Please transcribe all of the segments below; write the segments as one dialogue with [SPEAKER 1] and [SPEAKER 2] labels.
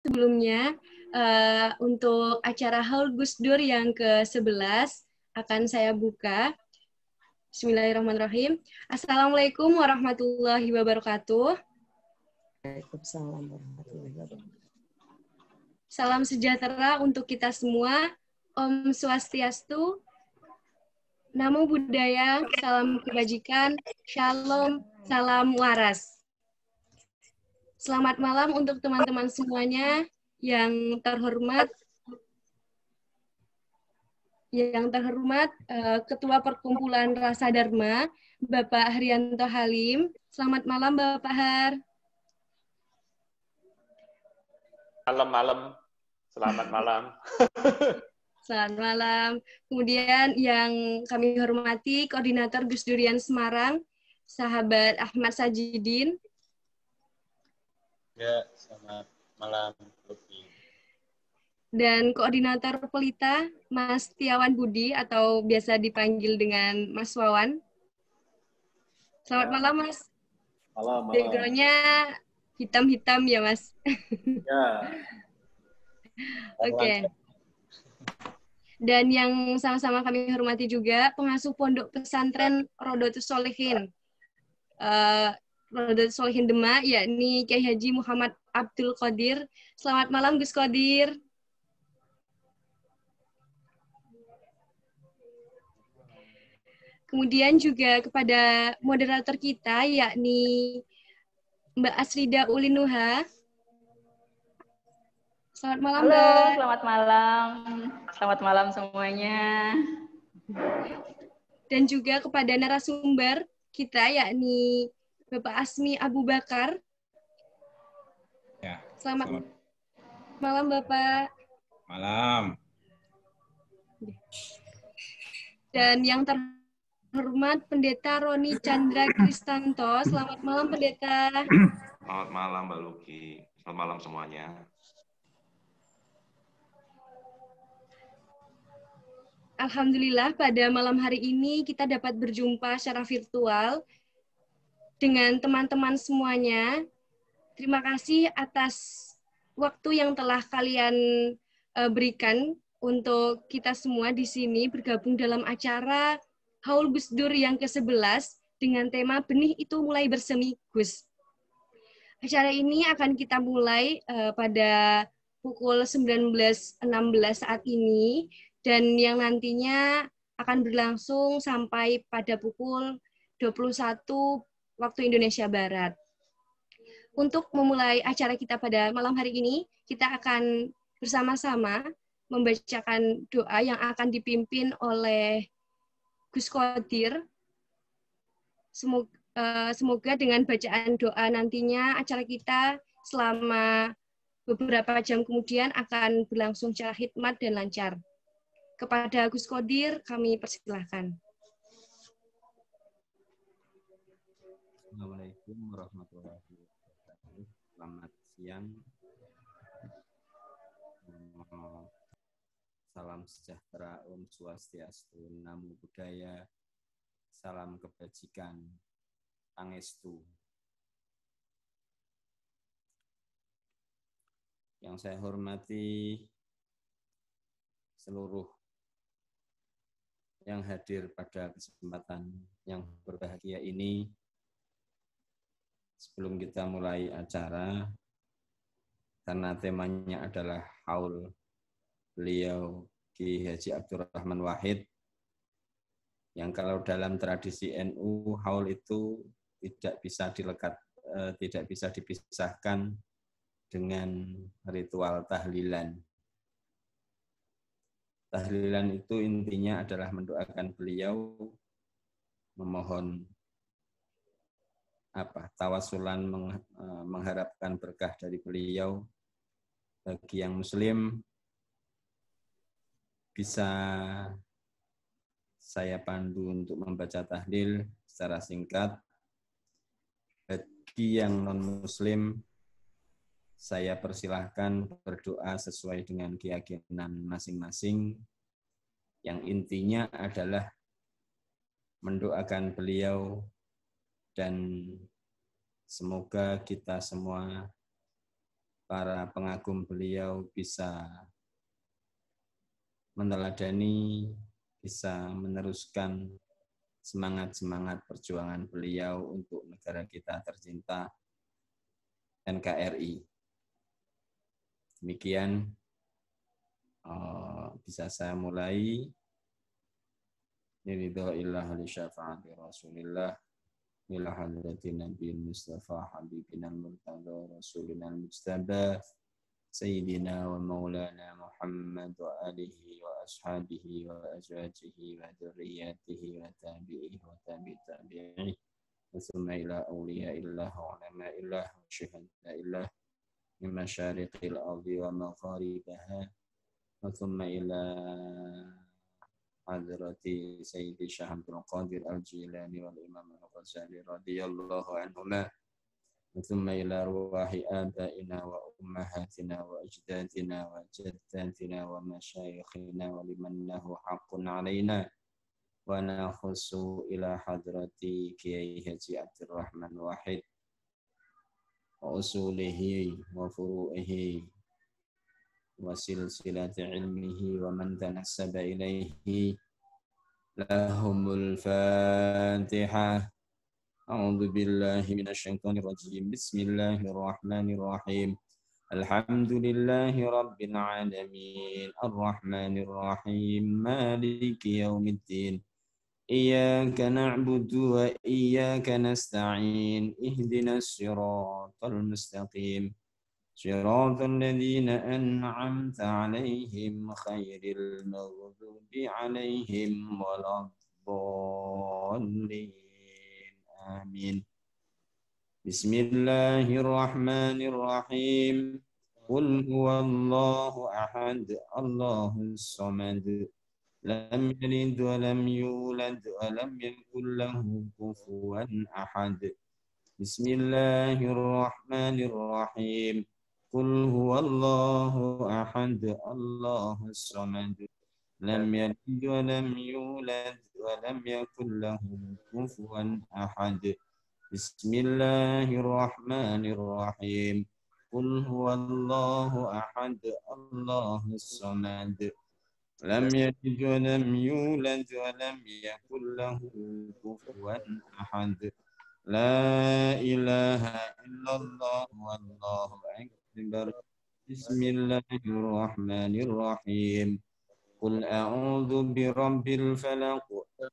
[SPEAKER 1] Sebelumnya, untuk acara Haul Gus Dur yang ke-11 akan saya buka. Bismillahirrahmanirrahim. Assalamualaikum warahmatullahi wabarakatuh.
[SPEAKER 2] Waalaikumsalam warahmatullahi wabarakatuh.
[SPEAKER 1] Salam sejahtera untuk kita semua. Om Swastiastu. Namo Buddhaya, salam kebajikan, shalom, salam waras. Selamat malam untuk teman-teman semuanya yang terhormat. Ketua Perkumpulan Rasa Dharma, Bapak Haryanto Halim. Selamat malam, Bapak Har.
[SPEAKER 3] Malam. Selamat malam.
[SPEAKER 1] Selamat malam. Kemudian yang kami hormati, Koordinator Gus Durian Semarang, Sahabat Ahmad Sajidin.
[SPEAKER 4] Ya, selamat malam.
[SPEAKER 1] Dan Koordinator Pelita, Mas Tiawan Budi, atau biasa dipanggil dengan Mas Wawan. Selamat malam, Mas.
[SPEAKER 4] Malam.
[SPEAKER 1] Background-nya hitam-hitam ya, Mas.
[SPEAKER 4] Ya.
[SPEAKER 1] Oke. Dan yang sama-sama kami hormati juga, pengasuh Pondok Pesantren Rodotus Sholihin. Rodotus Sholihin Demak, yakni Kiai Haji Muhammad Abdul Qadir. Selamat malam, Gus Qadir. Kemudian juga kepada moderator kita, yakni Mbak Asrida Ulinuha. Selamat malam,
[SPEAKER 5] Halo,
[SPEAKER 1] Mbak.
[SPEAKER 5] Selamat malam. Selamat malam semuanya.
[SPEAKER 1] Dan juga kepada narasumber kita, yakni Bapak Asmi Abu Bakar.
[SPEAKER 6] Ya,
[SPEAKER 1] selamat malam, Bapak.
[SPEAKER 6] Malam.
[SPEAKER 1] Dan yang terhormat Pendeta Roni Chandra Kristanto. Selamat malam, Pendeta.
[SPEAKER 7] Selamat malam, Mbak Luki. Selamat malam semuanya.
[SPEAKER 1] Alhamdulillah pada malam hari ini kita dapat berjumpa secara virtual dengan teman-teman semuanya. Terima kasih atas waktu yang telah kalian berikan untuk kita semua di sini bergabung dalam acara Haul Gus Dur yang ke-11 dengan tema Benih Itu Mulai Bersemi Gus. Acara ini akan kita mulai pada pukul 19.16 saat ini dan yang nantinya akan berlangsung sampai pada pukul 21 waktu Indonesia Barat. Untuk memulai acara kita pada malam hari ini, kita akan bersama-sama membacakan doa yang akan dipimpin oleh Gus Qadir. Semoga dengan bacaan doa nantinya acara kita selama beberapa jam kemudian akan berlangsung secara hikmat dan lancar. Kepada Gus Qadir, kami persilahkan.
[SPEAKER 8] Assalamualaikum warahmatullahi wabarakatuh. Selamat siang. Salam sejahtera, Om Swastiastu, Namo Buddhaya, salam kebajikan, Pangestu. Yang saya hormati seluruh yang hadir pada kesempatan yang berbahagia ini. Sebelum kita mulai acara, karena temanya adalah haul beliau Kiai Haji Abdurrahman Wahid, yang kalau dalam tradisi NU haul itu tidak bisa dipisahkan dengan ritual tahlilan. Tahlilan itu intinya adalah mendoakan beliau, memohon tawasulan, mengharapkan berkah dari beliau. Bagi yang muslim bisa saya pandu untuk membaca tahlil secara singkat. Bagi yang non muslim saya persilahkan berdoa sesuai dengan keyakinan masing-masing, yang intinya adalah mendoakan beliau dan semoga kita semua para pengagum beliau bisa meneladani, bisa meneruskan semangat-semangat perjuangan beliau untuk negara kita tercinta NKRI. Demikian bisa saya mulai. Ridhoillah li syafaati Rasulillah ila hadratin Nabiyil Mustafa Habibina Murtada Rasulina Mujtaba Sayyidina wa Maulana Muhammad wa alihi wa ashabihi wa azwajihi wa dzurriyyatihi wa tabi'ihi wa tabi'ihi wa thumma ila awliyaillah wa ulama'illah wa syuhada'illah min masyariqil ardi wa magharibaha wa thumma ila hadrati Sayyidi Syekh Abdul Qadir Al-Jilani wal Imam Al-Ghazali radhiyallahu anhuma wa thumma ila ruwahi abaina wa ummahatina wa ajdadina wa jaddatina wa masyayikhina wa liman lahu haqqun alaina wa nakhusu ila hadrati Kiai Haji Abdurrahman Wahid wa usulihi wa furu'ihi wa silsilati ilmihi wa man tanassaba ilaihi lahumul fatihah. A'udzu billahi minasy syaithanir rajim. Bismillahirrahmanirrahim. Alhamdulillahi rabbil alamin. Arrahmanir rahim. Maliki yaumiddin. Iyyaka na'budu wa iyyaka nasta'in. Ihdinas siratal mustaqim. صراط الذين أنعمت عليهم خير المغضوب عليهم ولا الضالين آمين بسم الله الرحمن الرحيم قل هو الله أحد الله الصمد لم يلد ولم يولد ولم يكن له كفوا أحد بسم الله الرحمن الرحيم قل هو الله أحد الله الصمد لم يلد ولم يولد ولم يكن له كفوا أحد بسم الله الرحمن الرحيم قل هو الله أحد الله الصمد لم يلد ولم يولد ولم يكن له كفوا أحد لا إله إلا الله والله أكبر بسم الله الرحمن الرحيم قل أعوذ برب الفلق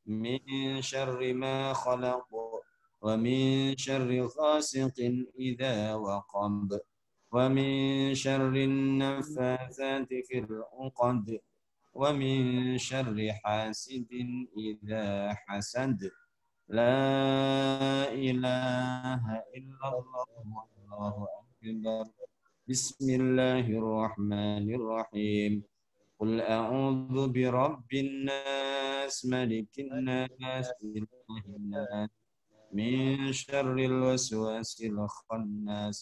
[SPEAKER 8] من شر ما خلق ومن شر غاسق إذا وقب ومن شر النفاثات في العقد ومن شر حاسد إذا حسد لا إله إلا الله والله أكبر بسم الله الرحمن الرحيم قل أعوذ برب الناس ملك الناس إله الناس من شر الوسواس الخناس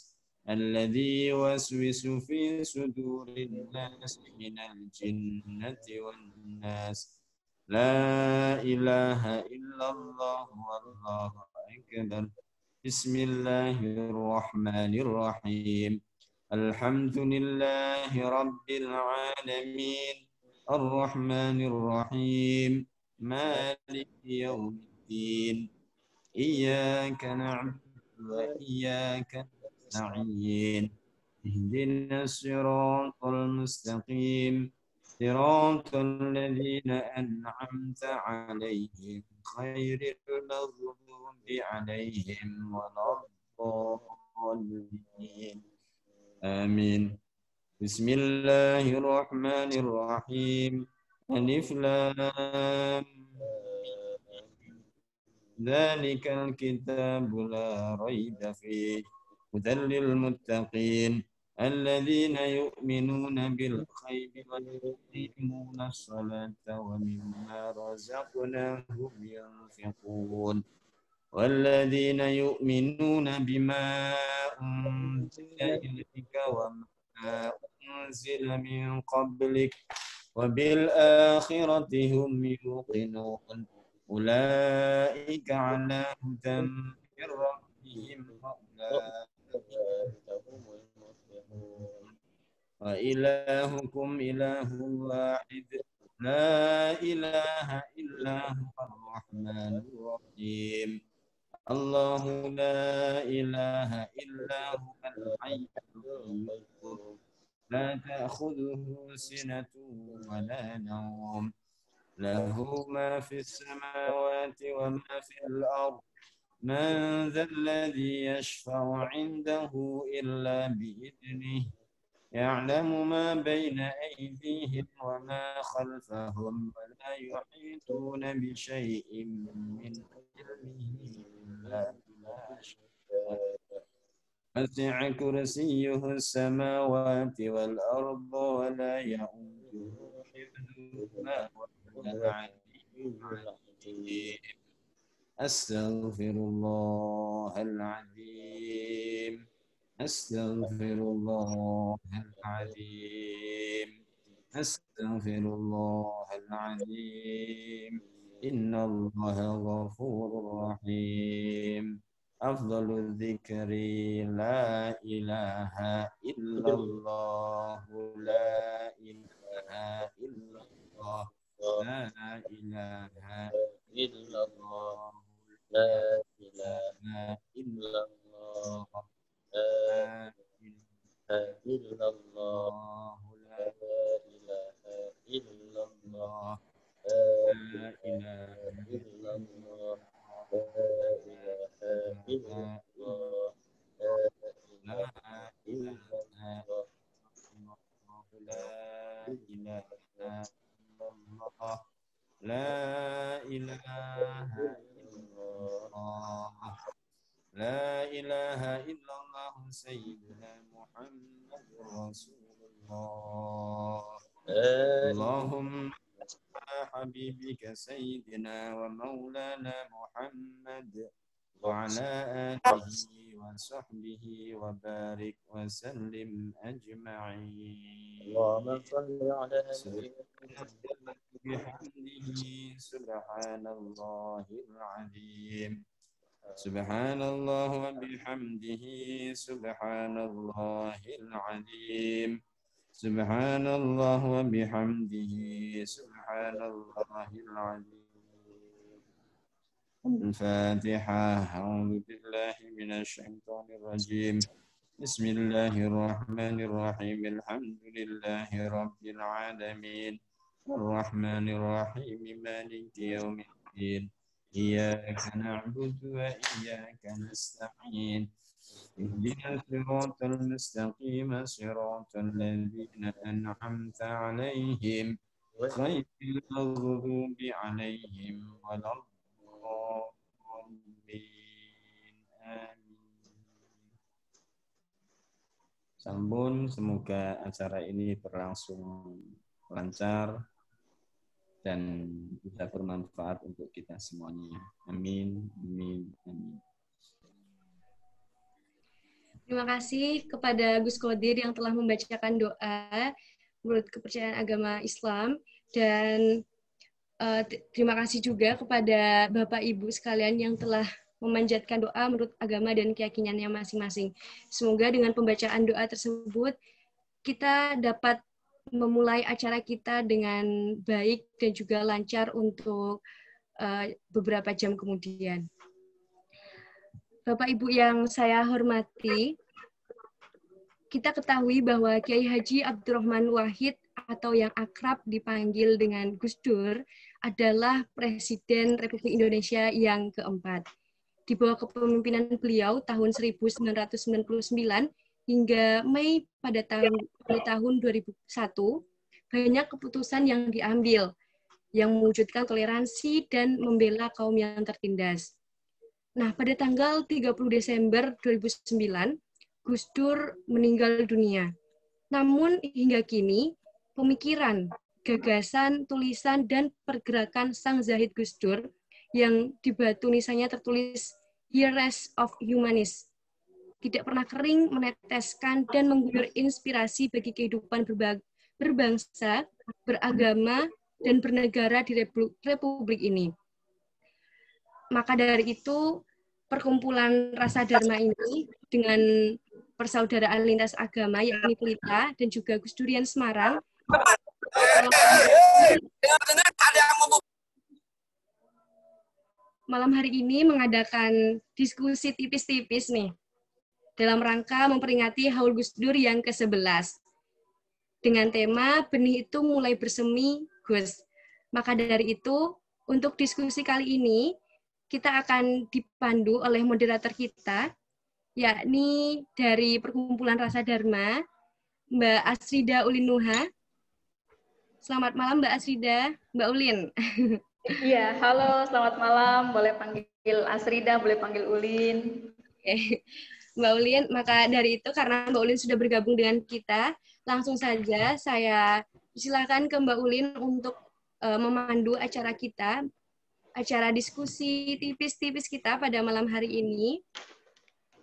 [SPEAKER 8] الذي يوسوس في صدور الناس من الجنة والناس لا إله إلا الله والله أكبر بسم الله الرحمن الرحيم الحمد لله رب العالمين الرحمن الرحيم مالك يوم الدين إياك نعبد وإياك نستعين اهدنا الصراط المستقيم صراط الذين أنعمت عليهم غير المغضوب عليهم ولا الضالين آمين بسم الله الرحمن الرحيم ألف لام ذلك الكتاب لا ريب فيه هدى للمتقين الذين يؤمنون بالغيب ويقيمون الصلاة ومما رزقناهم ينفقون والذين يؤمنون بما أنزل إليك وما أنزل من قبلك وبالآخرة هم يوقنون أولئك على هدى من ربهم وأولئك هم المفلحون وإلهكم إله واحد لا إله إلا هو الرحمن الرحيم الله لا إله إلا هو الحي القيوم لا تأخذه سنة ولا نوم له ما في السماوات وما في الأرض من ذا الذي يشفع عنده إلا بإذنه يعلم ما بين أيديهم وما خلفهم ولا يحيطون بشيء من علمه إلا بما شاء وسع كرسيه السماوات والأرض ولا يؤوده حفظهما وهو العلي العظيم أستغفر الله العظيم أستغفر الله العظيم أستغفر الله العظيم إن الله غفور رحيم أفضل الذكر لا إله إلا الله لا إله إلا الله لا إله إلا الله لا إله إلا الله لا إله إلا الله لا إله إلا الله لا إله إلا الله لا إله إلا الله لا إله إلا الله لا إله إلا الله لا إله إلا الله لا إله إلا الله سيدنا محمد رسول الله اللهم حبيبك سيدنا ومولانا محمد وعلى آله وصحبه وبارك وسلم أجمعين اللهم صل على بحمده سبحان الله العظيم سبحان الله وبحمده سبحان الله العظيم سبحان الله وبحمده سبحان الله العظيم الفاتحة أعوذ بالله من الشيطان الرجيم بسم الله الرحمن الرحيم الحمد لله رب العالمين الرحمن الرحيم مالك يوم الدين إياك نعبد وإياك نستعين اهدنا الصراط المستقيم صراط الذين أنعمت عليهم غير المغضوب عليهم ولا الضالين آمين. Sampun, semoga acara ini berlangsung lancar dan bisa bermanfaat untuk kita semuanya. Amin, amin, amin.
[SPEAKER 1] Terima kasih kepada Gus Qadir yang telah membacakan doa menurut kepercayaan agama Islam, dan terima kasih juga kepada Bapak Ibu sekalian yang telah memanjatkan doa menurut agama dan keyakinannya masing-masing. Semoga dengan pembacaan doa tersebut kita dapat memulai acara kita dengan baik dan juga lancar untuk beberapa jam kemudian. Bapak Ibu yang saya hormati, kita ketahui bahwa Kiai Haji Abdurrahman Wahid atau yang akrab dipanggil dengan Gus Dur adalah Presiden Republik Indonesia yang keempat. Di bawah kepemimpinan beliau tahun 1999 hingga Mei pada tahun 2001, banyak keputusan yang diambil yang mewujudkan toleransi dan membela kaum yang tertindas. Nah, pada tanggal 30 Desember 2009, Gus Dur meninggal dunia. Namun hingga kini, pemikiran, gagasan, tulisan, dan pergerakan Sang Zahid Gus Dur yang di batu nisannya tertulis Years of Humanism tidak pernah kering, meneteskan, dan mengguyur inspirasi bagi kehidupan berbangsa, beragama, dan bernegara di Republik ini. Maka dari itu, perkumpulan Rasa Dharma ini dengan persaudaraan lintas agama, yakni Pelita, dan juga Gus Durian Semarang. Malam hari ini mengadakan diskusi tipis-tipis nih, dalam rangka memperingati Haul Gus Dur yang ke-11. Dengan tema, benih itu mulai bersemi, Gus. Maka dari itu, untuk diskusi kali ini, kita akan dipandu oleh moderator kita, yakni dari Perkumpulan Rasa Dharma, Mbak Asrida Ulin Nuha. Selamat malam Mbak Asrida, Mbak Ulin.
[SPEAKER 5] Iya, halo, selamat malam. Boleh panggil Asrida, boleh panggil Ulin.
[SPEAKER 1] Mbak Ulin, maka dari itu karena Mbak Ulin sudah bergabung dengan kita, langsung saja saya silakan ke Mbak Ulin untuk memandu acara kita, acara diskusi tipis-tipis kita pada malam hari ini.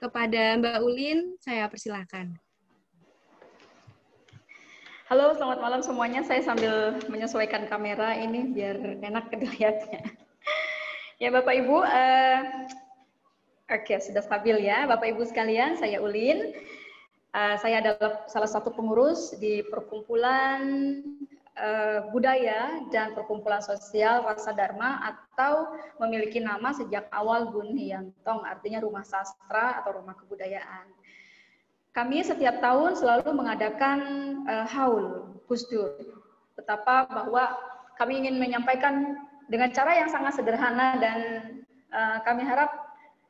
[SPEAKER 1] Kepada Mbak Ulin, saya persilakan.
[SPEAKER 5] Halo, selamat malam semuanya. Saya sambil menyesuaikan kamera ini biar enak dilihatnya. Ya, Bapak Ibu, oke, sudah stabil ya. Bapak Ibu sekalian, saya Ulin. Saya adalah salah satu pengurus di Perkumpulan Budaya dan Perkumpulan Sosial Rasa Dharma, atau memiliki nama sejak awal Bun Hiyantong, artinya Rumah Sastra atau Rumah Kebudayaan. Kami setiap tahun selalu mengadakan haul Gus Dur. Betapa bahwa kami ingin menyampaikan dengan cara yang sangat sederhana, dan kami harap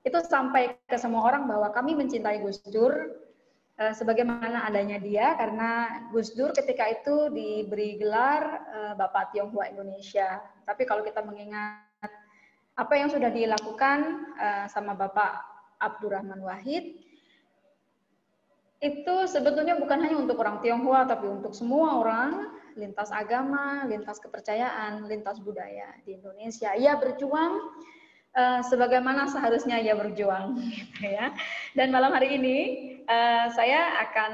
[SPEAKER 5] itu sampai ke semua orang bahwa kami mencintai Gus Dur sebagaimana adanya dia, karena Gus Dur ketika itu diberi gelar Bapak Tionghoa Indonesia. Tapi kalau kita mengingat apa yang sudah dilakukan sama Bapak Abdurrahman Wahid, itu sebetulnya bukan hanya untuk orang Tionghoa, tapi untuk semua orang, lintas agama, lintas kepercayaan, lintas budaya di Indonesia. Ia berjuang sebagaimana seharusnya ia berjuang, gitu ya. Dan malam hari ini saya akan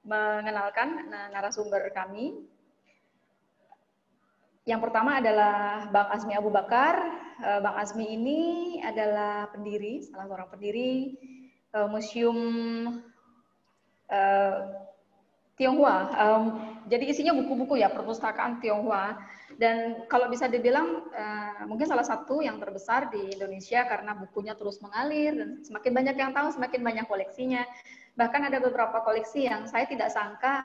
[SPEAKER 5] mengenalkan narasumber kami. Yang pertama adalah Bang Azmi Abu Bakar. Bang Azmi ini adalah pendiri, salah seorang pendiri Museum Tionghoa. Jadi isinya buku-buku ya, perpustakaan Tionghoa. Dan kalau bisa dibilang mungkin salah satu yang terbesar di Indonesia karena bukunya terus mengalir dan semakin banyak yang tahu, semakin banyak koleksinya. Bahkan ada beberapa koleksi yang saya tidak sangka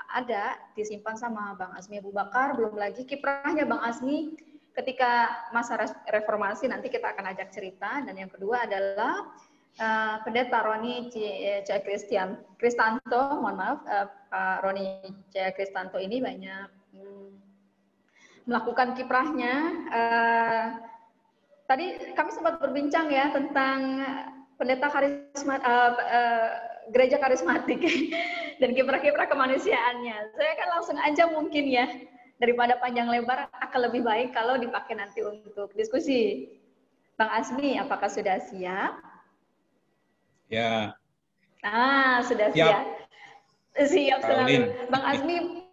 [SPEAKER 5] ada disimpan sama Bang Azmi Abu Bakar. Belum lagi kiprahnya Bang Azmi ketika masa reformasi, nanti kita akan ajak cerita. Dan yang kedua adalah Pendeta Roni C. Kristanto, mohon maaf, Pak Roni C. Kristanto ini banyak melakukan kiprahnya. Tadi kami sempat berbincang ya tentang pendeta gereja karismatik dan kiprah-kiprah kemanusiaannya. Saya kan langsung aja mungkin ya, daripada panjang lebar akan lebih baik kalau dipakai nanti untuk diskusi. Bang Azmi, apakah sudah siap?
[SPEAKER 4] Ya.
[SPEAKER 5] Sudah siap. Siap selalu. Bang Azmi,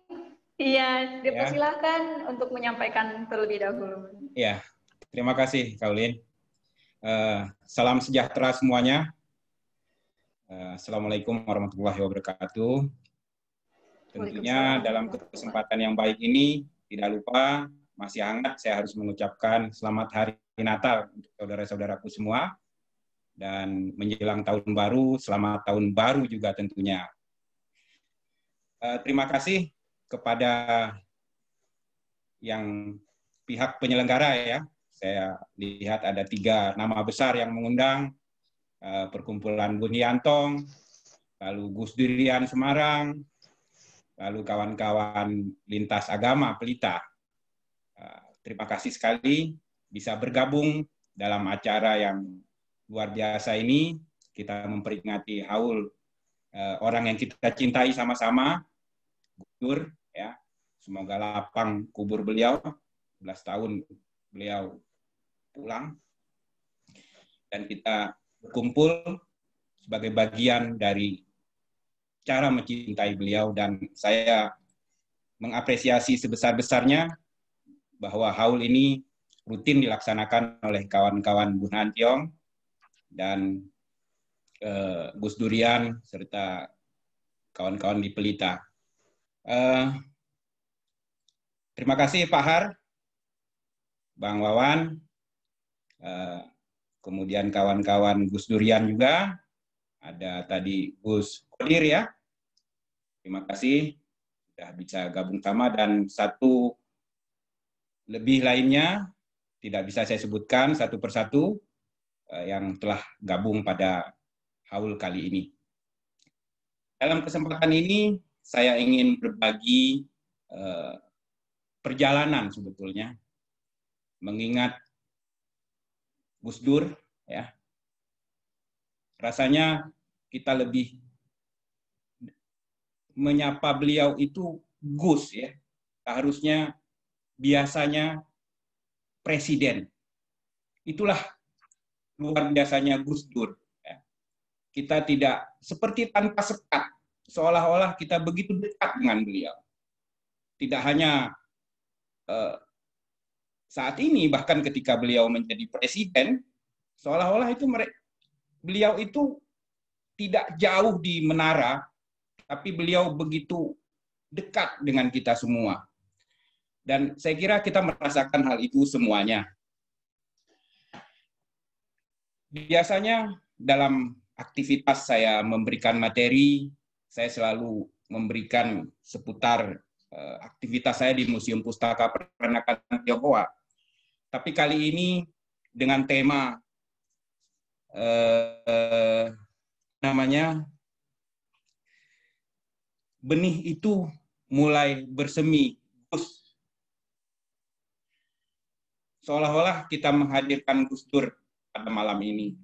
[SPEAKER 5] iya, dipersilahkan untuk menyampaikan terlebih dahulu.
[SPEAKER 4] Ya, terima kasih Kak Ulin. Salam sejahtera semuanya. Assalamualaikum warahmatullahi wabarakatuh. Tentunya dalam kesempatan yang baik ini, tidak lupa, masih hangat, saya harus mengucapkan selamat hari Natal untuk saudara-saudaraku semua. Dan menjelang tahun baru, selamat tahun baru juga tentunya. Terima kasih kepada yang pihak penyelenggara ya. Saya lihat ada 3 nama besar yang mengundang, Perkumpulan Bun Hiyantong, lalu Gus Durian Semarang, lalu kawan-kawan lintas agama Pelita. Terima kasih sekali bisa bergabung dalam acara yang luar biasa ini. Kita memperingati haul orang yang kita cintai sama-sama, Gus Dur, ya. Semoga lapang kubur beliau, 11 tahun beliau pulang, dan kita berkumpul sebagai bagian dari cara mencintai beliau. Dan saya mengapresiasi sebesar-besarnya bahwa haul ini rutin dilaksanakan oleh kawan-kawan Bun Hantiong, dan Gus Durian serta kawan-kawan di Pelita. Terima kasih Pak Har, Bang Wawan, kemudian kawan-kawan Gus Durian juga, ada tadi Gus Kodir ya. Terima kasih sudah bisa gabung sama, dan satu lebih lainnya tidak bisa saya sebutkan satu persatu yang telah gabung pada haul kali ini. Dalam kesempatan ini saya ingin berbagi perjalanan sebetulnya, mengingat Gus Dur, ya. Rasanya kita lebih menyapa beliau itu Gus, ya. Harusnya biasanya presiden. Itulah luar biasanya Gus Dur. Ya. Kita tidak seperti tanpa sekat, seolah-olah kita begitu dekat dengan beliau. Tidak hanya saat ini, bahkan ketika beliau menjadi presiden, seolah-olah itu beliau itu tidak jauh di menara, tapi beliau begitu dekat dengan kita semua. Dan saya kira kita merasakan hal itu semuanya. Biasanya dalam aktivitas saya memberikan materi, saya selalu memberikan seputar aktivitas saya di Museum Pustaka Peranakan Tionghoa. Tapi kali ini dengan tema namanya benih itu mulai bersemi Gus. Seolah-olah kita menghadirkan Gus Dur pada malam ini.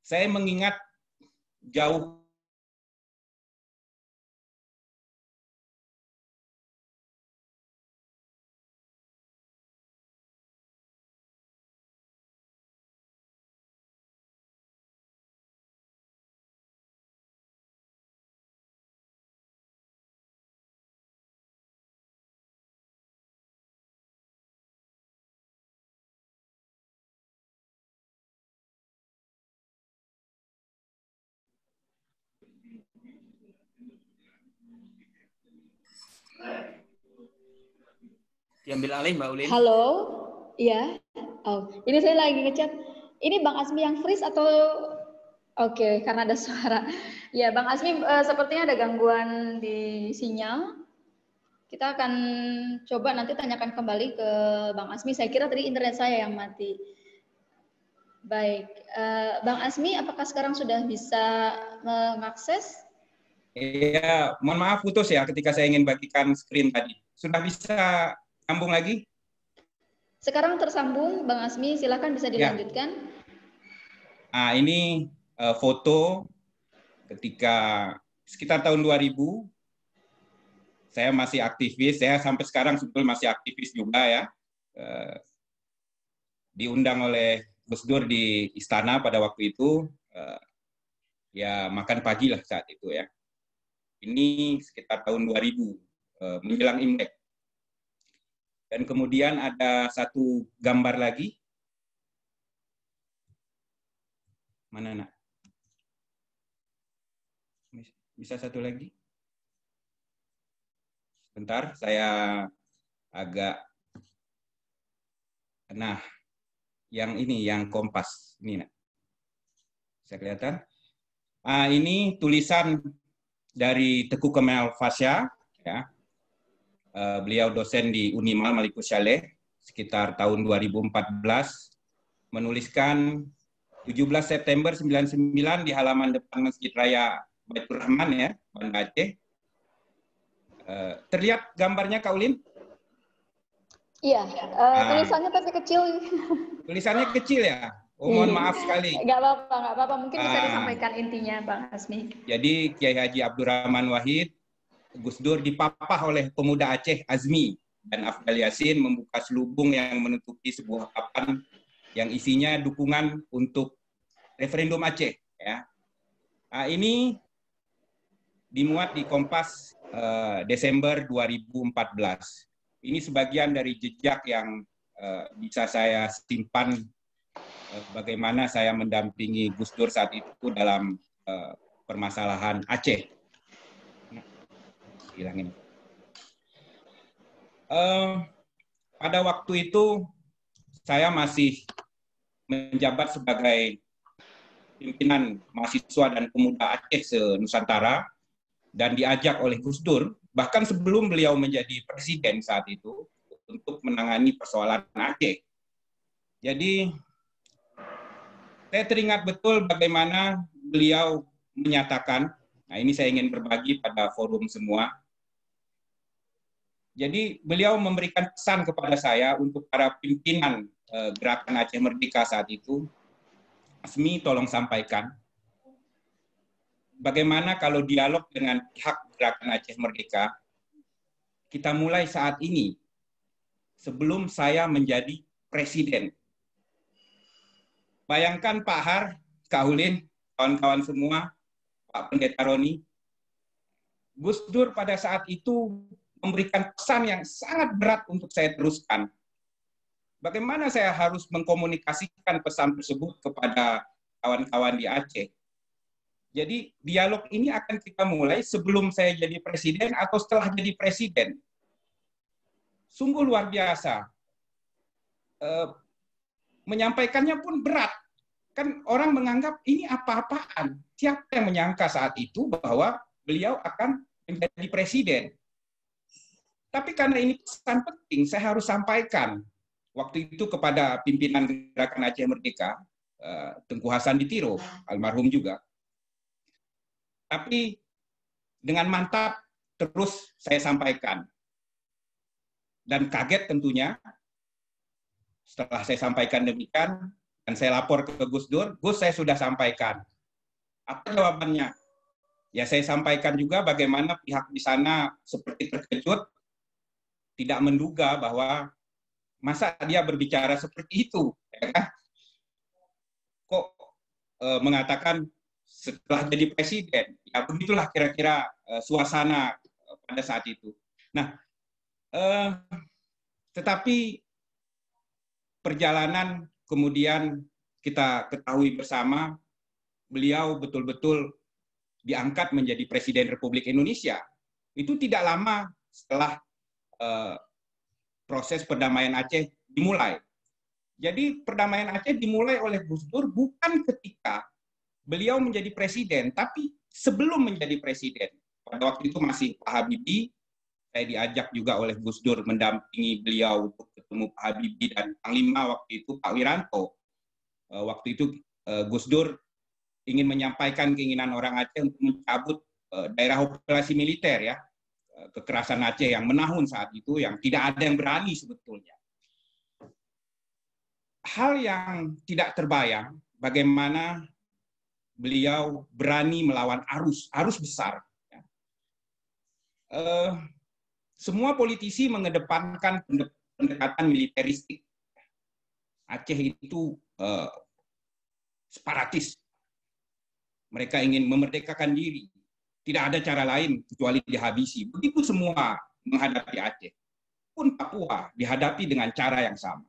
[SPEAKER 4] Saya mengingat jauh
[SPEAKER 6] diambil alih Mbak Ulin.
[SPEAKER 5] Halo, iya. Oh, ini saya lagi ngechat. Ini Bang Azmi yang freeze atau oke, karena ada suara. Ya, Bang Azmi, sepertinya ada gangguan di sinyal. Kita akan coba nanti tanyakan kembali ke Bang Azmi. Saya kira tadi internet saya yang mati. Baik, Bang Azmi, apakah sekarang sudah bisa mengakses?
[SPEAKER 4] Iya, mohon maaf putus ya ketika saya ingin bagikan screen tadi. Sudah bisa sambung lagi?
[SPEAKER 5] Sekarang tersambung, Bang Azmi, silakan bisa dilanjutkan. Ya.
[SPEAKER 4] Nah, ini foto ketika sekitar tahun 2000, saya masih aktivis, saya sampai sekarang sebetulnya masih aktivis juga ya. Diundang oleh Gus Dur di istana pada waktu itu, ya makan pagi lah saat itu ya. Ini sekitar tahun 2000, menjelang Imlek. Dan kemudian ada satu gambar lagi. Mana nak? Bisa satu lagi? Bentar, saya agak... Nah, yang ini, yang Kompas. Ini nak. Bisa kelihatan? Ini tulisan dari Tengku Kemal Fasya, ya. Beliau dosen di Unimal Malikus Saleh sekitar tahun 2014, menuliskan 17 September 99 di halaman depan Masjid Raya Baitur Rahman ya, Banda Aceh. Terlihat gambarnya Kak Ulin?
[SPEAKER 5] Iya, tulisannya tapi kecil.
[SPEAKER 4] Tulisannya kecil ya? Oh, mohon maaf sekali.
[SPEAKER 5] Nggak apa-apa. Mungkin bisa disampaikan intinya, Bang Azmi.
[SPEAKER 4] Jadi Kiai Haji Abdurrahman Wahid, Gus Dur dipapah oleh pemuda Aceh Azmi dan Afdal Yasin membuka selubung yang menutupi sebuah papan yang isinya dukungan untuk referendum Aceh. Ya. Ini dimuat di Kompas Desember 2014. Ini sebagian dari jejak yang bisa saya simpan bagaimana saya mendampingi Gus Dur saat itu dalam permasalahan Aceh. Hilangin. Pada waktu itu saya masih menjabat sebagai pimpinan mahasiswa dan pemuda Aceh se-Nusantara dan diajak oleh Gus Dur, bahkan sebelum beliau menjadi presiden saat itu, untuk menangani persoalan Aceh. Jadi, saya teringat betul bagaimana beliau menyatakan, nah ini saya ingin berbagi pada forum semua. Jadi, beliau memberikan pesan kepada saya untuk para pimpinan Gerakan Aceh Merdeka saat itu. Asmi, tolong sampaikan, bagaimana kalau dialog dengan pihak Gerakan Aceh Merdeka, kita mulai saat ini, sebelum saya menjadi presiden. Bayangkan Pak Har, Kak Ulin, kawan-kawan semua, Pak Pendeta Roni, Gus Dur pada saat itu memberikan pesan yang sangat berat untuk saya teruskan. Bagaimana saya harus mengkomunikasikan pesan tersebut kepada kawan-kawan di Aceh. Jadi dialog ini akan kita mulai sebelum saya jadi presiden atau setelah jadi presiden. Sungguh luar biasa. Menyampaikannya pun berat. Kan orang menganggap ini apa-apaan. Siapa yang menyangka saat itu bahwa beliau akan menjadi presiden. Tapi karena ini pesan penting, saya harus sampaikan. Waktu itu kepada pimpinan Gerakan Aceh Merdeka, Tengku Hasan Ditiro, almarhum juga. Tapi dengan mantap terus saya sampaikan. Dan kaget tentunya, setelah saya sampaikan demikian, dan saya lapor ke Gus Dur, Gus saya sudah sampaikan. Apa jawabannya? Ya saya sampaikan juga bagaimana pihak di sana seperti terkejut, tidak menduga bahwa masa dia berbicara seperti itu. Ya kan? Kok mengatakan setelah jadi presiden? Ya begitulah kira-kira suasana pada saat itu. Nah, tetapi perjalanan kemudian kita ketahui bersama, beliau betul-betul diangkat menjadi Presiden Republik Indonesia. Itu tidak lama setelah proses perdamaian Aceh dimulai. Jadi perdamaian Aceh dimulai oleh Gus Dur bukan ketika beliau menjadi presiden, tapi sebelum menjadi presiden. Pada waktu itu masih Pak Habibie, saya diajak juga oleh Gus Dur mendampingi beliau untuk ketemu Pak Habibie dan Panglima waktu itu Pak Wiranto. Waktu itu Gus Dur ingin menyampaikan keinginan orang Aceh untuk mencabut daerah operasi militer ya, kekerasan Aceh yang menahun saat itu, yang tidak ada yang berani sebetulnya. Hal yang tidak terbayang, bagaimana beliau berani melawan arus besar. Semua politisi mengedepankan pendekatan militeristik. Aceh itu separatis. Mereka ingin memerdekakan diri. Tidak ada cara lain kecuali dihabisi. Begitu semua menghadapi Aceh. Pun Papua dihadapi dengan cara yang sama.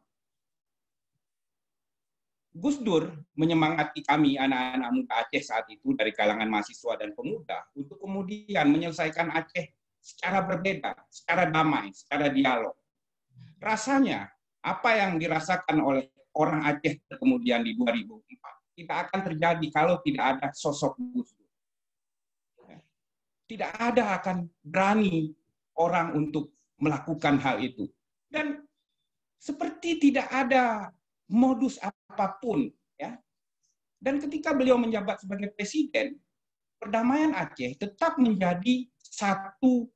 [SPEAKER 4] Gus Dur menyemangati kami anak-anak muda Aceh saat itu dari kalangan mahasiswa dan pemuda untuk kemudian menyelesaikan Aceh secara berbeda, secara damai, secara dialog. Rasanya apa yang dirasakan oleh orang Aceh kemudian di 2004 tidak akan terjadi kalau tidak ada sosok Gus Dur. Tidak ada akan berani orang untuk melakukan hal itu. Dan seperti tidak ada modus apapun. Ya. Dan ketika beliau menjabat sebagai presiden, perdamaian Aceh tetap menjadi satu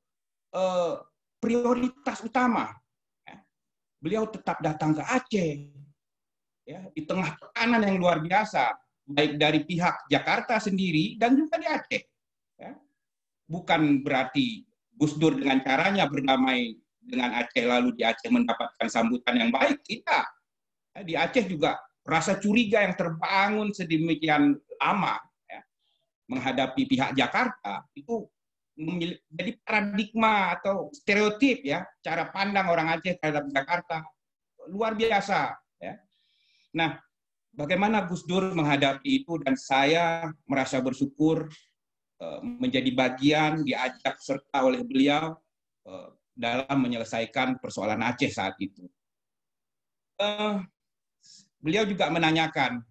[SPEAKER 4] prioritas utama. Ya. Beliau tetap datang ke Aceh, ya, di tengah tekanan yang luar biasa, baik dari pihak Jakarta sendiri dan juga di Aceh. Ya. Bukan berarti Gus Dur dengan caranya berdamai dengan Aceh lalu di Aceh mendapatkan sambutan yang baik. Tidak. Di Aceh juga rasa curiga yang terbangun sedemikian lama ya, menghadapi pihak Jakarta itu menjadi paradigma atau stereotip ya, cara pandang orang Aceh terhadap Jakarta luar biasa. Ya. Nah, bagaimana Gus Dur menghadapi itu, dan saya merasa bersyukur menjadi bagian, diajak serta oleh beliau dalam menyelesaikan persoalan Aceh saat itu. Beliau juga menanyakan,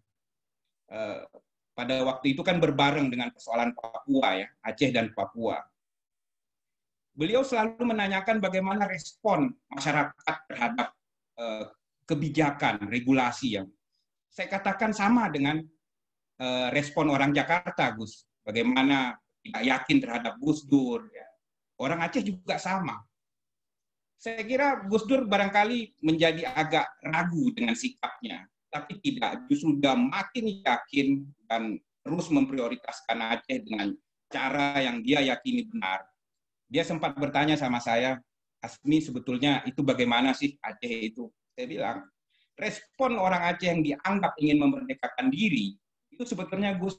[SPEAKER 4] pada waktu itu kan berbareng dengan persoalan Papua, ya, Aceh dan Papua. Beliau selalu menanyakan bagaimana respon masyarakat terhadap kebijakan, regulasi yang saya katakan sama dengan respon orang Jakarta, Gus. Bagaimana tidak yakin terhadap Gus Dur. Ya. Orang Aceh juga sama. Saya kira Gus Dur barangkali menjadi agak ragu dengan sikapnya. Tapi tidak, justru sudah makin yakin dan terus memprioritaskan Aceh dengan cara yang dia yakini benar. Dia sempat bertanya sama saya, Asmi, sebetulnya itu bagaimana sih Aceh itu? Saya bilang, respon orang Aceh yang dianggap ingin memerdekakan diri, itu sebetulnya Gus,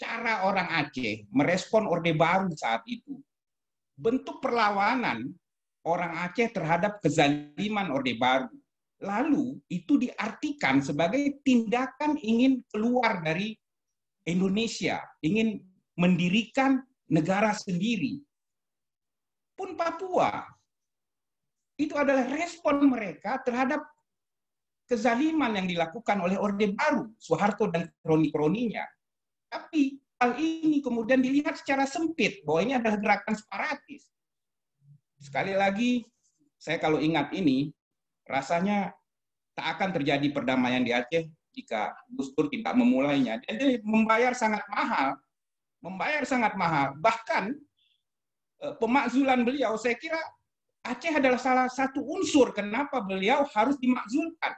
[SPEAKER 4] cara orang Aceh merespon Orde Baru saat itu. Bentuk perlawanan orang Aceh terhadap kezaliman Orde Baru. Lalu itu diartikan sebagai tindakan ingin keluar dari Indonesia, ingin mendirikan negara sendiri. Pun Papua, itu adalah respon mereka terhadap kezaliman yang dilakukan oleh Orde Baru, Soeharto dan kroni-kroninya. Tapi hal ini kemudian dilihat secara sempit, bahwa ini adalah gerakan separatis. Sekali lagi, saya kalau ingat ini, rasanya tak akan terjadi perdamaian di Aceh jika Gus Dur tidak memulainya. Jadi membayar sangat mahal. Bahkan pemakzulan beliau, saya kira Aceh adalah salah satu unsur kenapa beliau harus dimakzulkan.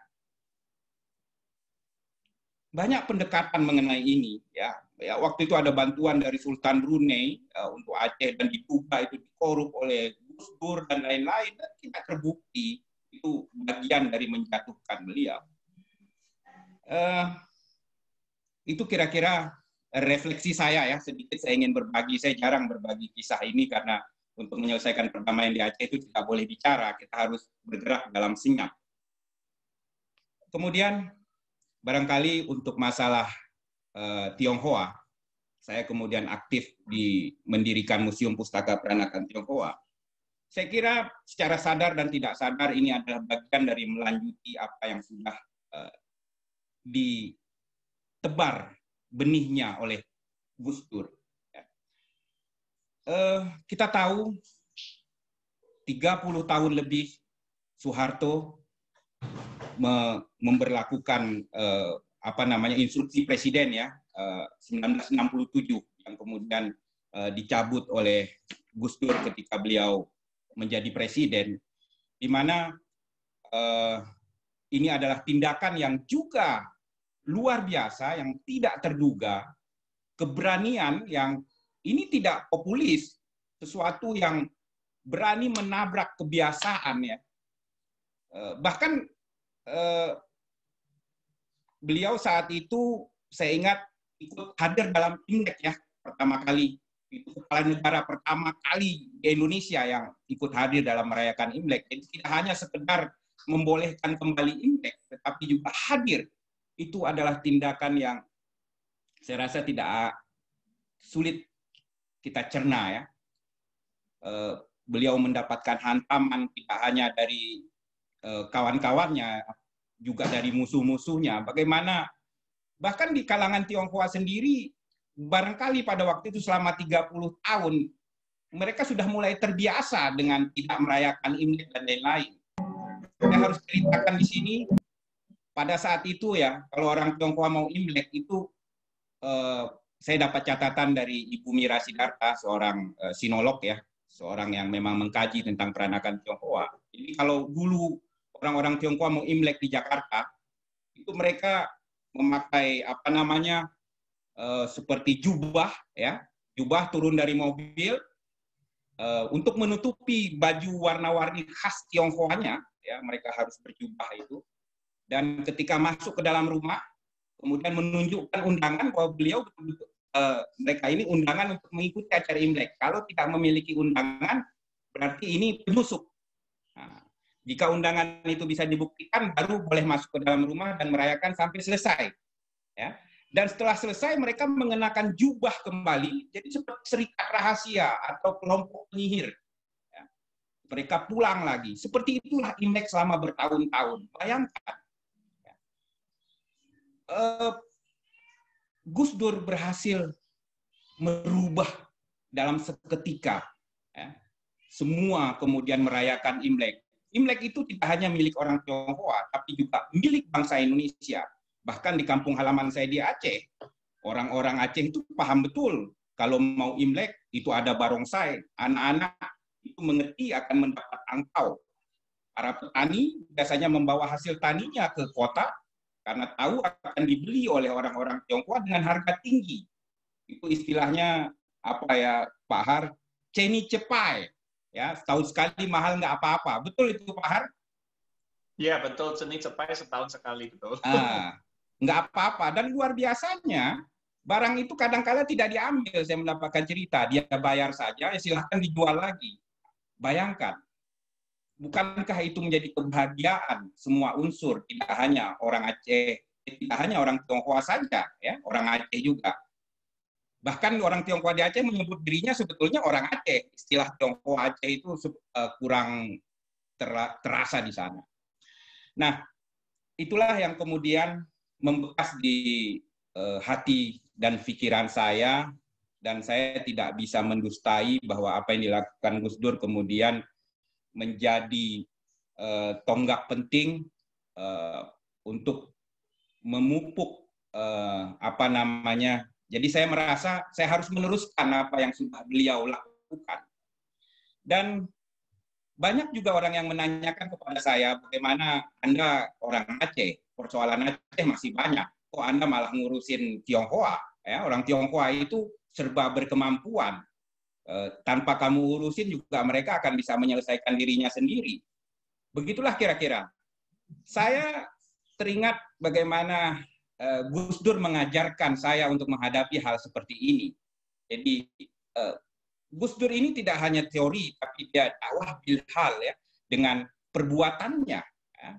[SPEAKER 4] Banyak pendekatan mengenai ini, ya. Waktu itu ada bantuan dari Sultan Brunei untuk Aceh, dan diduga itu dikorup oleh Gus Dur dan lain-lain, dan tidak terbukti. Itu bagian dari menjatuhkan beliau. Itu kira-kira refleksi saya, ya. Sedikit saya ingin berbagi. Saya jarang berbagi kisah ini karena untuk menyelesaikan perdamaian di Aceh itu tidak boleh bicara, kita harus bergerak dalam senyap. Kemudian barangkali untuk masalah Tionghoa, saya kemudian aktif di mendirikan Museum Pustaka Peranakan Tionghoa. Saya kira secara sadar dan tidak sadar ini adalah bagian dari melanjuti apa yang sudah ditebar benihnya oleh Gus Dur. Kita tahu 30 tahun lebih Soeharto memberlakukan instruksi presiden, ya, 1967 yang kemudian dicabut oleh Gus Dur ketika beliau menjadi presiden, di mana ini adalah tindakan yang juga luar biasa, yang tidak terduga, keberanian yang ini tidak populis, sesuatu yang berani menabrak kebiasaan, ya. Bahkan beliau saat itu, saya ingat, ikut hadir dalam Imlek, ya, pertama kali. Itu kepala negara pertama kali di Indonesia yang ikut hadir dalam merayakan Imlek. Jadi tidak hanya sekedar membolehkan kembali Imlek, tetapi juga hadir. Itu adalah tindakan yang saya rasa tidak sulit kita cerna, ya. Beliau mendapatkan hantaman tidak hanya dari kawan-kawannya, juga dari musuh-musuhnya. Bagaimana bahkan di kalangan Tionghoa sendiri, barangkali pada waktu itu selama 30 tahun, mereka sudah mulai terbiasa dengan tidak merayakan Imlek dan lain-lain. Saya harus ceritakan di sini, pada saat itu, ya, kalau orang Tionghoa mau Imlek itu, saya dapat catatan dari Ibu Mira Sidarta, seorang sinolog, ya, seorang yang memang mengkaji tentang peranakan Tionghoa. Jadi kalau dulu orang-orang Tionghoa mau Imlek di Jakarta, itu mereka memakai seperti jubah, ya, jubah turun dari mobil untuk menutupi baju warna-warni khas Tionghoanya, ya, mereka harus berjubah itu. Dan ketika masuk ke dalam rumah, kemudian menunjukkan undangan bahwa beliau mereka ini undangan untuk mengikuti acara Imlek. Kalau tidak memiliki undangan, berarti ini penyusup. Nah, jika undangan itu bisa dibuktikan, baru boleh masuk ke dalam rumah dan merayakan sampai selesai. Ya. Dan setelah selesai mereka mengenakan jubah kembali, jadi seperti serikat rahasia atau kelompok penyihir. Ya. Mereka pulang lagi. Seperti itulah Imlek selama bertahun-tahun. Bayangkan. Ya. Gus Dur berhasil merubah dalam seketika. Ya. Semua kemudian merayakan Imlek. Imlek itu tidak hanya milik orang Tionghoa, tapi juga milik bangsa Indonesia. Bahkan di kampung halaman saya di Aceh, orang-orang Aceh itu paham betul kalau mau Imlek itu ada barongsai, anak-anak itu mengerti akan mendapat angpau. Para petani biasanya membawa hasil taninya ke kota karena tahu akan dibeli oleh orang-orang Tionghoa dengan harga tinggi. Itu istilahnya apa ya Pak Har? Ceni cepai. Ya, setahun sekali mahal nggak apa-apa. Betul itu Pak Har?
[SPEAKER 3] Iya, betul. Ceni cepai setahun sekali, betul.
[SPEAKER 4] Nggak apa-apa. Dan luar biasanya, barang itu kadang-kala tidak diambil. Saya mendapatkan cerita, dia bayar saja, ya silahkan dijual lagi. Bayangkan, bukankah itu menjadi kebahagiaan semua unsur, tidak hanya orang Aceh, tidak hanya orang Tionghoa saja, ya, orang Aceh juga. Bahkan orang Tionghoa di Aceh menyebut dirinya sebetulnya orang Aceh. Istilah Tionghoa Aceh itu kurang terasa di sana. Nah, itulah yang kemudian membekas di hati dan pikiran saya, dan saya tidak bisa mendustai bahwa apa yang dilakukan Gus Dur kemudian menjadi tonggak penting untuk memupuk apa namanya. Jadi saya merasa saya harus meneruskan apa yang sudah beliau lakukan. Dan banyak juga orang yang menanyakan kepada saya, bagaimana Anda orang Aceh, persoalan Aceh masih banyak. Kok Anda malah ngurusin Tionghoa? Ya, orang Tionghoa itu serba berkemampuan. Tanpa kamu urusin juga mereka akan bisa menyelesaikan dirinya sendiri. Begitulah kira-kira. Saya teringat bagaimana Gus Dur mengajarkan saya untuk menghadapi hal seperti ini. Jadi Gus Dur ini tidak hanya teori, tapi dia dakwah bilhal ya, dengan perbuatannya, ya,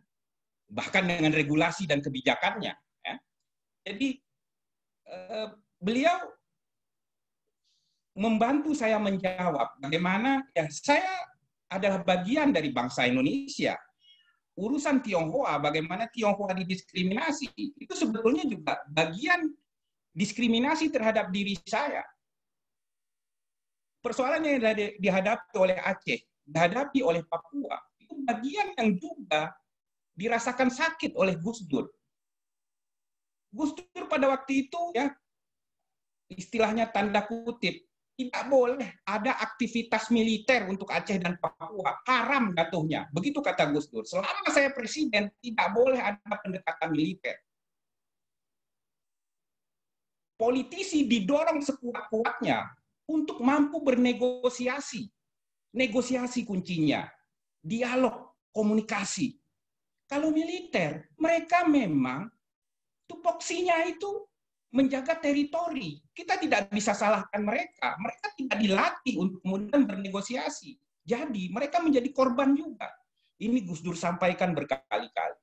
[SPEAKER 4] bahkan dengan regulasi dan kebijakannya. Ya. Jadi beliau membantu saya menjawab bagaimana ya saya adalah bagian dari bangsa Indonesia. Urusan Tionghoa, bagaimana Tionghoa didiskriminasi, itu sebetulnya juga bagian diskriminasi terhadap diri saya. Persoalan yang dihadapi oleh Aceh, dihadapi oleh Papua, itu bagian yang juga dirasakan sakit oleh Gus Dur. Gus Dur pada waktu itu ya istilahnya tanda kutip, tidak boleh ada aktivitas militer untuk Aceh dan Papua, haram jatuhnya. Begitu kata Gus Dur. Selama saya presiden, tidak boleh ada pendekatan militer. Politisi didorong sekuat-kuatnya untuk mampu bernegosiasi. Negosiasi kuncinya. Dialog, komunikasi. Kalau militer, mereka memang tupoksinya itu menjaga teritori. Kita tidak bisa salahkan mereka. Mereka tidak dilatih untuk kemudian bernegosiasi. Jadi mereka menjadi korban juga. Ini Gus Dur sampaikan berkali-kali.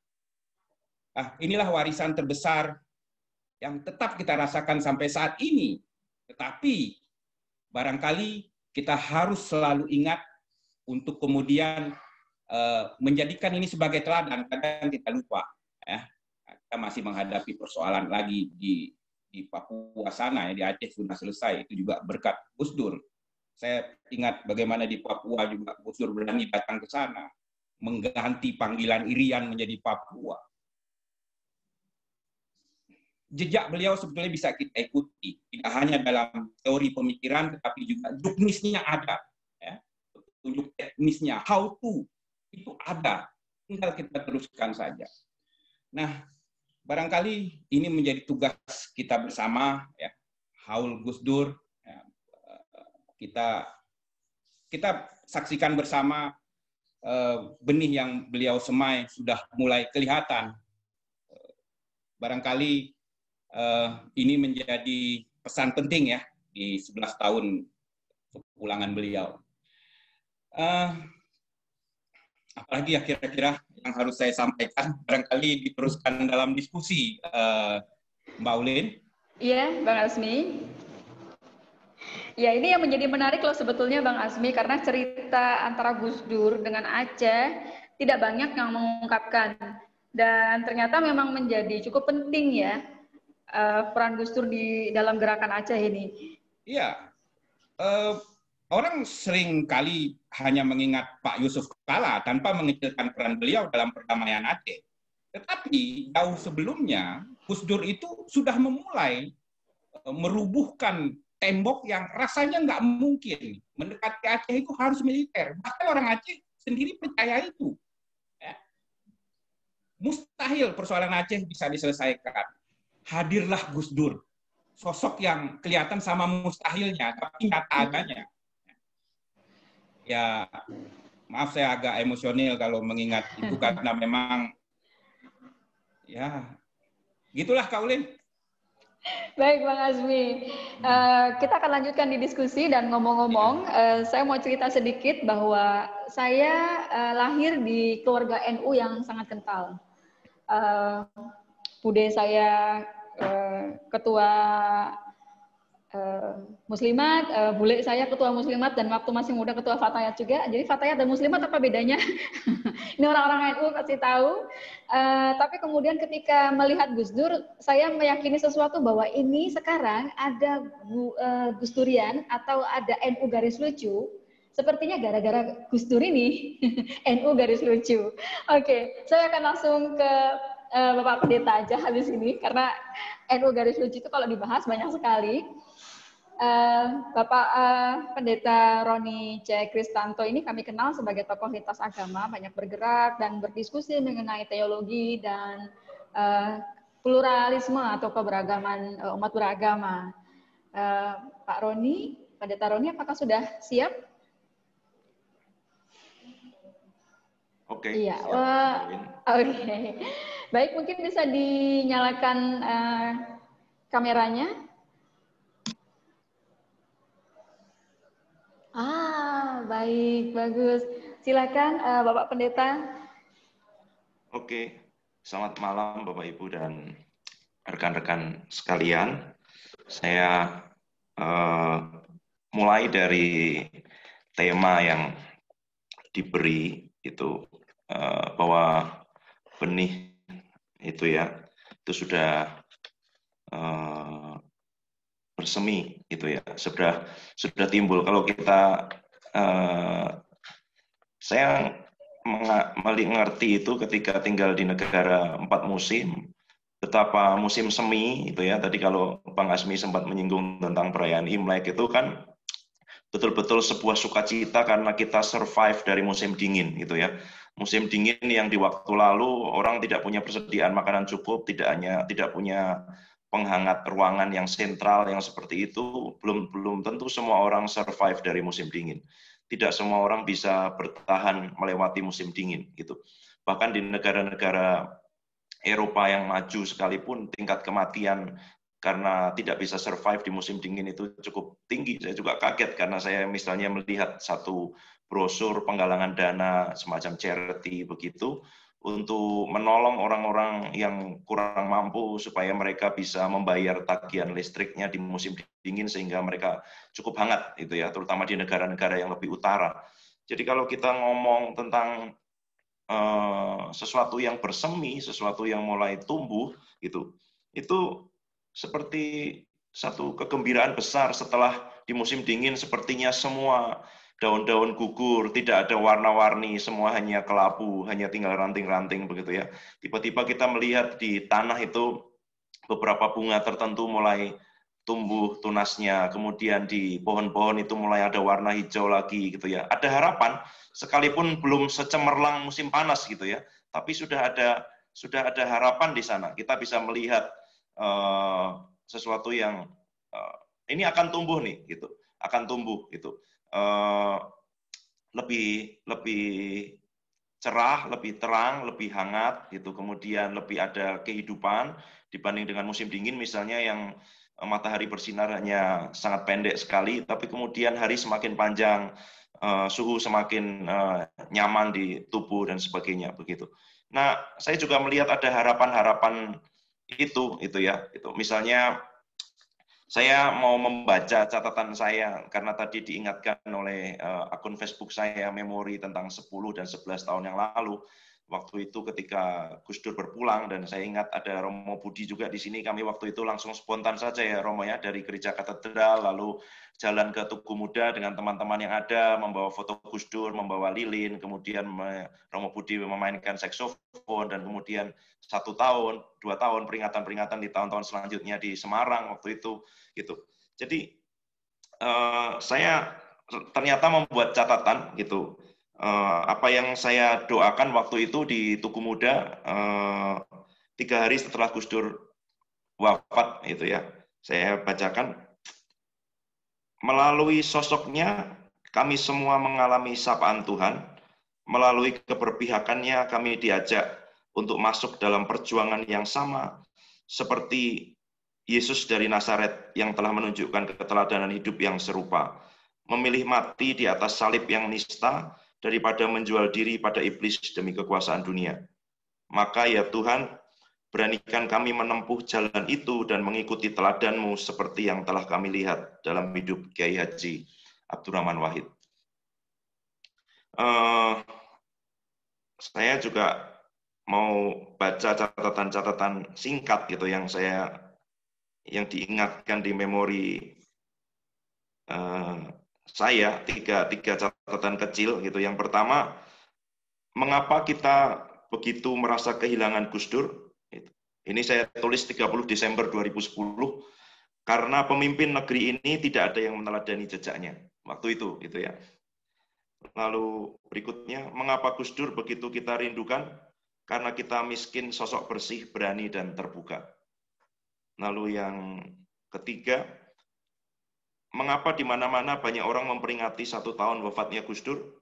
[SPEAKER 4] Inilah warisan terbesar yang tetap kita rasakan sampai saat ini. Tetapi barangkali kita harus selalu ingat untuk kemudian menjadikan ini sebagai teladan. Kadang kita lupa. Ya. Kita masih menghadapi persoalan lagi di Papua sana, ya, di Aceh sudah selesai, itu juga berkat Gus Dur. Saya ingat bagaimana di Papua juga Gus Dur berani datang ke sana, mengganti panggilan Irian menjadi Papua. Jejak beliau sebetulnya bisa kita ikuti, tidak hanya dalam teori pemikiran, tetapi juga juknisnya ada, ya. Petunjuk teknisnya, how to, itu ada, tinggal kita teruskan saja. Nah, barangkali ini menjadi tugas kita bersama, ya, haul Gus Dur. Ya, kita saksikan bersama benih yang beliau semai sudah mulai kelihatan. Barangkali ini menjadi pesan penting ya di 11 tahun kepulangan beliau. Apalagi ya kira-kira yang harus saya sampaikan, barangkali diteruskan dalam diskusi Mbak Ulin.
[SPEAKER 5] Iya, Bang Azmi. Ya, ini yang menjadi menarik loh sebetulnya Bang Azmi, karena cerita antara Gus Dur dengan Aceh tidak banyak yang mengungkapkan. Dan ternyata memang menjadi cukup penting ya peran Gus Dur di dalam gerakan Aceh ini.
[SPEAKER 4] Iya, orang sering kali hanya mengingat Pak Yusuf Kala tanpa mengecilkan peran beliau dalam perdamaian Aceh. Tetapi jauh sebelumnya, Gus Dur itu sudah memulai merubuhkan tembok yang rasanya nggak mungkin. Mendekati Aceh itu harus militer. Bahkan orang Aceh sendiri percaya itu. Ya. Mustahil persoalan Aceh bisa diselesaikan. Hadirlah Gus Dur. Sosok yang kelihatan sama mustahilnya, tapi nyata adanya. Ya, maaf saya agak emosional kalau mengingat itu karena memang ya gitulah Kak Ulin.
[SPEAKER 5] Baik Bang Azmi, kita akan lanjutkan di diskusi dan ngomong-ngomong, saya mau cerita sedikit bahwa saya lahir di keluarga NU yang sangat kental. Bude saya ketua muslimat, bule saya ketua muslimat, dan waktu masih muda ketua fatayat juga. Jadi fatayat dan muslimat apa bedanya? Ini orang-orang NU pasti tahu. Tapi kemudian ketika melihat Gus Dur, saya meyakini sesuatu bahwa ini sekarang ada Gus Durian atau ada NU garis lucu. Sepertinya gara-gara Gus Dur ini, NU garis lucu. Oke, saya akan langsung ke Bapak Pendeta aja habis ini, karena NU garis lucu itu kalau dibahas banyak sekali. Bapak Pendeta Roni C. Kristanto ini kami kenal sebagai tokoh lintas agama, banyak bergerak dan berdiskusi mengenai teologi dan pluralisme atau keberagaman umat beragama. Pak Roni, Pendeta Roni, apakah sudah siap?
[SPEAKER 7] Oke.
[SPEAKER 5] Iya. Oke. Baik, mungkin bisa dinyalakan kameranya. Baik, bagus. Silakan Bapak Pendeta.
[SPEAKER 7] Oke, selamat malam Bapak Ibu dan rekan-rekan sekalian. Saya mulai dari tema yang diberi itu bahwa benih itu ya, itu sudah bersemi itu ya, sudah timbul. Kalau kita saya mengerti itu ketika tinggal di negara 4 musim, betapa musim semi itu ya, tadi kalau Bang Azmi sempat menyinggung tentang perayaan Imlek itu kan betul-betul sebuah sukacita karena kita survive dari musim dingin gitu ya. Musim dingin yang di waktu lalu orang tidak punya persediaan makanan cukup, tidak punya penghangat ruangan yang sentral yang seperti itu, belum tentu semua orang survive dari musim dingin. Tidak semua orang bisa bertahan melewati musim dingin gitu. Bahkan di negara-negara Eropa yang maju sekalipun tingkat kematian karena tidak bisa survive di musim dingin itu cukup tinggi. Saya juga kaget karena saya misalnya melihat satu brosur penggalangan dana semacam charity begitu untuk menolong orang-orang yang kurang mampu supaya mereka bisa membayar tagihan listriknya di musim dingin sehingga mereka cukup hangat itu ya, terutama di negara-negara yang lebih utara. Jadi kalau kita ngomong tentang sesuatu yang bersemi, sesuatu yang mulai tumbuh gitu, itu seperti satu kegembiraan besar setelah di musim dingin sepertinya semua daun-daun gugur, tidak ada warna-warni, semua hanya kelabu, hanya tinggal ranting-ranting begitu ya. Tiba-tiba kita melihat di tanah itu beberapa bunga tertentu mulai tumbuh tunasnya, kemudian di pohon-pohon itu mulai ada warna hijau lagi gitu ya. Ada harapan, sekalipun belum secemerlang musim panas gitu ya, tapi sudah ada harapan di sana. Kita bisa melihat sesuatu yang ini akan tumbuh nih gitu, akan tumbuh gitu. Lebih cerah, lebih terang, lebih hangat gitu, kemudian lebih ada kehidupan dibanding dengan musim dingin misalnya yang matahari bersinar hanya sangat pendek sekali, tapi kemudian hari semakin panjang, suhu semakin nyaman di tubuh dan sebagainya begitu. Nah, saya juga melihat ada harapan-harapan itu ya. Itu misalnya saya mau membaca catatan saya karena tadi diingatkan oleh akun Facebook saya memori tentang 10 dan 11 tahun yang lalu. Waktu itu ketika Gus Dur berpulang dan saya ingat ada Romo Budi juga di sini, kami waktu itu langsung spontan saja ya Romo ya, dari gereja katedral lalu jalan ke Tugu Muda dengan teman-teman yang ada, membawa foto Gus Dur, membawa lilin, kemudian Romo Budi memainkan saksofon, dan kemudian 1 tahun, 2 tahun peringatan-peringatan di tahun-tahun selanjutnya di Semarang waktu itu gitu. Jadi saya ternyata membuat catatan gitu. Apa yang saya doakan waktu itu di Tugu Muda 3 hari setelah Gus Dur wafat itu ya, saya bacakan, melalui sosoknya kami semua mengalami sapaan Tuhan, melalui keberpihakannya kami diajak untuk masuk dalam perjuangan yang sama seperti Yesus dari Nazaret yang telah menunjukkan keteladanan hidup yang serupa, memilih mati di atas salib yang nista daripada menjual diri pada iblis demi kekuasaan dunia. Maka ya Tuhan, beranikan kami menempuh jalan itu dan mengikuti teladan-Mu seperti yang telah kami lihat dalam hidup Kiai Haji Abdurrahman Wahid. Saya juga mau baca catatan-catatan singkat gitu yang diingatkan di memori saya, tiga catatan kecil gitu. Yang pertama, mengapa kita begitu merasa kehilangan Gus Dur? Ini saya tulis 30 Desember 2010, karena pemimpin negeri ini tidak ada yang meneladani jejaknya waktu itu gitu ya. Lalu berikutnya, mengapa Gus Dur begitu kita rindukan? Karena kita miskin sosok bersih, berani, dan terbuka. Lalu yang ketiga, mengapa di mana-mana banyak orang memperingati 1 tahun wafatnya Gus Dur?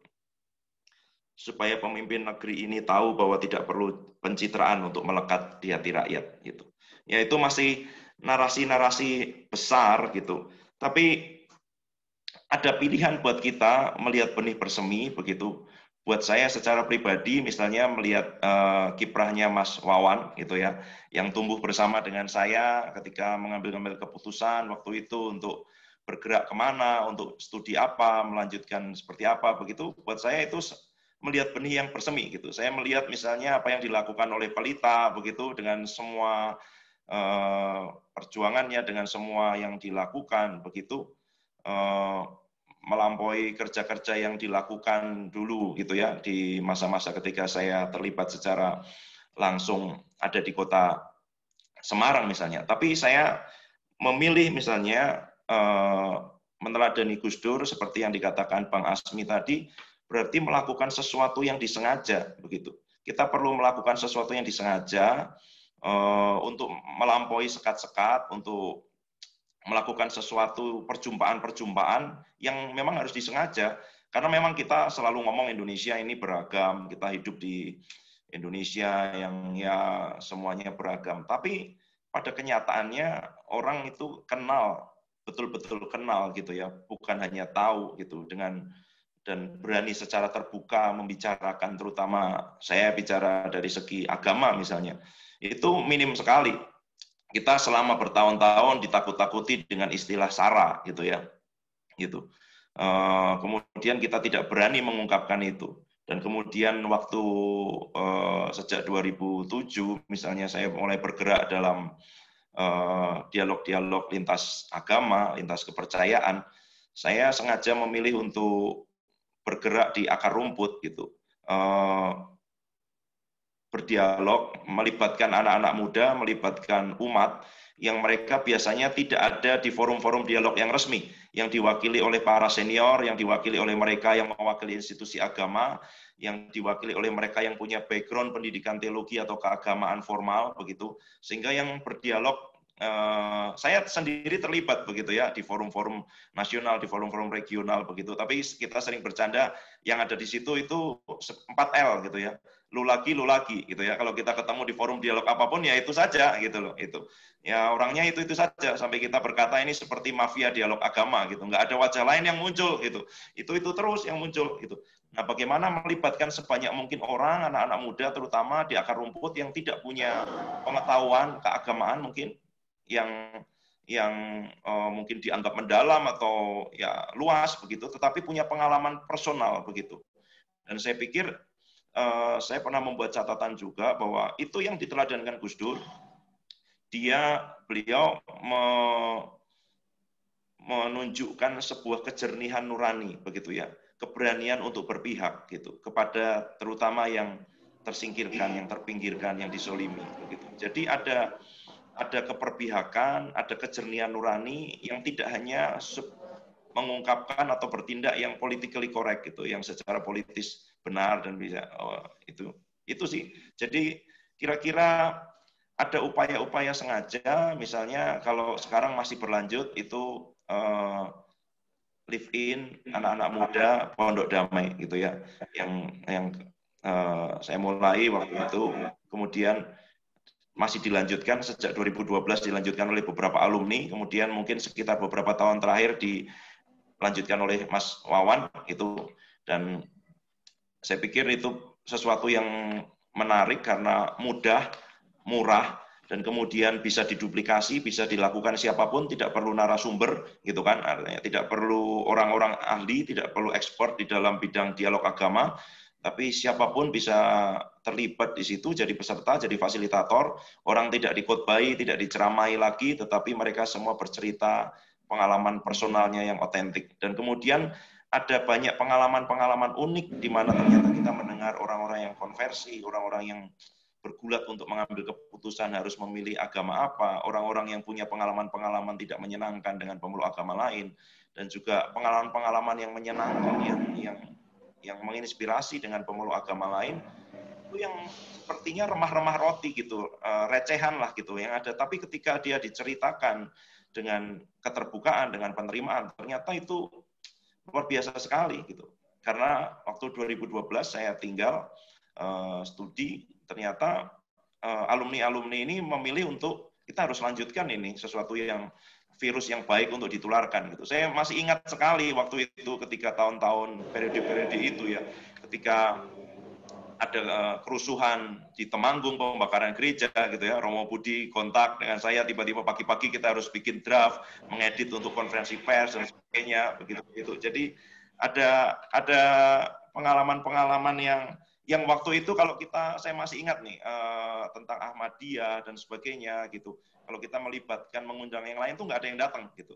[SPEAKER 7] Supaya pemimpin negeri ini tahu bahwa tidak perlu pencitraan untuk melekat di hati rakyat. Gitu. Ya itu masih narasi-narasi besar gitu. Tapi ada pilihan buat kita melihat benih bersemi begitu. Buat saya secara pribadi, misalnya melihat kiprahnya Mas Wawan gitu ya, yang tumbuh bersama dengan saya ketika mengambil keputusan waktu itu untuk bergerak kemana, untuk studi apa, melanjutkan seperti apa, begitu. Buat saya itu melihat benih yang bersemi gitu. Saya melihat misalnya apa yang dilakukan oleh Pelita begitu dengan semua perjuangannya, dengan semua yang dilakukan begitu. Melampaui kerja-kerja yang dilakukan dulu gitu ya di masa-masa ketika saya terlibat secara langsung ada di kota Semarang misalnya. Tapi saya memilih misalnya meneladani Gus Dur seperti yang dikatakan Bang Asmi tadi, berarti melakukan sesuatu yang disengaja begitu. Kita perlu melakukan sesuatu yang disengaja untuk melampaui sekat-sekat, untuk melakukan sesuatu perjumpaan-perjumpaan yang memang harus disengaja, karena memang kita selalu ngomong Indonesia ini beragam, kita hidup di Indonesia yang ya semuanya beragam, tapi pada kenyataannya orang itu kenal, betul-betul kenal gitu ya, bukan hanya tahu gitu, dengan dan berani secara terbuka membicarakan, terutama saya bicara dari segi agama misalnya, itu minim sekali. Kita selama bertahun-tahun ditakut-takuti dengan istilah SARA gitu ya, gitu. Kemudian kita tidak berani mengungkapkan itu, dan kemudian waktu sejak 2007 misalnya saya mulai bergerak dalam dialog-dialog lintas agama, lintas kepercayaan, saya sengaja memilih untuk bergerak di akar rumput gitu. Berdialog, melibatkan anak-anak muda, melibatkan umat yang mereka biasanya tidak ada di forum-forum dialog yang resmi, yang diwakili oleh para senior, yang diwakili oleh mereka yang mewakili institusi agama, yang diwakili oleh mereka yang punya background pendidikan teologi atau keagamaan formal begitu, sehingga yang berdialog saya sendiri terlibat begitu ya di forum-forum nasional, di forum-forum regional begitu. Tapi kita sering bercanda yang ada di situ itu 4L gitu ya. Lu lagi gitu ya. Kalau kita ketemu di forum dialog apapun ya itu saja gitu loh. Itu. Ya orangnya itu saja sampai kita berkata ini seperti mafia dialog agama gitu. Nggak ada wajah lain yang muncul gitu. Itu terus yang muncul gitu. Nah, bagaimana melibatkan sebanyak mungkin orang, anak-anak muda terutama di akar rumput yang tidak punya pengetahuan keagamaan mungkin yang mungkin dianggap mendalam atau ya luas begitu, tetapi punya pengalaman personal begitu. Dan saya pikir saya pernah membuat catatan juga bahwa itu yang diteladankan Gus Dur. Beliau menunjukkan sebuah kejernihan nurani begitu ya, keberanian untuk berpihak gitu kepada terutama yang tersingkirkan, yang terpinggirkan, yang disolimi begitu. Jadi ada keperpihakan, ada kejernihan nurani yang tidak hanya mengungkapkan atau bertindak yang politically correct gitu, yang secara politis benar dan bisa itu sih. Jadi kira-kira ada upaya-upaya sengaja, misalnya kalau sekarang masih berlanjut itu live in anak-anak muda Pondok Damai gitu ya, yang saya mulai waktu itu, kemudian masih dilanjutkan sejak 2012 dilanjutkan oleh beberapa alumni, kemudian mungkin sekitar beberapa tahun terakhir dilanjutkan oleh Mas Wawan itu, dan saya pikir itu sesuatu yang menarik karena mudah, murah, dan kemudian bisa diduplikasi, bisa dilakukan siapapun, tidak perlu narasumber gitu kan, artinya tidak perlu orang-orang ahli, tidak perlu ekspor di dalam bidang dialog agama, tapi siapapun bisa terlibat di situ, jadi peserta, jadi fasilitator. Orang tidak dikhotbahi, tidak diceramai lagi, tetapi mereka semua bercerita pengalaman personalnya yang otentik. Dan kemudian ada banyak pengalaman-pengalaman unik di mana ternyata kita mendengar orang-orang yang konversi, orang-orang yang bergulat untuk mengambil keputusan harus memilih agama apa, orang-orang yang punya pengalaman-pengalaman tidak menyenangkan dengan pemeluk agama lain, dan juga pengalaman-pengalaman yang menyenangkan, yang menginspirasi dengan pemeluk agama lain, itu yang sepertinya remah-remah roti gitu, recehan lah gitu yang ada. Tapi ketika dia diceritakan dengan keterbukaan, dengan penerimaan, ternyata itu luar biasa sekali gitu. Karena waktu 2012 saya tinggal studi, ternyata alumni-alumni ini memilih untuk kita harus lanjutkan ini sesuatu yang virus yang baik untuk ditularkan gitu. Saya masih ingat sekali waktu itu ketika tahun-tahun periode-periode itu ya, ketika ada kerusuhan di Temanggung, pembakaran gereja gitu ya, Romo Budi kontak dengan saya, tiba-tiba pagi-pagi kita harus bikin draft, mengedit untuk konferensi pers dan sebagainya begitu. Jadi ada pengalaman-pengalaman yang waktu itu kalau saya masih ingat nih tentang Ahmadiyah dan sebagainya gitu. Kalau kita melibatkan mengundang yang lain tuh nggak ada yang datang gitu.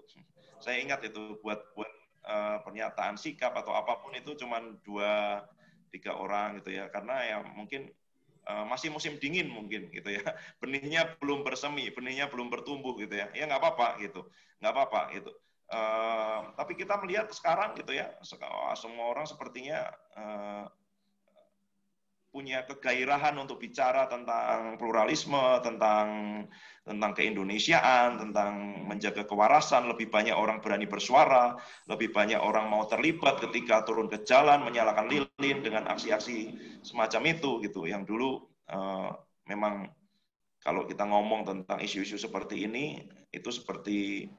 [SPEAKER 7] Saya ingat itu buat pernyataan sikap atau apapun itu cuma 2-3 orang gitu ya, karena ya mungkin masih musim dingin mungkin gitu ya, benihnya belum bersemi, benihnya belum bertumbuh gitu ya, ya nggak apa-apa gitu, nggak apa-apa gitu. Tapi kita melihat sekarang gitu ya, semua orang sepertinya punya kegairahan untuk bicara tentang pluralisme, tentang keindonesiaan, tentang menjaga kewarasan. Lebih banyak orang berani bersuara, lebih banyak orang mau terlibat ketika turun ke jalan, menyalakan lilin dengan aksi-aksi semacam itu gitu. Yang dulu memang kalau kita ngomong tentang isu-isu seperti ini, itu seperti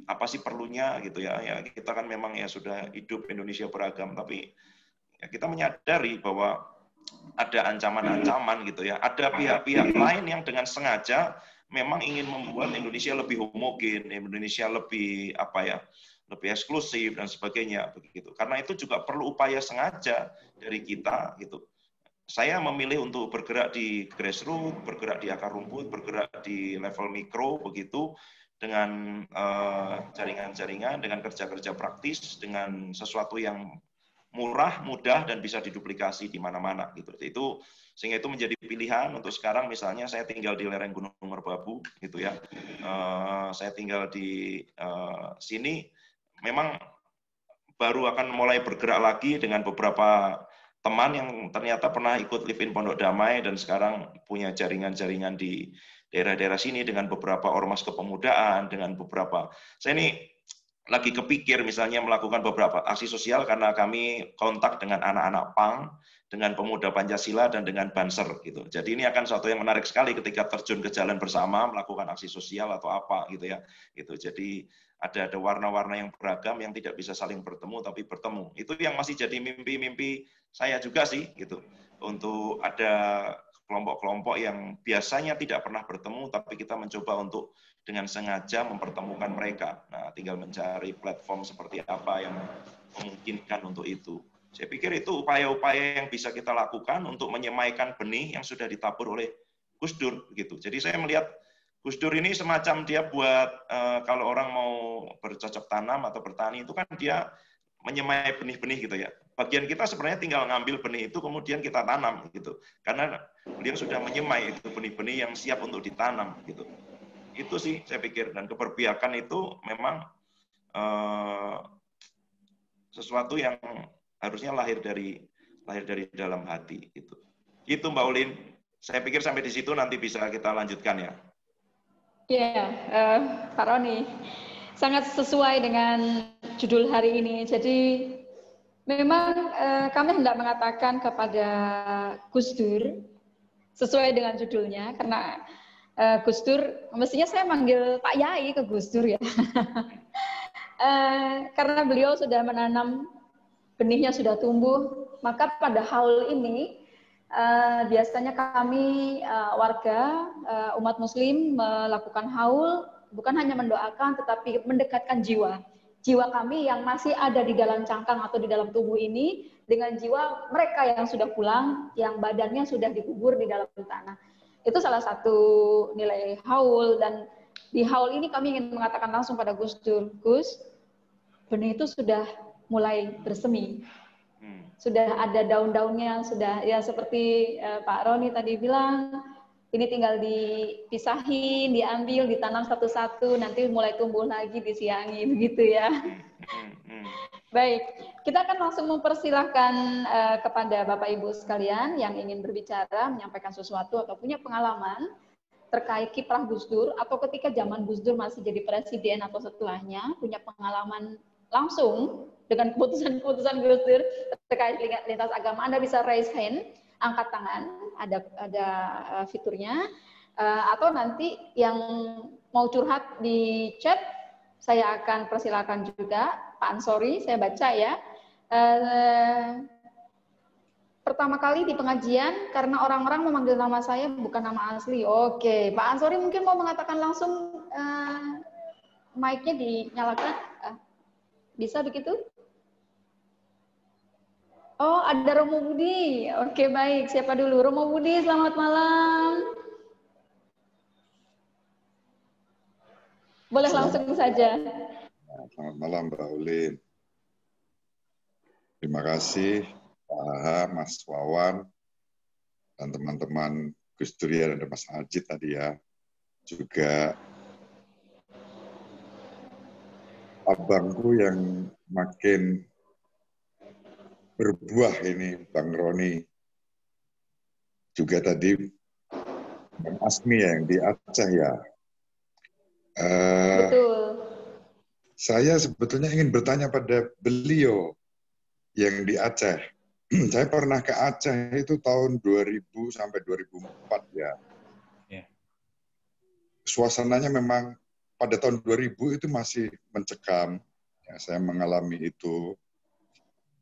[SPEAKER 7] apa sih perlunya gitu ya. Ya kita kan memang ya sudah hidup Indonesia beragam, tapi ya kita menyadari bahwa ada ancaman-ancaman gitu ya. Ada pihak-pihak lain yang dengan sengaja memang ingin membuat Indonesia lebih homogen, Indonesia lebih lebih eksklusif dan sebagainya begitu. Karena itu juga perlu upaya sengaja dari kita gitu. Saya memilih untuk bergerak di grassroots, bergerak di akar rumput, bergerak di level mikro begitu, dengan jaringan-jaringan, dengan kerja-kerja praktis, dengan sesuatu yang murah, mudah, dan bisa diduplikasi di mana-mana gitu. Sehingga itu menjadi pilihan untuk sekarang. Misalnya saya tinggal di lereng Gunung Merbabu gitu ya. Saya tinggal di sini, memang baru akan mulai bergerak lagi dengan beberapa teman yang ternyata pernah ikut Live in Pondok Damai dan sekarang punya jaringan-jaringan di daerah-daerah sini dengan beberapa ormas kepemudaan, dengan beberapa, saya ini lagi kepikir misalnya melakukan beberapa aksi sosial karena kami kontak dengan anak-anak PANG, dengan pemuda Pancasila dan dengan Banser gitu. Jadi ini akan suatu yang menarik sekali ketika terjun ke jalan bersama melakukan aksi sosial atau apa gitu ya. Gitu. Jadi ada warna-warna yang beragam yang tidak bisa saling bertemu tapi bertemu. Itu yang masih jadi mimpi-mimpi saya juga sih gitu. Untuk ada kelompok-kelompok yang biasanya tidak pernah bertemu, tapi kita mencoba untuk dengan sengaja mempertemukan mereka. Nah, tinggal mencari platform seperti apa yang memungkinkan untuk itu. Saya pikir itu upaya-upaya yang bisa kita lakukan untuk menyemaikan benih yang sudah ditabur oleh Gus Dur. Gitu. Jadi saya melihat Gus Dur ini semacam dia buat, kalau orang mau bercocok tanam atau bertani, itu kan dia menyemai benih-benih gitu ya. Bagian kita sebenarnya tinggal ngambil benih itu kemudian kita tanam gitu. Karena beliau sudah menyemai itu benih-benih yang siap untuk ditanam gitu. Itu sih saya pikir, dan keberpihakan itu memang sesuatu yang harusnya lahir dari dalam hati gitu. Itu Mbak Ulin. Saya pikir sampai di situ nanti bisa kita lanjutkan ya.
[SPEAKER 5] Iya, Pak Roni, sangat sesuai dengan judul hari ini. Jadi memang kami hendak mengatakan kepada Gus Dur sesuai dengan judulnya, karena Gus Dur, mestinya saya manggil Pak Yai ke Gus Dur ya, karena beliau sudah menanam, benihnya sudah tumbuh, maka pada haul ini biasanya kami warga umat Muslim melakukan haul bukan hanya mendoakan, tetapi mendekatkan jiwa kami yang masih ada di dalam cangkang atau di dalam tubuh ini dengan jiwa mereka yang sudah pulang, yang badannya sudah dikubur di dalam tanah. Itu salah satu nilai haul, dan di haul ini kami ingin mengatakan langsung pada Gus Dur, Gus, benih itu sudah mulai bersemi. Sudah ada daun-daunnya, sudah ya seperti Pak Roni tadi bilang, ini tinggal dipisahin, diambil, ditanam satu-satu, nanti mulai tumbuh lagi, disiangi, begitu ya. Baik, kita akan langsung mempersilahkan kepada Bapak Ibu sekalian yang ingin berbicara, menyampaikan sesuatu atau punya pengalaman terkait kiprah Gus Dur, atau ketika zaman Gus Dur masih jadi presiden atau setelahnya, punya pengalaman langsung dengan keputusan-keputusan Gus Dur terkait lintas agama. Anda bisa raise hand, angkat tangan, ada fiturnya, atau nanti yang mau curhat di chat, saya akan persilakan juga Pak Ansori, saya baca ya. Pertama kali di pengajian karena orang-orang memanggil nama saya bukan nama asli. Oke, Pak Ansori mungkin mau mengatakan langsung, mic-nya dinyalakan. Bisa begitu? Oh, ada Romo Budi. Oke, baik. Siapa dulu? Romo Budi, selamat malam. Boleh langsung saja.
[SPEAKER 6] Selamat malam, Mbak Ulin. Terima kasih, Pak Aha, Mas Wawan, dan teman-teman Gus Duria dan Mas Ajit tadi ya. Juga abangku yang makin berbuah ini, Bang Roni. Juga tadi Bang Asmi yang di Aceh ya.
[SPEAKER 5] Betul.
[SPEAKER 6] Saya sebetulnya ingin bertanya pada beliau yang di Aceh. Saya pernah ke Aceh itu tahun 2000 sampai 2004 ya. Suasananya memang pada tahun 2000 itu masih mencekam. Ya, saya mengalami itu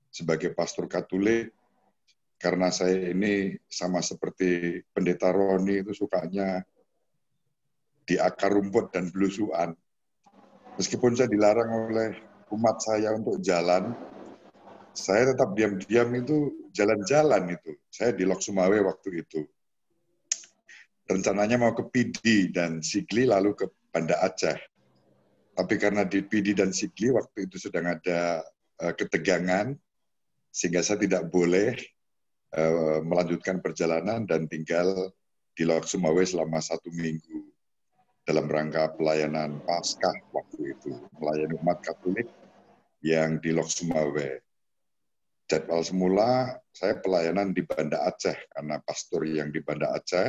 [SPEAKER 6] sebagai pastor Katolik, karena saya ini sama seperti Pendeta Roni itu sukanya di akar rumput dan belusuan. Meskipun saya dilarang oleh umat saya untuk jalan, saya tetap diam-diam itu jalan-jalan itu. Saya di Lok Sumawe waktu itu. Rencananya mau ke Pidi dan Sigli lalu ke Banda Aceh. Tapi karena di Pidi dan Sigli waktu itu sedang ada ketegangan, sehingga saya tidak boleh melanjutkan perjalanan dan tinggal di Lok Sumawe selama 1 minggu dalam rangka pelayanan Paskah waktu itu, melayani umat Katolik yang di Lok Sumawe. Jadwal semula saya pelayanan di Banda Aceh karena pastor yang di Banda Aceh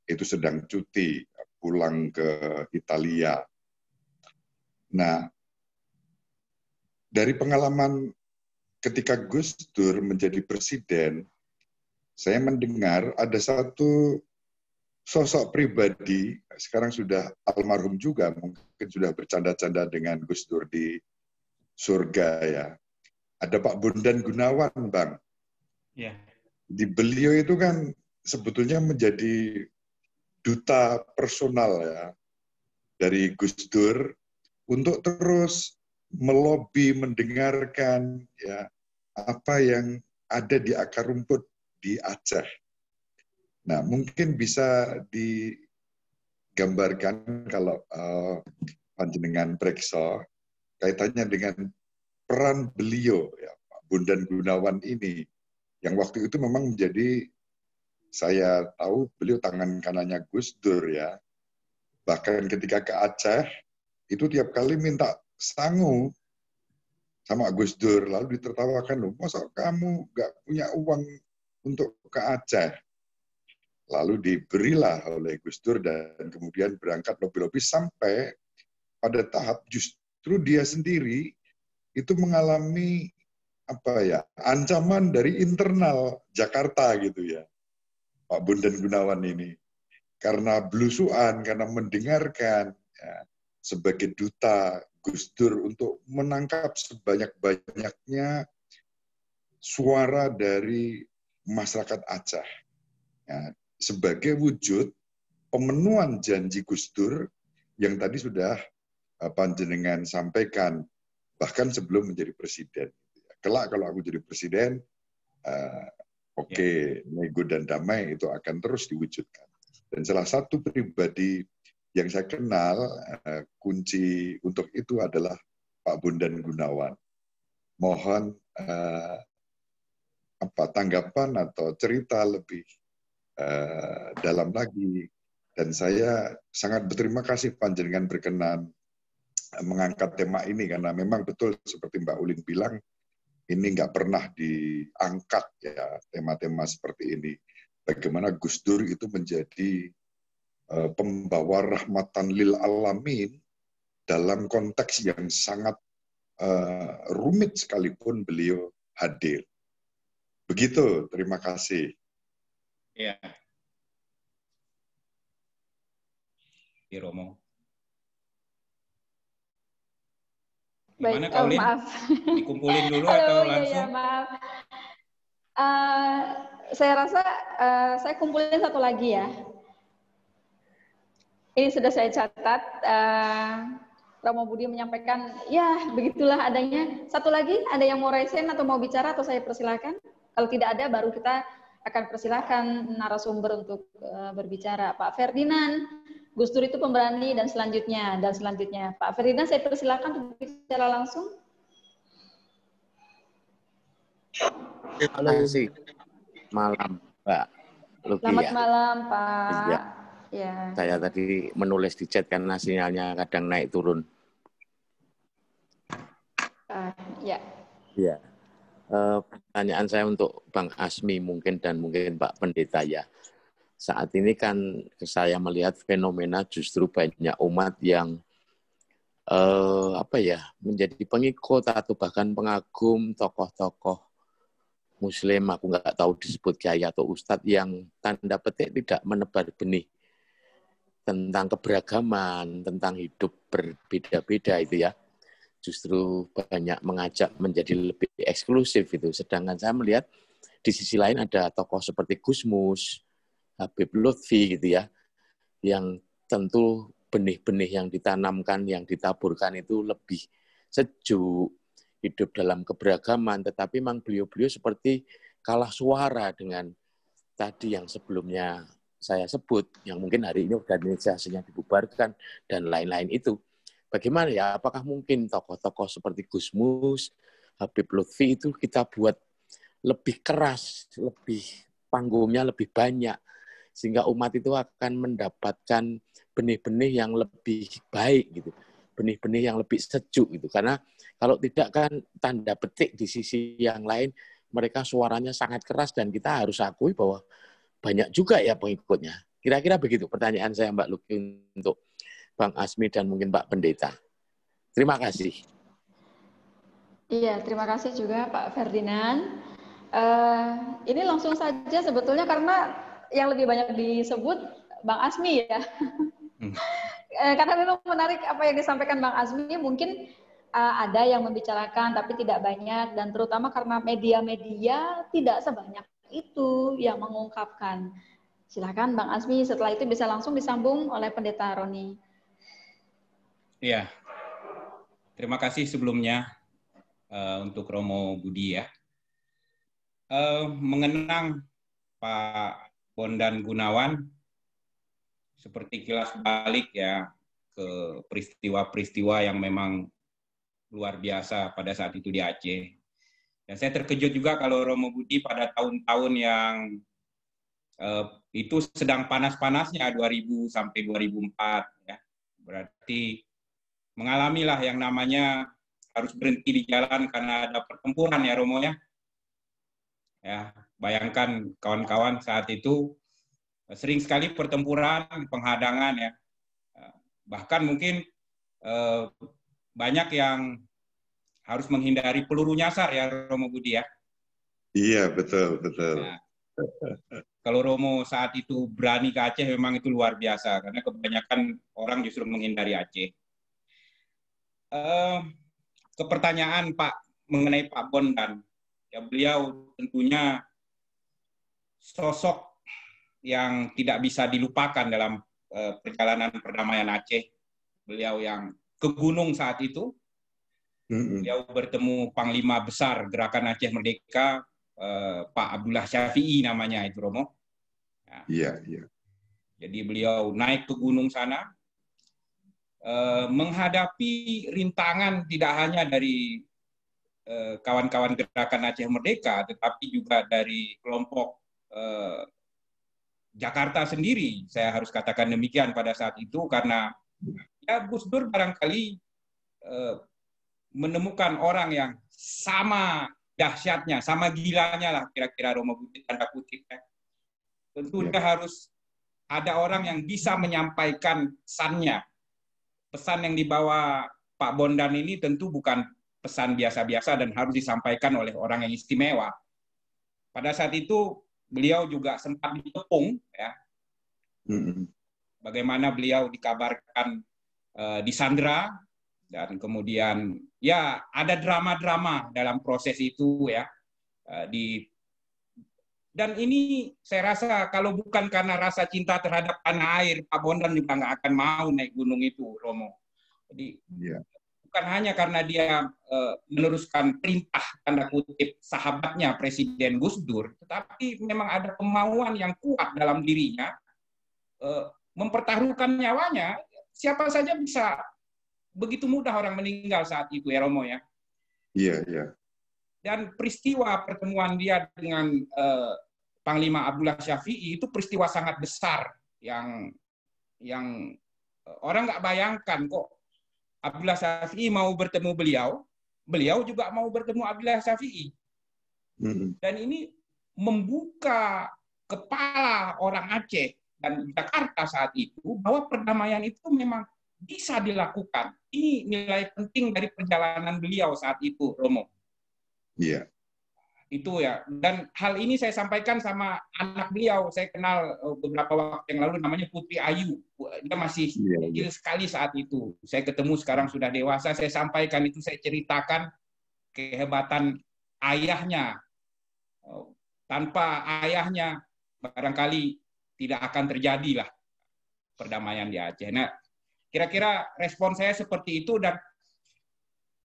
[SPEAKER 6] itu sedang cuti pulang ke Italia. Nah, dari pengalaman ketika Gus Dur menjadi presiden, saya mendengar ada satu sosok pribadi, sekarang sudah almarhum juga, mungkin sudah bercanda-canda dengan Gus Dur di surga ya. Ada Pak Bondan Gunawan, Bang.
[SPEAKER 4] Ya.
[SPEAKER 6] Di beliau itu kan sebetulnya menjadi duta personal ya dari Gus Dur untuk terus melobi, mendengarkan ya apa yang ada di akar rumput di Aceh. Nah, mungkin bisa digambarkan kalau panjenengan preksa kaitannya dengan peran beliau ya Pak Bondan Gunawan ini yang waktu itu memang menjadi, saya tahu beliau tangan kanannya Gus Dur ya. Bahkan ketika ke Aceh itu tiap kali minta sangu sama Gus Dur, lalu ditertawakan, loh, masa kamu nggak punya uang untuk ke Aceh? Lalu diberilah oleh Gus Dur dan kemudian berangkat lobi-lobi sampai pada tahap justru dia sendiri itu mengalami ancaman dari internal Jakarta gitu ya, Pak Bondan Gunawan ini. Karena belusuan, karena mendengarkan ya, sebagai duta Gus Dur untuk menangkap sebanyak-banyaknya suara dari masyarakat Aceh. Ya, sebagai wujud pemenuhan janji Gus Dur yang tadi sudah panjenengan sampaikan, bahkan sebelum menjadi presiden. Kelak kalau aku jadi presiden, nego dan damai itu akan terus diwujudkan. Dan salah satu pribadi yang saya kenal, kunci untuk itu adalah Pak Bondan Gunawan. Mohon tanggapan atau cerita lebih dalam lagi. Dan saya sangat berterima kasih panjenengan berkenan mengangkat tema ini, karena memang betul seperti Mbak Ulin bilang, ini nggak pernah diangkat ya tema-tema seperti ini. Bagaimana Gus Dur itu menjadi pembawa rahmatan lil alamin dalam konteks yang sangat rumit sekalipun beliau hadir. Begitu, terima kasih.
[SPEAKER 4] Ya. Romo. Gimana,
[SPEAKER 5] Baik, maaf.
[SPEAKER 4] Dikumpulin dulu
[SPEAKER 5] Halo,
[SPEAKER 4] atau
[SPEAKER 5] iya,
[SPEAKER 4] langsung?
[SPEAKER 5] ya, maaf. Saya rasa saya kumpulin satu lagi ya. Ini sudah saya catat. Romo Budi menyampaikan, ya begitulah adanya. Satu lagi, ada yang mau resen atau mau bicara atau saya persilakan? Kalau tidak ada, baru kita akan persilakan narasumber untuk berbicara. Pak Ferdinand, Gus Dur itu pemberani dan selanjutnya. Pak Ferdinand, saya persilakan untuk bicara langsung.
[SPEAKER 9] Terima kasih. Malam, Mbak Luki.
[SPEAKER 5] Selamat malam, Pak.
[SPEAKER 9] Ya.
[SPEAKER 5] Ya.
[SPEAKER 9] Saya tadi menulis di chat karena sinyalnya kadang naik turun.
[SPEAKER 5] Ya.
[SPEAKER 9] Ya. Pertanyaan saya untuk Bang Asmi mungkin dan mungkin Pak Pendeta ya. Saat ini kan saya melihat fenomena justru banyak umat yang menjadi pengikut atau bahkan pengagum tokoh-tokoh Muslim, aku nggak tahu disebut kiai atau ustadz, yang tanda petik tidak menebar benih tentang keberagaman, tentang hidup berbeda-beda itu ya. Justru banyak mengajak menjadi lebih eksklusif itu. Sedangkan saya melihat di sisi lain ada tokoh seperti Gus Mus, Habib Lutfi gitu ya, yang tentu benih-benih yang ditanamkan, yang ditaburkan itu lebih sejuk, hidup dalam keberagaman, tetapi memang beliau-beliau seperti kalah suara dengan tadi yang sebelumnya saya sebut, yang mungkin hari ini organisasinya dibubarkan, dan lain-lain itu. Bagaimana ya, apakah mungkin tokoh-tokoh seperti Gus Mus, Habib Lutfi itu kita buat lebih keras, lebih panggungnya lebih banyak, sehingga umat itu akan mendapatkan benih-benih yang lebih baik gitu, benih-benih yang lebih sejuk gitu. Karena kalau tidak kan tanda petik di sisi yang lain mereka suaranya sangat keras dan kita harus akui bahwa banyak juga ya pengikutnya. Kira-kira begitu pertanyaan saya Mbak Luki untuk Bang Asmi dan mungkin Pak Pendeta. Terima kasih.
[SPEAKER 5] Iya, terima kasih juga Pak Ferdinand. Ini langsung saja sebetulnya karena yang lebih banyak disebut Bang Asmi ya. Karena memang menarik apa yang disampaikan Bang Asmi, mungkin ada yang membicarakan tapi tidak banyak, dan terutama karena media-media tidak sebanyak itu yang mengungkapkan. Silakan Bang Asmi, setelah itu bisa langsung disambung oleh Pendeta Roni.
[SPEAKER 4] Iya, terima kasih sebelumnya untuk Romo Budi ya. Mengenang Pak Bondan Gunawan, seperti kilas balik ya ke peristiwa-peristiwa yang memang luar biasa pada saat itu di Aceh. Dan saya terkejut juga kalau Romo Budi pada tahun-tahun yang itu sedang panas-panasnya 2000 sampai 2004 ya. Berarti mengalamilah yang namanya harus berhenti di jalan karena ada pertempuran ya Romo ya. Ya, bayangkan kawan-kawan saat itu sering sekali pertempuran, penghadangan ya. Bahkan mungkin banyak yang harus menghindari peluru nyasar ya Romo Budi ya.
[SPEAKER 6] Iya, betul, betul.
[SPEAKER 4] Nah, kalau Romo saat itu berani ke Aceh memang itu luar biasa karena kebanyakan orang justru menghindari Aceh. Ke pertanyaan Pak mengenai Pak Bondan, ya beliau tentunya sosok yang tidak bisa dilupakan dalam perjalanan perdamaian Aceh. Beliau yang ke gunung saat itu, beliau bertemu Panglima Besar Gerakan Aceh Merdeka, Pak Abdullah Syafi'i namanya itu Romo.
[SPEAKER 6] Iya, iya.
[SPEAKER 4] Jadi beliau naik ke gunung sana, menghadapi rintangan tidak hanya dari kawan-kawan Gerakan Aceh Merdeka, tetapi juga dari kelompok Jakarta sendiri. Saya harus katakan demikian pada saat itu karena ya Gus Dur barangkali menemukan orang yang sama dahsyatnya, sama gilanya lah kira-kira Romo Budi tanda kutip. Tentu dia harus ada orang yang bisa menyampaikan pesannya. Pesan yang dibawa Pak Bondan ini tentu bukan pesan biasa-biasa dan harus disampaikan oleh orang yang istimewa. Pada saat itu beliau juga sempat dikepung ya. Bagaimana beliau dikabarkan disandra dan kemudian ya ada drama-drama dalam proses itu ya. Dan ini saya rasa kalau bukan karena rasa cinta terhadap tanah air, Pak Bondan juga nggak akan mau naik gunung itu, Romo. Jadi bukan hanya karena dia meneruskan perintah tanda kutip sahabatnya Presiden Gus Dur, tetapi memang ada kemauan yang kuat dalam dirinya mempertaruhkan nyawanya. Siapa saja bisa, begitu mudah orang meninggal saat itu ya Romo ya.
[SPEAKER 6] Iya, iya.
[SPEAKER 4] Dan peristiwa pertemuan dia dengan Panglima Abdullah Syafi'i itu peristiwa sangat besar yang orang nggak bayangkan kok Abdullah Syafi'i mau bertemu beliau juga mau bertemu Abdullah Syafi'i. Dan ini membuka kepala orang Aceh dan Jakarta saat itu bahwa perdamaian itu memang bisa dilakukan. Ini nilai penting dari perjalanan beliau saat itu, Romo.
[SPEAKER 6] Iya.
[SPEAKER 4] Itu ya. Dan hal ini saya sampaikan sama anak beliau. Saya kenal beberapa waktu yang lalu, namanya Putri Ayu. Dia masih kecil sekali saat itu. Saya ketemu sekarang sudah dewasa. Saya sampaikan itu, saya ceritakan kehebatan ayahnya. Tanpa ayahnya barangkali tidak akan terjadilah perdamaian di Aceh. Nah, kira-kira respon saya seperti itu. Dan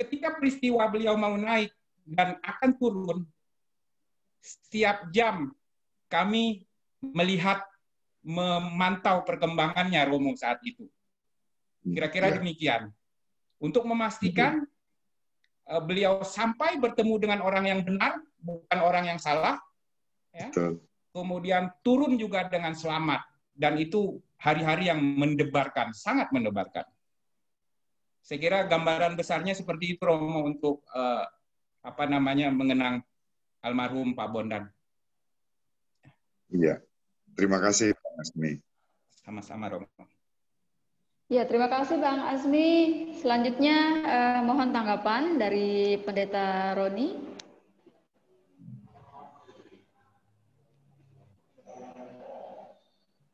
[SPEAKER 4] ketika peristiwa beliau mau naik dan akan turun, setiap jam kami melihat, memantau perkembangannya Romo saat itu. Kira-kira demikian. Untuk memastikan beliau sampai bertemu dengan orang yang benar, bukan orang yang salah. Ya. Kemudian turun juga dengan selamat. Dan itu hari-hari yang mendebarkan, sangat mendebarkan. Saya kira gambaran besarnya seperti itu Romo untuk mengenang almarhum Pak Bondan.
[SPEAKER 6] Iya, terima kasih Pak Asmi.
[SPEAKER 4] Sama-sama, Romo.
[SPEAKER 5] Ya, terima kasih Bang Azmi. Selanjutnya mohon tanggapan dari Pendeta Roni.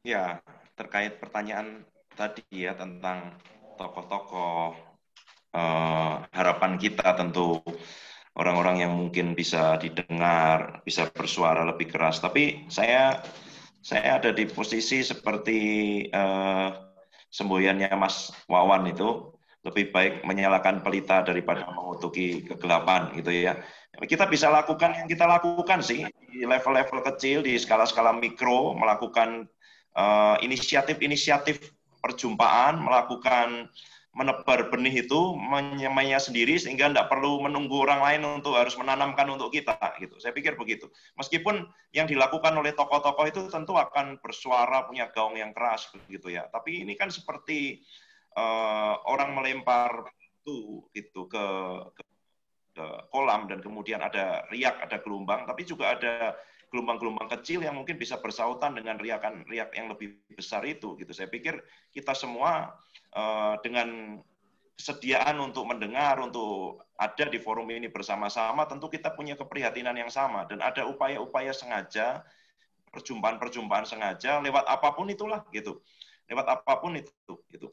[SPEAKER 7] Ya, terkait pertanyaan tadi ya tentang tokoh-tokoh, harapan kita tentu orang-orang yang mungkin bisa didengar, bisa bersuara lebih keras. Tapi saya ada di posisi seperti semboyannya Mas Wawan itu, lebih baik menyalakan pelita daripada mengutuki kegelapan gitu ya. Kita bisa lakukan yang kita lakukan sih di level-level kecil, di skala-skala mikro, melakukan inisiatif-inisiatif perjumpaan, melakukan menebar benih itu menyemainya sendiri sehingga tidak perlu menunggu orang lain untuk harus menanamkan untuk kita gitu. Saya pikir begitu. Meskipun yang dilakukan oleh tokoh-tokoh itu tentu akan bersuara punya gaung yang keras begitu ya. Tapi ini kan seperti orang melempar itu gitu ke kolam dan kemudian ada riak, ada gelombang, tapi juga ada gelombang-gelombang kecil yang mungkin bisa bersautan dengan riak yang lebih besar itu gitu. Saya pikir kita semua dengan kesediaan untuk mendengar, untuk ada di forum ini bersama-sama, tentu kita punya keprihatinan yang sama dan ada upaya-upaya sengaja, perjumpaan-perjumpaan sengaja lewat apapun itulah gitu. Lewat apapun itu gitu.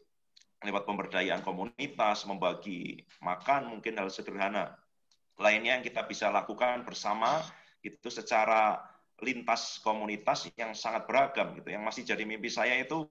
[SPEAKER 7] Lewat pemberdayaan komunitas, membagi makan, mungkin hal sederhana lainnya yang kita bisa lakukan bersama itu secara lintas komunitas yang sangat beragam gitu. Yang masih jadi mimpi saya itu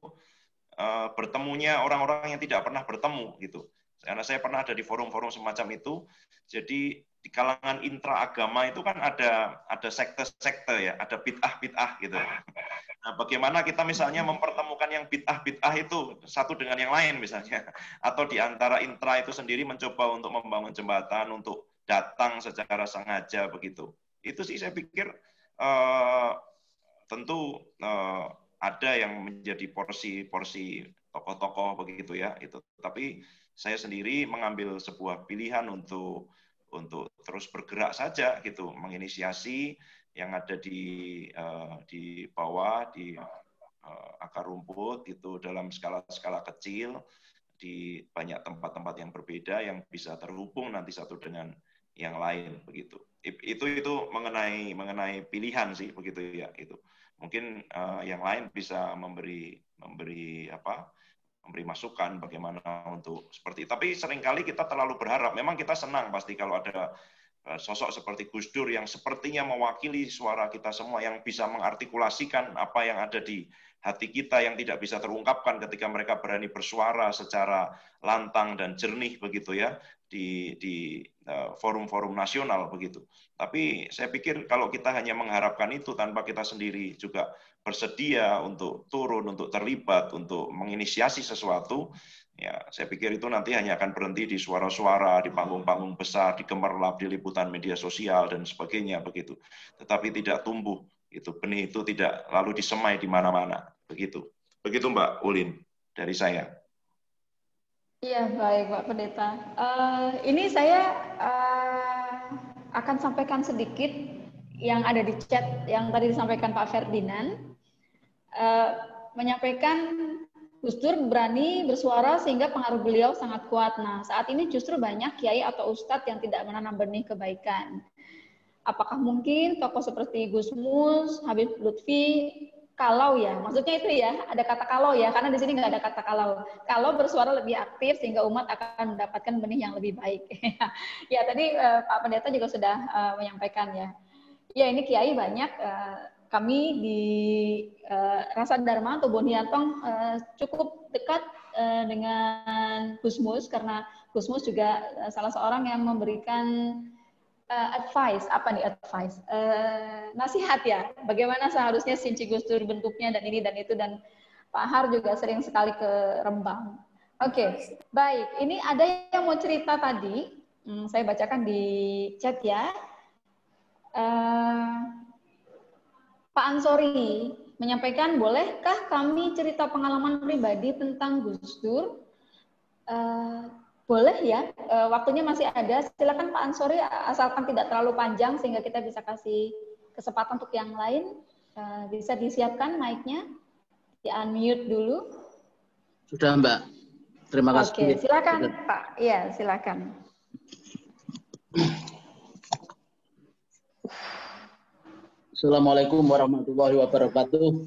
[SPEAKER 7] bertemunya orang-orang yang tidak pernah bertemu gitu. Karena saya pernah ada di forum-forum semacam itu. Jadi di kalangan intraagama itu kan ada sekte-sekte ya, ada bid'ah-bid'ah gitu. Nah, bagaimana kita misalnya mempertemukan yang bid'ah-bid'ah itu satu dengan yang lain misalnya, atau di antara intra itu sendiri mencoba untuk membangun jembatan untuk datang secara sengaja begitu. Itu sih saya pikir tentu ada yang menjadi porsi-porsi tokoh-tokoh begitu ya itu. Tapi saya sendiri mengambil sebuah pilihan untuk terus bergerak saja gitu, menginisiasi yang ada di bawah di akar rumput gitu dalam skala-skala kecil di banyak tempat-tempat yang berbeda yang bisa terhubung nanti satu dengan yang lain begitu. Itu mengenai pilihan sih begitu ya itu. Mungkin yang lain bisa memberi masukan bagaimana untuk seperti itu. Tapi seringkali kita terlalu berharap. Memang kita senang pasti kalau ada sosok seperti Gus Dur yang sepertinya mewakili suara kita semua, yang bisa mengartikulasikan apa yang ada di hati kita yang tidak bisa terungkapkan ketika mereka berani bersuara secara lantang dan jernih begitu ya di forum-forum nasional begitu. Tapi saya pikir kalau kita hanya mengharapkan itu tanpa kita sendiri juga bersedia untuk turun, untuk terlibat, untuk menginisiasi sesuatu, ya saya pikir itu nanti hanya akan berhenti di suara-suara, di panggung-panggung besar, di gemerlap, di liputan media sosial dan sebagainya begitu. Tetapi tidak tumbuh, itu benih itu tidak lalu disemai di mana-mana begitu. Begitu Mbak Ulin dari saya.
[SPEAKER 5] Iya, baik Pak Pendeta. Ini saya akan sampaikan sedikit yang ada di chat yang tadi disampaikan Pak Ferdinand. Menyampaikan Gus Dur berani bersuara sehingga pengaruh beliau sangat kuat. Nah, saat ini justru banyak kiai atau ustadz yang tidak menanam benih kebaikan. Apakah mungkin tokoh seperti Gus Mus, Habib Lutfi, kalau ya, maksudnya itu ya, ada kata kalau ya, karena di sini nggak ada kata kalau. Kalau bersuara lebih aktif sehingga umat akan mendapatkan benih yang lebih baik. Ya, tadi Pak Pendeta juga sudah menyampaikan ya. Ya, ini kiai banyak. Kami di Rasa Dharma atau Boniantong cukup dekat dengan Gus Mus, karena Gus Mus juga salah seorang yang memberikan advice, apa nih advice? Nasihat ya, bagaimana seharusnya Sinci Gus Dur bentuknya dan ini dan itu, dan Pak Har juga sering sekali ke Rembang. Oke, baik. Ini ada yang mau cerita tadi, saya bacakan di chat ya. Pak Ansori menyampaikan, bolehkah kami cerita pengalaman pribadi tentang Gus Dur? Boleh ya, waktunya masih ada. Silakan Pak Ansori, asalkan tidak terlalu panjang sehingga kita bisa kasih kesempatan untuk yang lain. Bisa disiapkan mic-nya. Di-unmute dulu.
[SPEAKER 10] Sudah, Mbak. Terima kasih.
[SPEAKER 5] Oke, silakan, Pak. Iya, silakan.
[SPEAKER 10] Assalamualaikum warahmatullahi wabarakatuh.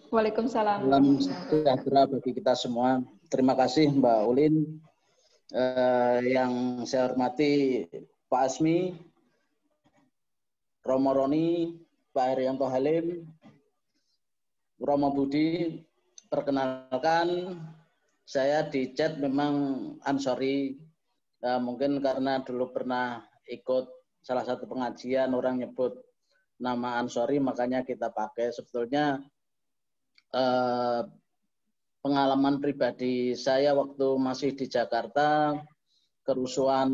[SPEAKER 5] Waalaikumsalam.
[SPEAKER 10] Salam sejahtera bagi kita semua. Terima kasih Mbak Ulin. Yang saya hormati Pak Asmi, Romo Roni, Pak Herianto Halim, Romo Budi. Perkenalkan, saya di chat memang Ansori. Mungkin karena dulu pernah ikut salah satu pengajian, orang nyebut nama Ansori, makanya kita pakai. Sebetulnya pengalaman pribadi saya waktu masih di Jakarta, kerusuhan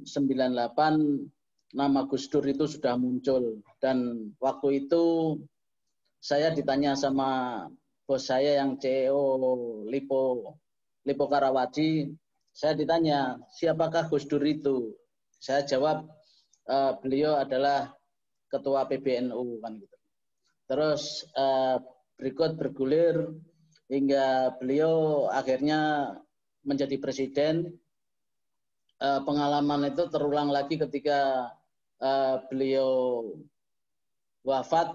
[SPEAKER 10] 98, nama Gus Dur itu sudah muncul. Dan waktu itu saya ditanya sama bos saya yang CEO Lipo Karawaci, saya ditanya, siapakah Gus Dur itu? Saya jawab, beliau adalah ketua PBNU kan gitu. Terus berikut bergulir hingga beliau akhirnya menjadi presiden. Pengalaman itu terulang lagi ketika beliau wafat,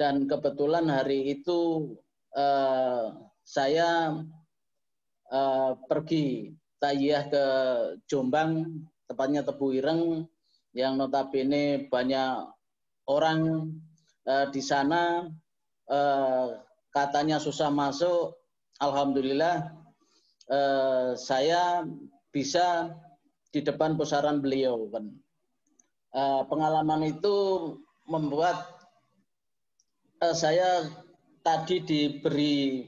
[SPEAKER 10] dan kebetulan hari itu saya pergi tayyah ke Jombang, tepatnya Tebu Ireng, yang notabene banyak orang di sana, katanya susah masuk. Alhamdulillah saya bisa di depan pusaran beliau kan. Pengalaman itu membuat saya tadi diberi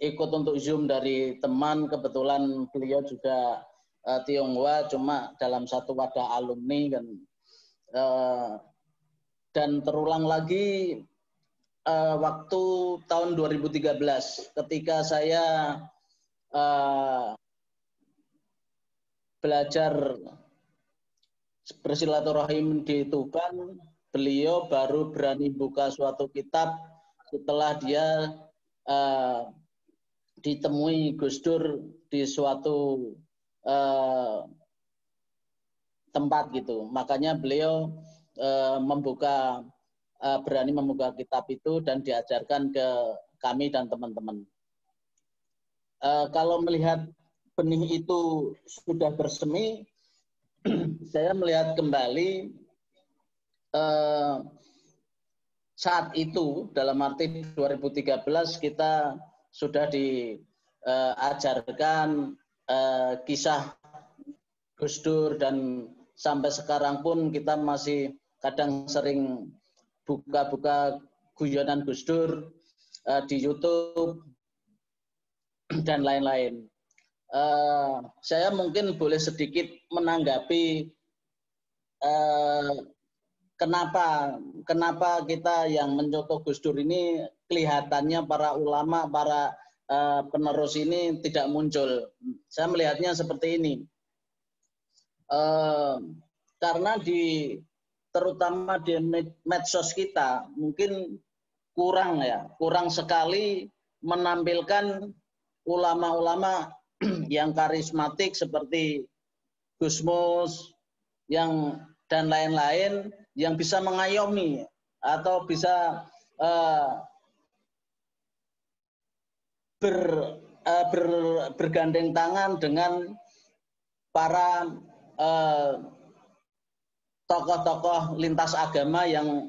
[SPEAKER 10] ikut untuk Zoom dari teman, kebetulan beliau juga Tionghoa, cuma dalam satu wadah alumni kan. Dan terulang lagi waktu tahun 2013 ketika saya belajar bersilaturahim di Tuban, beliau baru berani buka suatu kitab setelah dia ditemui Gus Dur di suatu tempat gitu. Makanya beliau berani membuka kitab itu dan diajarkan ke kami dan teman-teman. Kalau melihat benih itu sudah bersemi, saya melihat kembali saat itu, dalam arti 2013 kita sudah diajarkan kisah Gus Dur, dan sampai sekarang pun kita masih kadang sering buka-buka guyonan Gus Dur di YouTube dan lain-lain. Saya mungkin boleh sedikit menanggapi kenapa kita yang mencontoh Gus Dur ini kelihatannya para ulama, para penerus ini tidak muncul. Saya melihatnya seperti ini. Karena terutama di medsos kita mungkin kurang sekali menampilkan ulama-ulama yang karismatik seperti Gusmus dan lain-lain yang bisa mengayomi atau bisa bergandeng tangan dengan para tokoh-tokoh lintas agama yang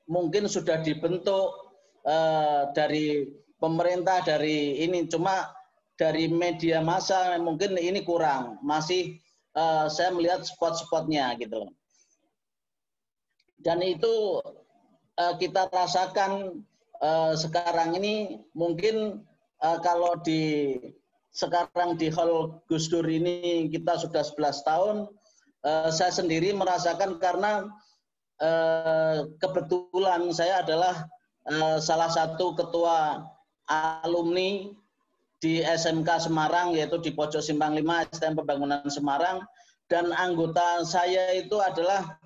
[SPEAKER 10] mungkin sudah dibentuk dari pemerintah, dari ini, cuma dari media massa mungkin ini kurang, masih saya melihat spot-spotnya gitu. Dan itu kita rasakan sekarang ini mungkin kalau sekarang di Hall Gus Dur ini kita sudah 11 tahun, saya sendiri merasakan karena kebetulan saya adalah salah satu ketua alumni di SMK Semarang, yaitu di Pojok Simpang 5 STM Pembangunan Semarang, dan anggota saya itu adalah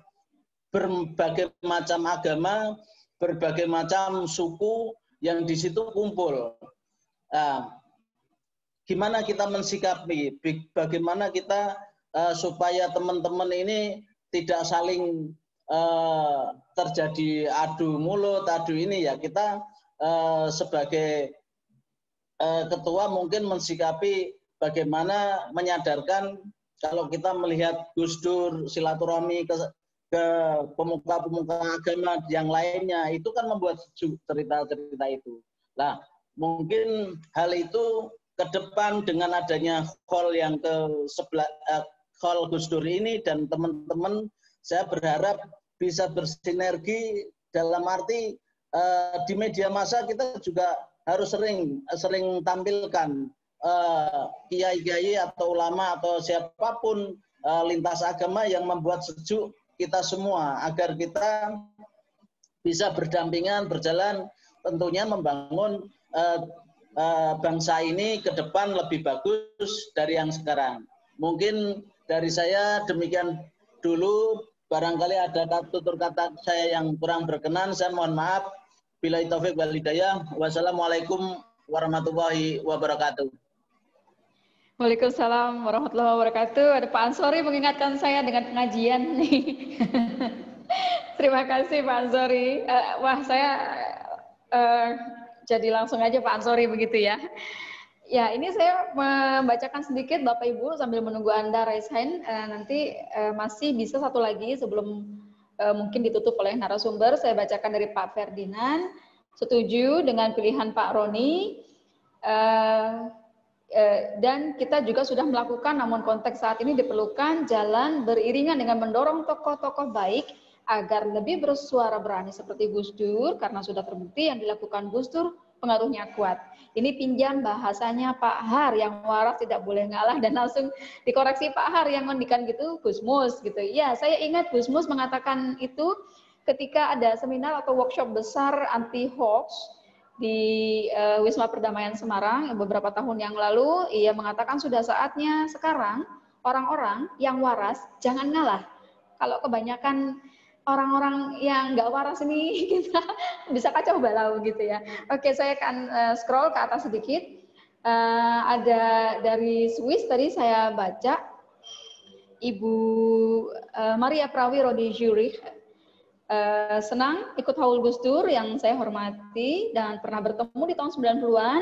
[SPEAKER 10] berbagai macam agama, berbagai macam suku yang di situ kumpul. Gimana kita mensikapi, bagaimana kita supaya teman-teman ini tidak saling terjadi adu mulut, adu ini ya, kita sebagai ketua mungkin mensikapi bagaimana menyadarkan kalau kita melihat Gus Dur silaturahmi ke pemuka-pemuka agama yang lainnya, itu kan membuat cerita-cerita itu. Nah, mungkin hal itu ke depan dengan adanya call yang call Gus Dur ini dan teman-teman, saya berharap bisa bersinergi dalam arti di media massa kita juga harus sering tampilkan kiai-kiai atau ulama atau siapapun lintas agama yang membuat sejuk kita semua agar kita bisa berdampingan, berjalan, tentunya membangun bangsa ini ke depan lebih bagus dari yang sekarang. Mungkin dari saya demikian dulu, barangkali ada tutur kata saya yang kurang berkenan, saya mohon maaf. Billahi taufik wal hidayah. Wassalamualaikum warahmatullahi wabarakatuh.
[SPEAKER 5] Waalaikumsalam warahmatullahi wabarakatuh. Ada Pak Ansori mengingatkan saya dengan pengajian nih. Terima kasih Pak Ansori. Wah, saya jadi langsung aja Pak Ansori begitu ya. Ya, ini saya membacakan sedikit Bapak Ibu sambil menunggu Anda raise hand. Nanti masih bisa satu lagi sebelum mungkin ditutup oleh narasumber. Saya bacakan dari Pak Ferdinand. Setuju dengan pilihan Pak Roni. Dan kita juga sudah melakukan, namun konteks saat ini diperlukan jalan beriringan dengan mendorong tokoh-tokoh baik agar lebih bersuara berani seperti Gus Dur, karena sudah terbukti yang dilakukan Gus Dur pengaruhnya kuat. Ini pinjam bahasanya Pak Har, yang waras tidak boleh ngalah, dan langsung dikoreksi Pak Har yang ngendikan gitu, Gus Mus gitu. Ya, saya ingat Gus Mus mengatakan itu ketika ada seminar atau workshop besar anti hoax di Wisma Perdamaian Semarang beberapa tahun yang lalu. Ia mengatakan sudah saatnya sekarang orang-orang yang waras jangan ngalah. Kalau kebanyakan orang-orang yang nggak waras ini kita bisa kacau balau gitu ya. Oke, saya akan scroll ke atas sedikit. Ada dari Swiss tadi saya baca, Ibu Maria Prawiro di Zurich. Senang ikut haul Gus Dur yang saya hormati dan pernah bertemu di tahun 90-an.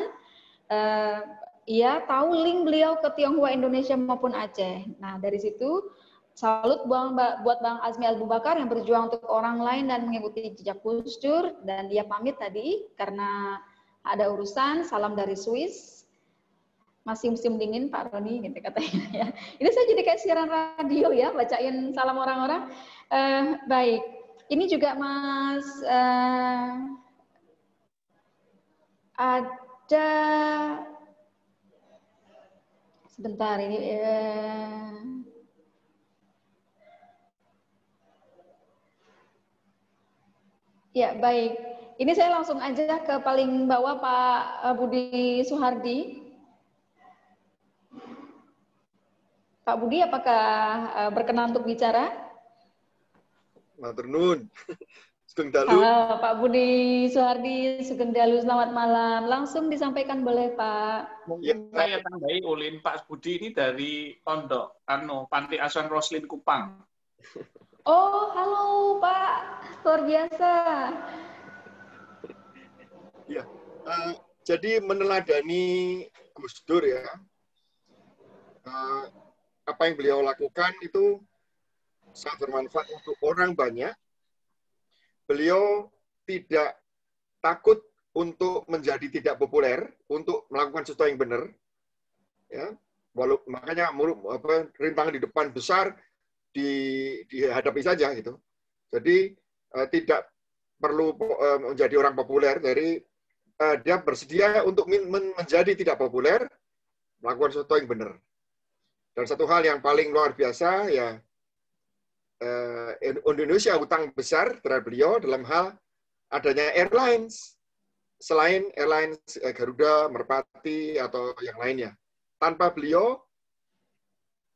[SPEAKER 5] Ia tahu link beliau ke Tionghoa Indonesia maupun Aceh. Nah, dari situ salut buat Bang Azmi Abu Bakar yang berjuang untuk orang lain dan mengikuti jejak Gus Dur, dan dia pamit tadi karena ada urusan. Salam dari Swiss. Masih musim dingin Pak Roni gitu katanya ya. Ini saya jadi kayak siaran radio ya, bacain salam orang-orang. Baik. Ini juga Mas ada sebentar ini ya, baik. Ini saya langsung aja ke paling bawah Pak Budi Suhardi. Pak Budi, apakah berkenan untuk bicara?
[SPEAKER 11] Matur nuwun. Sugeng dalu.
[SPEAKER 5] Pak Budi Suhardi, Sugeng dalu, selamat malam. Langsung disampaikan boleh Pak.
[SPEAKER 3] Mungkin saya tambahi ulin Pak Budi ini dari pondok Panti Asuhan Roslin Kupang.
[SPEAKER 5] Oh, halo Pak, luar biasa.
[SPEAKER 11] Ya, jadi meneladani Gus Dur ya, apa yang beliau lakukan itu sangat bermanfaat untuk orang banyak. Beliau tidak takut untuk menjadi tidak populer, untuk melakukan sesuatu yang benar. Ya, makanya rintangan di depan besar dihadapi saja gitu. Jadi tidak perlu menjadi orang populer. Dari dia bersedia untuk menjadi tidak populer, melakukan sesuatu yang benar. Dan satu hal yang paling luar biasa ya, Indonesia hutang besar terhadap beliau dalam hal adanya airlines, selain airlines Garuda, Merpati, atau yang lainnya. Tanpa beliau,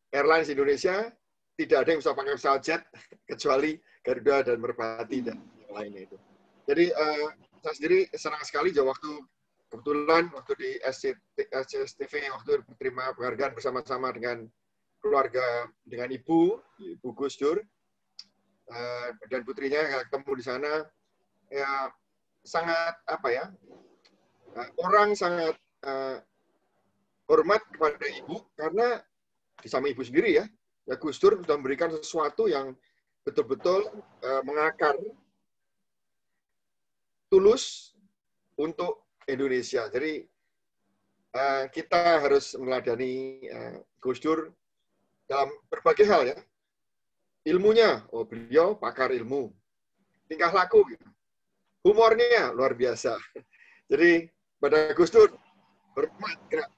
[SPEAKER 11] airlines Indonesia tidak ada yang bisa pakai pesawat jet kecuali Garuda dan Merpati dan yang lainnya itu. Jadi saya sendiri senang sekali waktu kebetulan waktu di SCTV waktu berterima penghargaan bersama-sama dengan keluarga, dengan Ibu Gus Dur dan putrinya ketemu di sana, ya sangat apa ya, orang sangat hormat kepada Ibu karena sama Ibu sendiri ya Gus Dur sudah memberikan sesuatu yang betul-betul mengakar tulus untuk Indonesia. Jadi kita harus meladani Gus Dur dalam berbagai hal ya. Ilmunya, beliau pakar ilmu. Tingkah laku, gitu. Humornya luar biasa. Jadi pada Gus Dur hormat kena.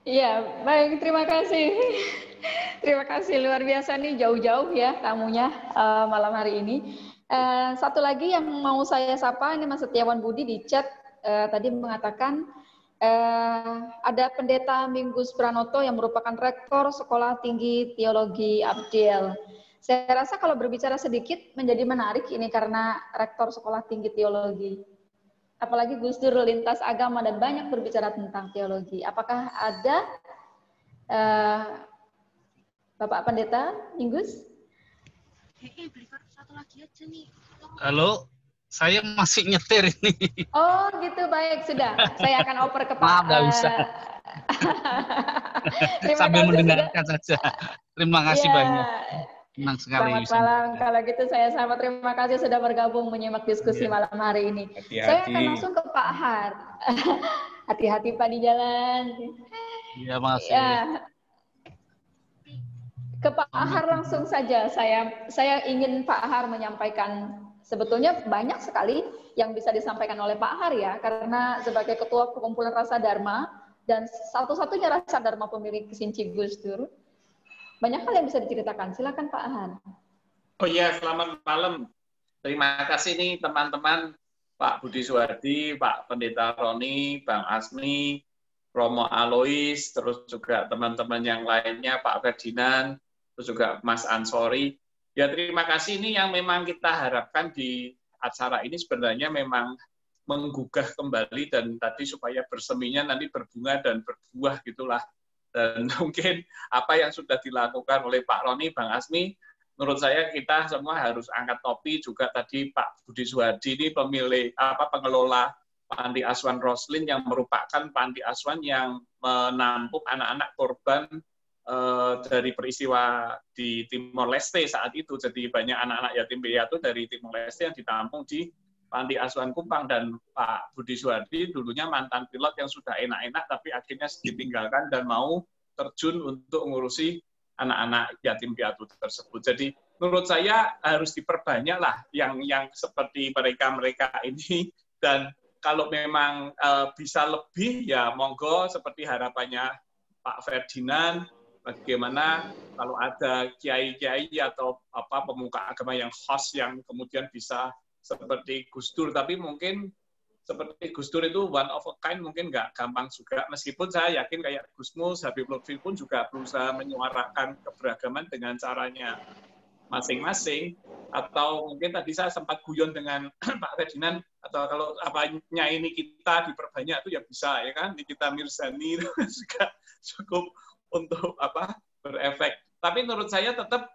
[SPEAKER 5] Iya, baik, terima kasih. Terima kasih, luar biasa nih, jauh-jauh ya tamunya malam hari ini. Satu lagi yang mau saya sapa, ini Mas Setiawan Budi di chat tadi mengatakan ada Pendeta Minggus Pranoto yang merupakan Rektor Sekolah Tinggi Teologi Abdiel. Saya rasa kalau berbicara sedikit menjadi menarik ini karena Rektor Sekolah Tinggi Teologi. Apalagi Gus Dur lintas agama dan banyak berbicara tentang teologi. Apakah ada Bapak Pendeta Minggus?
[SPEAKER 12] Satu lagi aja nih. Halo, saya masih nyetir ini.
[SPEAKER 5] Oh gitu, baik, sudah. Saya akan oper ke Pak.
[SPEAKER 12] Maaf, nggak bisa. Sambil mendengarkan saja. Terima kasih banyak. Senang sekali.
[SPEAKER 5] Selamat malam. Kalau gitu saya sama terima kasih sudah bergabung menyimak diskusi malam hari ini.
[SPEAKER 4] Hati-hati.
[SPEAKER 5] Saya akan langsung ke Pak Har. Hati-hati Pak di jalan.
[SPEAKER 12] Iya, makasih.
[SPEAKER 5] Ya. Ke Pak Har langsung saja. Saya ingin Pak Har menyampaikan, sebetulnya banyak sekali yang bisa disampaikan oleh Pak Har ya, karena sebagai Ketua Perkumpulan Rasa Dharma dan satu-satunya Rasa Dharma pemilik Sinci Gus Dur, banyak hal yang bisa diceritakan. Silakan Pak Har.
[SPEAKER 3] Oh iya, selamat malam. Terima kasih nih teman-teman, Pak Budi Suwardi, Pak Pendeta Roni, Bang Asmi, Romo Alois, terus juga teman-teman yang lainnya, Pak Ferdinand, terus juga Mas Ansori. Ya terima kasih, ini yang memang kita harapkan di acara ini sebenarnya memang menggugah kembali dan tadi supaya berseminya nanti berbunga dan berbuah gitulah. Dan mungkin apa yang sudah dilakukan oleh Pak Roni, Bang Asmi, menurut saya kita semua harus angkat topi. Juga tadi Pak Budi Suwardi ini pengelola Panti Asuhan Roslin yang merupakan panti asuhan yang menampung anak-anak korban dari peristiwa di Timor Leste saat itu. Jadi banyak anak-anak yatim piatu dari Timor Leste yang ditampung di Panti Asuhan Kupang, dan Pak Budi Suwardi dulunya mantan pilot yang sudah enak-enak tapi akhirnya ditinggalkan dan mau terjun untuk ngurusi anak-anak yatim piatu tersebut. Jadi menurut saya harus diperbanyak lah yang seperti mereka ini, dan kalau memang bisa lebih ya monggo seperti harapannya Pak Ferdinand, bagaimana kalau ada kiai-kiai atau pemuka agama yang khas yang kemudian bisa seperti Gus Dur, tapi mungkin seperti Gus Dur itu one of a kind mungkin nggak gampang juga, meskipun saya yakin kayak Gus Mus, Habib Lutfi pun juga berusaha menyuarakan keberagaman dengan caranya masing-masing. Atau mungkin tadi saya sempat guyon dengan Pak Ferdinand, atau kalau apanya ini kita diperbanyak itu ya bisa ya kan, Nikita Mirzani itu juga cukup untuk berefek. Tapi menurut saya tetap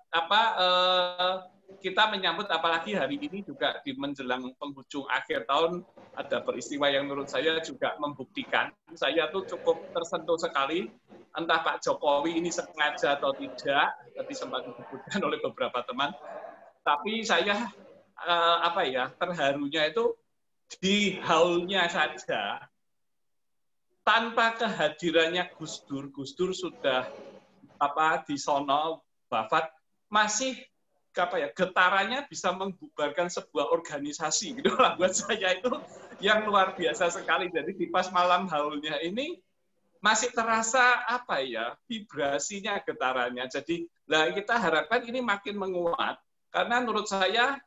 [SPEAKER 3] kita menyambut, apalagi hari ini juga di menjelang penghujung akhir tahun, ada peristiwa yang menurut saya juga membuktikan. Saya tuh cukup tersentuh sekali, entah Pak Jokowi ini sengaja atau tidak, tadi sempat disebutkan oleh beberapa teman. Tapi saya terharunya itu di haulnya saja, tanpa kehadirannya Gus Dur sudah di sono wafat, masih getarannya bisa membubarkan sebuah organisasi gitu lah. Buat saya itu yang luar biasa sekali. Jadi di pas malam haulnya ini masih terasa vibrasinya, getarannya. Jadi kita harapkan ini makin menguat, karena menurut saya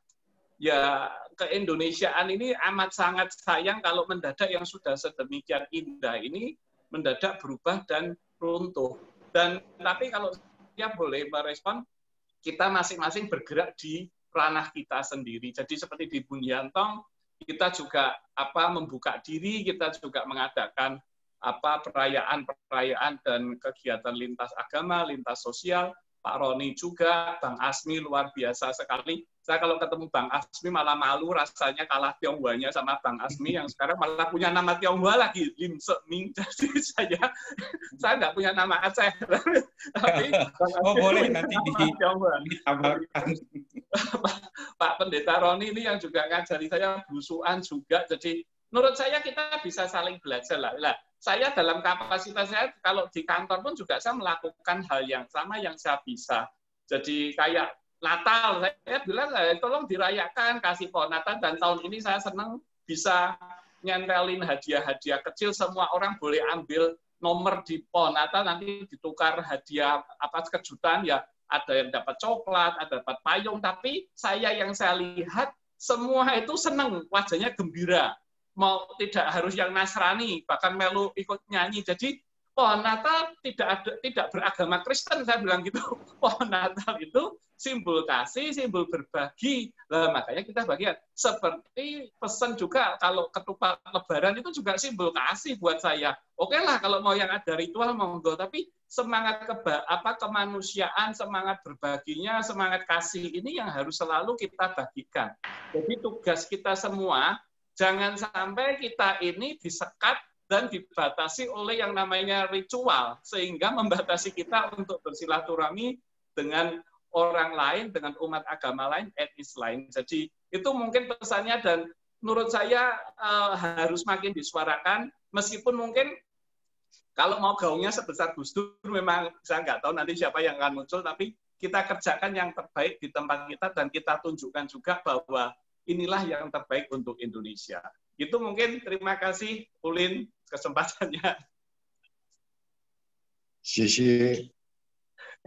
[SPEAKER 3] ya keindonesiaan ini amat sangat sayang kalau mendadak yang sudah sedemikian indah ini mendadak berubah dan runtuh. Dan tapi kalau saya boleh merespon, kita masing-masing bergerak di ranah kita sendiri. Jadi seperti di Bunyantong, kita juga membuka diri, kita juga mengadakan perayaan-perayaan dan kegiatan lintas agama, lintas sosial. Pak Roni juga, Bang Asmi luar biasa sekali. Saya kalau ketemu Bang Asmi malah malu, rasanya kalah Tionghoanya sama Bang Asmi yang sekarang malah punya nama Tionghoa lagi, Lim Sekming. Jadi saya nggak punya nama Aceh. Tapi
[SPEAKER 4] boleh nanti ditambahkan.
[SPEAKER 3] Pak Pendeta Roni ini yang juga ngajari saya belusuan juga. Jadi menurut saya kita bisa saling belajar lah. Saya dalam kapasitas saya kalau di kantor pun juga saya melakukan hal yang sama yang saya bisa. Jadi kayak Natal, saya bilang tolong dirayakan, kasih pohon Natal, dan tahun ini saya senang bisa nyentelin hadiah-hadiah kecil, semua orang boleh ambil nomor di pohon Natal, nanti ditukar hadiah kejutan, ya ada yang dapat coklat, ada dapat payung, tapi yang saya lihat semua itu senang, wajahnya gembira. Mau tidak harus yang Nasrani, bahkan melu ikut nyanyi. Jadi pohon Natal tidak beragama Kristen, saya bilang gitu. Pohon Natal itu simbol kasih, simbol berbagi. Makanya kita bagian. Seperti pesan juga kalau ketupat Lebaran itu juga simbol kasih buat saya. Oke lah kalau mau yang ada ritual monggo, tapi semangat kemanusiaan, semangat berbaginya, semangat kasih ini yang harus selalu kita bagikan. Jadi tugas kita semua jangan sampai kita ini disekat dan dibatasi oleh yang namanya ritual, sehingga membatasi kita untuk bersilaturahmi dengan orang lain, dengan umat agama lain, etnis lain. Jadi itu mungkin pesannya, dan menurut saya harus makin disuarakan, meskipun mungkin kalau mau gaungnya sebesar Gus Dur, memang saya nggak tahu nanti siapa yang akan muncul, tapi kita kerjakan yang terbaik di tempat kita, dan kita tunjukkan juga bahwa inilah yang terbaik untuk Indonesia. Itu mungkin. Terima kasih, Ulin, kesempatannya.
[SPEAKER 6] Sisi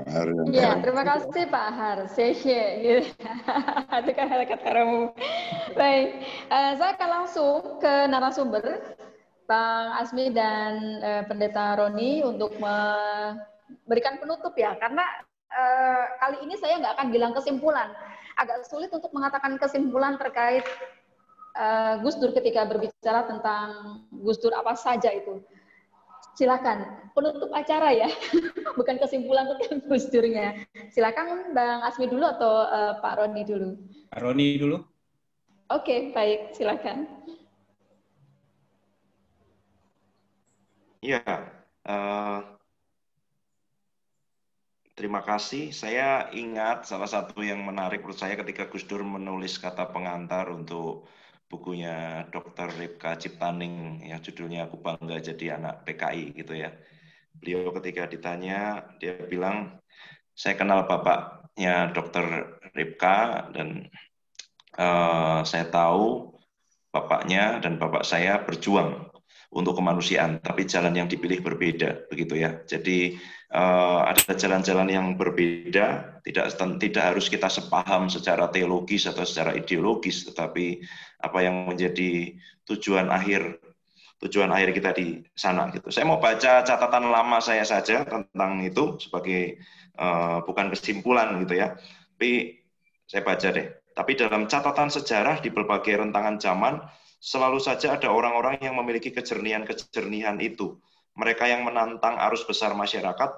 [SPEAKER 6] Pak Har.
[SPEAKER 5] Ya, terima kasih Pak Har. Sisi. Itu kan kata kamu. Baik, saya akan langsung ke narasumber, Bang Asmi dan Pendeta Roni, untuk memberikan penutup ya, karena kali ini saya nggak akan bilang kesimpulan. Agak sulit untuk mengatakan kesimpulan terkait Gus Dur ketika berbicara tentang Gus Dur apa saja itu. Silakan penutup acara ya, bukan kesimpulan tentang Gus Durnya. Silakan Bang Asmi dulu atau Pak Roni dulu.
[SPEAKER 4] Pak Roni dulu.
[SPEAKER 5] Oke, baik, silakan.
[SPEAKER 7] Iya. Terima kasih. Saya ingat salah satu yang menarik menurut saya ketika Gus Dur menulis kata pengantar untuk bukunya Dr. Ripka Ciptaning yang judulnya Aku Bangga Jadi Anak PKI gitu ya. Beliau ketika ditanya, dia bilang, saya kenal bapaknya Dr. Ripka dan saya tahu bapaknya dan bapak saya berjuang untuk kemanusiaan, tapi jalan yang dipilih berbeda, begitu ya. Jadi ada jalan-jalan yang berbeda, tidak harus kita sepaham secara teologis atau secara ideologis, tetapi apa yang menjadi tujuan akhir kita di sana. Gitu. Saya mau baca catatan lama saya saja tentang itu sebagai bukan kesimpulan gitu ya, tapi saya baca deh. Tapi dalam catatan sejarah di berbagai rentangan zaman, selalu saja ada orang-orang yang memiliki kejernihan itu. Mereka yang menantang arus besar masyarakat,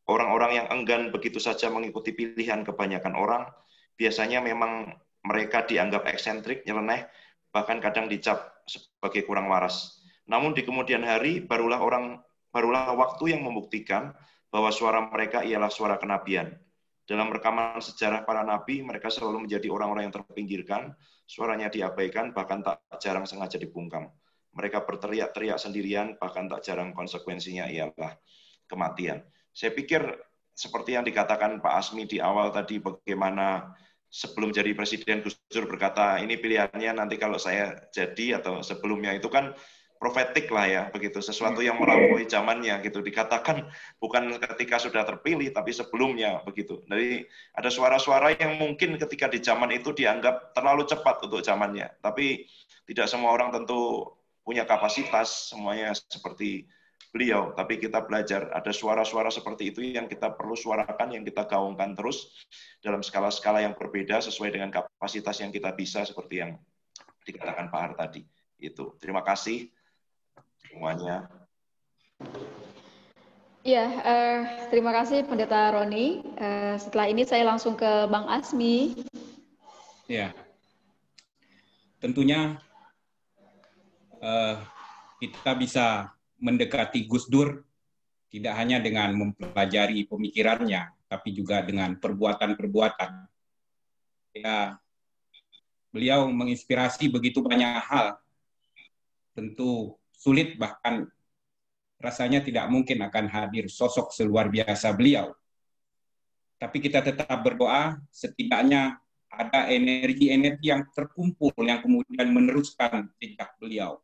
[SPEAKER 7] orang-orang yang enggan begitu saja mengikuti pilihan kebanyakan orang, biasanya memang mereka dianggap eksentrik, nyeleneh, bahkan kadang dicap sebagai kurang waras. Namun di kemudian hari, barulah waktu yang membuktikan bahwa suara mereka ialah suara kenabian. Dalam rekaman sejarah para nabi, mereka selalu menjadi orang-orang yang terpinggirkan, suaranya diabaikan, bahkan tak jarang sengaja dibungkam. Mereka berteriak-teriak sendirian, bahkan tak jarang konsekuensinya ialah kematian. Saya pikir seperti yang dikatakan Pak Asmi di awal tadi, bagaimana sebelum jadi presiden Gus Dur berkata, ini pilihannya nanti kalau saya jadi atau sebelumnya, itu kan profetik lah ya, begitu, sesuatu yang melampaui zamannya gitu, dikatakan bukan ketika sudah terpilih tapi sebelumnya begitu. Jadi ada suara-suara yang mungkin ketika di zaman itu dianggap terlalu cepat untuk zamannya, tapi tidak semua orang tentu punya kapasitas semuanya seperti beliau, tapi kita belajar ada suara-suara seperti itu yang kita perlu suarakan, yang kita gaungkan terus dalam skala-skala yang berbeda sesuai dengan kapasitas yang kita bisa, seperti yang dikatakan Pak Har tadi. Itu. Terima kasih semuanya.
[SPEAKER 5] Ya, terima kasih Pendeta Roni. Setelah ini saya langsung ke Bang Asmi.
[SPEAKER 4] Ya, tentunya kita bisa mendekati Gus Dur tidak hanya dengan mempelajari pemikirannya, tapi juga dengan perbuatan-perbuatan. Ya, beliau menginspirasi begitu banyak hal. Tentu sulit, bahkan rasanya tidak mungkin akan hadir sosok seluar biasa beliau. Tapi kita tetap berdoa, setidaknya ada energi-energi yang terkumpul yang kemudian meneruskan jejak beliau.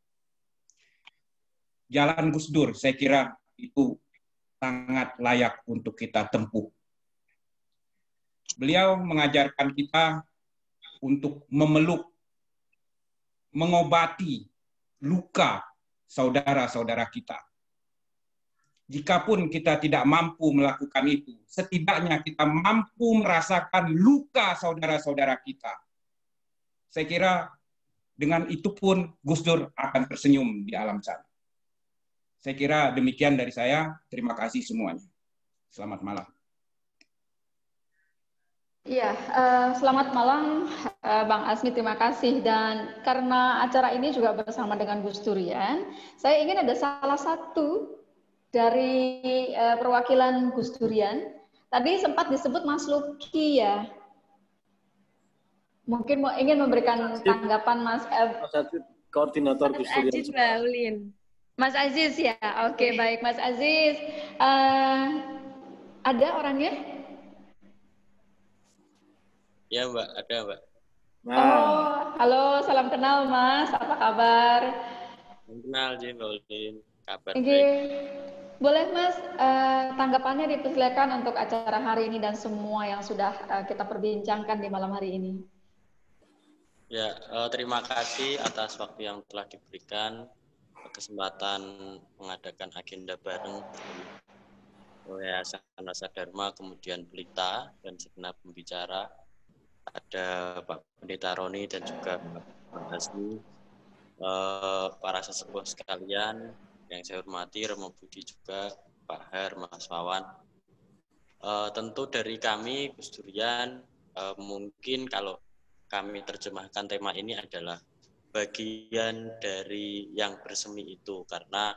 [SPEAKER 4] Jalan Gus Dur, saya kira itu sangat layak untuk kita tempuh. Beliau mengajarkan kita untuk memeluk, mengobati luka saudara-saudara kita. Jikapun kita tidak mampu melakukan itu, setidaknya kita mampu merasakan luka saudara-saudara kita. Saya kira dengan itu pun Gus Dur akan tersenyum di alam sana. Saya kira demikian dari saya. Terima kasih semuanya. Selamat malam.
[SPEAKER 5] Iya, selamat malam Bang Asmi, terima kasih. Dan karena acara ini juga bersama dengan Gus Durian, saya ingin ada salah satu dari perwakilan Gus Durian. Tadi sempat disebut Mas Luki ya. Mungkin ingin memberikan tanggapan Mas
[SPEAKER 13] Aziz, koordinator Gus Durian.
[SPEAKER 1] Aziz Baulin.
[SPEAKER 5] Mas Aziz ya, oke. Baik Mas Aziz. Ada orangnya?
[SPEAKER 14] Ya Mbak, ada Mbak.
[SPEAKER 5] Oh, halo, salam kenal Mas, apa kabar?
[SPEAKER 14] Kenal, Jin, Baulin. Kabar
[SPEAKER 5] baik. Boleh Mas, tanggapannya dipersilakan untuk acara hari ini dan semua yang sudah kita perbincangkan di malam hari ini.
[SPEAKER 14] Ya, terima kasih atas waktu yang telah diberikan, kesempatan mengadakan agenda bareng Yayasan Rasa Dharma, kemudian Pelita dan segenap pembicara. Ada Pak Pendeta Roni dan juga Pak Hasmi, para sesepuh sekalian yang saya hormati, Romo Budi juga, Pak Har, Mas Wawan. Tentu dari kami, Gus Durian, mungkin kalau kami terjemahkan tema ini adalah bagian dari yang bersemi itu, karena